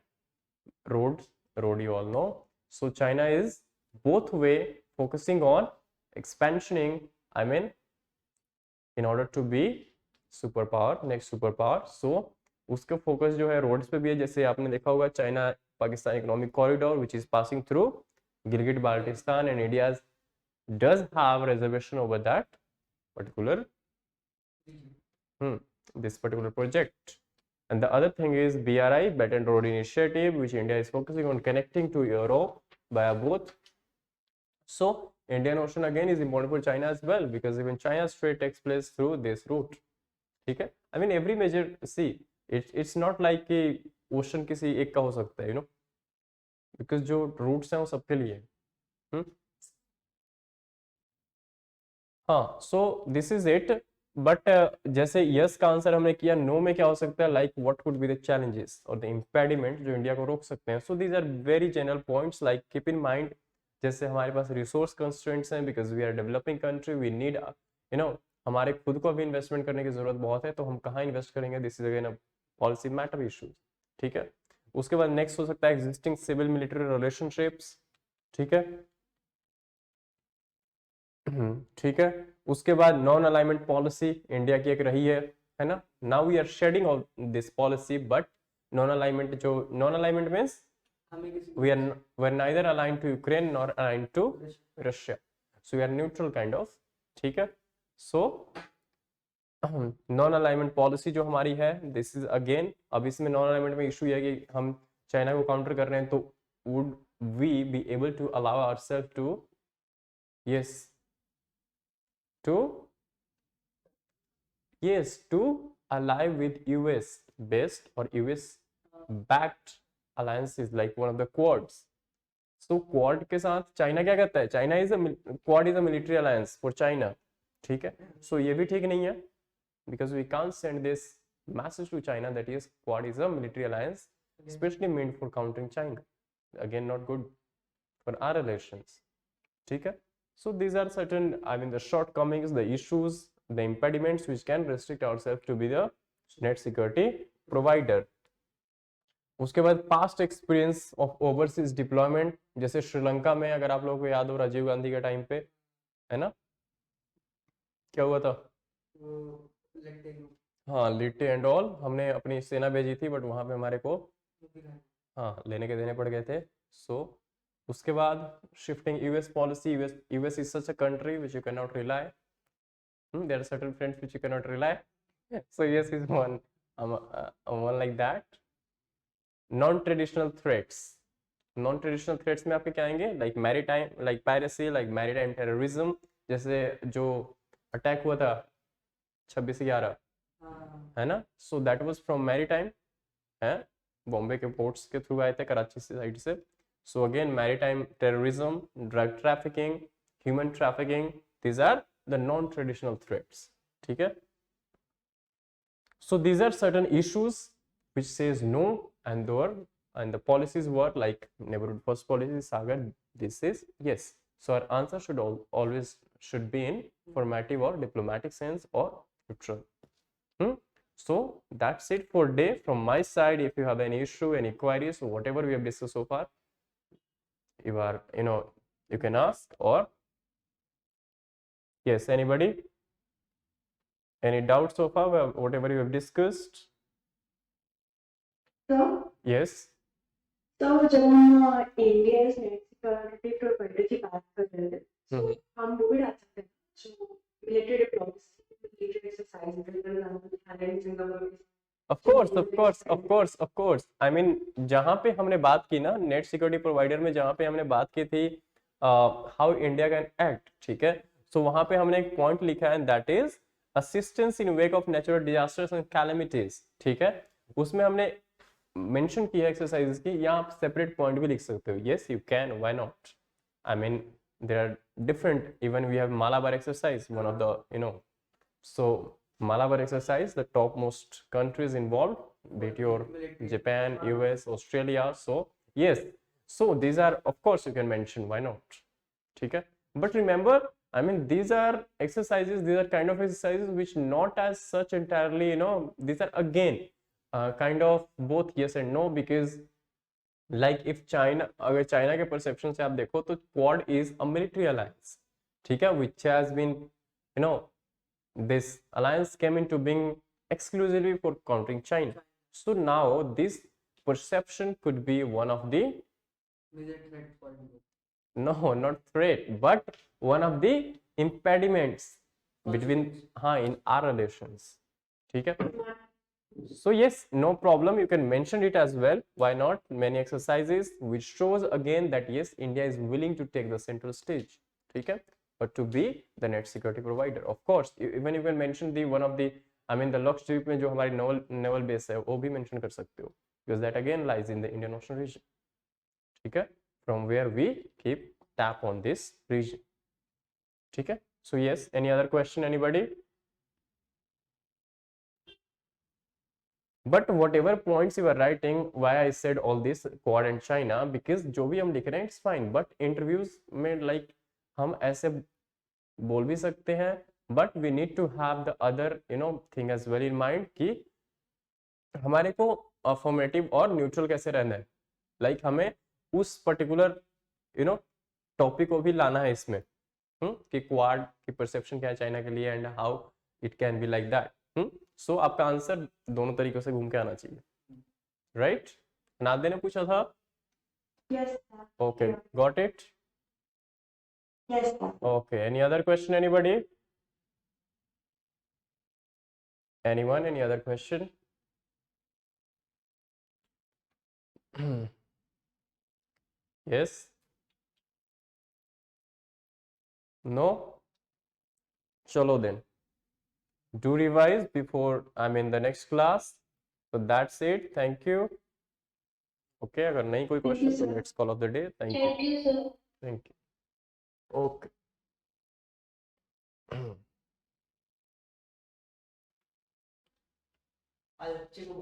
road you all know. So China is both way focusing on expansioning, I mean in order to be next superpower. So उसका focus जो है roads पे भी है, जैसे आपने देखा होगा China Pakistan economic corridor which is passing through Gilgit Baltistan, and India does have reservation over that particular this particular project. And the other thing is BRI, Belt and Road Initiative, which India is focusing on connecting to Europe via both. So Indian Ocean again is important for China as well, because even China's trade takes place through this route. ठीक है, I mean every major, see, it's not like कि ocean किसी एक का हो सकता है, you know, because जो routes हैं वो सबके लिए हैं. हाँ, so this is it. But जैसे यस का आंसर हमने किया, नो में क्या हो सकता है, like what could be the challenges और द इम्पेडिमेंट जो इंडिया को रोक सकते हैं. So these are very general points, like keep in mind. जैसे हमारे पास रिसोर्स कंस्ट्रेंट्स हैं, because we are developing country, we need you know, हमारे खुद को भी इन्वेस्टमेंट करने की जरूरत बहुत है, तो हम कहाँ इन्वेस्ट करेंगे, this is again a policy matter issues. ठीक है, उसके बाद नेक्स्ट हो सकता है एग्जिस्टिंग सिविल मिलिट्री रिलेशनशिप्स. ठीक है, ठीक है. उसके बाद नॉन अलाइनमेंट पॉलिसी इंडिया की एक रही है ना. Now we are shedding off this policy, but non alignment, जो non alignment means we are neither aligned to Ukraine nor aligned to Russia, so we are neutral kind of. ठीक है, so non alignment policy जो हमारी है, this is again, अब इसमें non alignment में issue है कि हम चाइना को काउंटर कर रहे हैं, तो would we be able to allow ourselves to, yes, to ally with US based or US backed alliances like one of the quads. So quad के साथ चाइना क्या कहता है, China is quad is a military alliance for China. ठीक है, so ये भी ठीक नहीं है, because we can't send this message to China that yes, quad is a military alliance especially meant for countering China. Again, not good for our relations. ठीक है, so these are certain, I mean, the shortcomings, the issues, the impediments which can restrict ourselves to be the net security provider. उसके बाद past experience of overseas deployment, जैसे श्रीलंका में अगर आप लोगों को याद हो राजीव गांधी के टाइम पे, है ना, क्या हुआ था, हाँ, लिट्टे एंड ऑल, हमने अपनी सेना भेजी थी, बट वहां पे हमारे को हाँ लेने के देने पड़ गए थे. सो उसके बाद shifting US policy, US is such a country which you can not rely, there are certain friends which you can not rely, so US is one like that. Non traditional threats, non traditional threats में आपके क्या आएंगे, like maritime, like piracy, like maritime terrorism, जैसे जो attack हुआ था 26/11, है ना, so that was from maritime, है, बॉम्बे के पोर्ट्स के थ्रू आए थे, कराची साइड से. So again maritime terrorism, drug trafficking, human trafficking, these are the non traditional threats. ठीक है, so these are certain issues which says no, and the policies were like neighborhood first policy, Sagar, this is yes. So our answer should always should be in formative or diplomatic sense or neutral. So that's it for day from my side. If you have any issue, any queries, or whatever we have discussed so far, you are, you can ask. Or yes, anybody, any doubts so far, whatever you have discussed? So, yes, तो जब हम India net security provider की बात कर रहे थे, so हम वो भी डाल सकते हैं, so military diplomacy, military exercise, of course. I mean, जहाँ पे हमने बात की ना नेट सिक्योरिटी प्रोवाइडर में, जहाँ पे हमने बात की थी हाउ इंडिया कैन एक्ट, ठीक है, सो वहाँ पे हमने एक पॉइंट लिखा है, that is assistance in wake of natural disasters and calamities. ठीक है, उसमें हमने मेंशन किया एक्सरसाइजेस की, या आप सेपरेट पॉइंट भी लिख सकते हो. Yes, you can, why not. I mean there are different, even we have Malabar exercise, one of the so Malabar exercise, the topmost countries involved, be it your Japan, US, Australia. So yes, so these are, of course you can mention, why not. ठीक है, but remember, I mean, these are exercises, these are kind of exercises which not as such entirely, these are again kind of both yes and no, because like if China, अगर China के perception से आप देखो तो Quad is a military alliance, ठीक है, which has been, this alliance came into being exclusively for countering China. So now this perception could be one of the no, not threat, but one of the impediments between, हाँ, इन are relations, ठीक है. So yes, no problem, you can mention it as well, why not, many exercises which shows again that yes, India is willing to take the central stage, ठीक है, but to be the net security provider. Of course, even you can mention the one of the, I mean the Lakshadweep में जो हमारी naval base है वो भी mention कर सकते हो, because that again lies in the Indian Ocean region, ठीक है, from where we keep tap on this region, ठीक है. So yes, any other question, anybody? But whatever points you are writing, why I said all this Quad and China, because जो भी हम लिख रहे हैं it's fine, but interviews में like हम ऐसे बोल भी सकते हैं, but we need to have the other thing as well in mind कि हमारे को अफर्मेटिव और न्यूट्रल कैसे रहना है, like हमें उस पर्टिकुलर टॉपिक को भी लाना है इसमें, कि क्वाड की परसेप्शन क्या है चाइना के लिए and how it can be like that. So आपका आंसर दोनों तरीकों से घूम के आना चाहिए, राइट? नादे ने पूछा था. Yes. Okay, got it. Yes. Okay, any other question, anybody? Anyone, any other question? yes, no, chalo then, do revise before I'm in the next class. So that's it, thank you. Okay, अगर नहीं कोई question तो let's call of the day. Thank you. Thank you, sir. Thank you. Okay. आज बच्चे को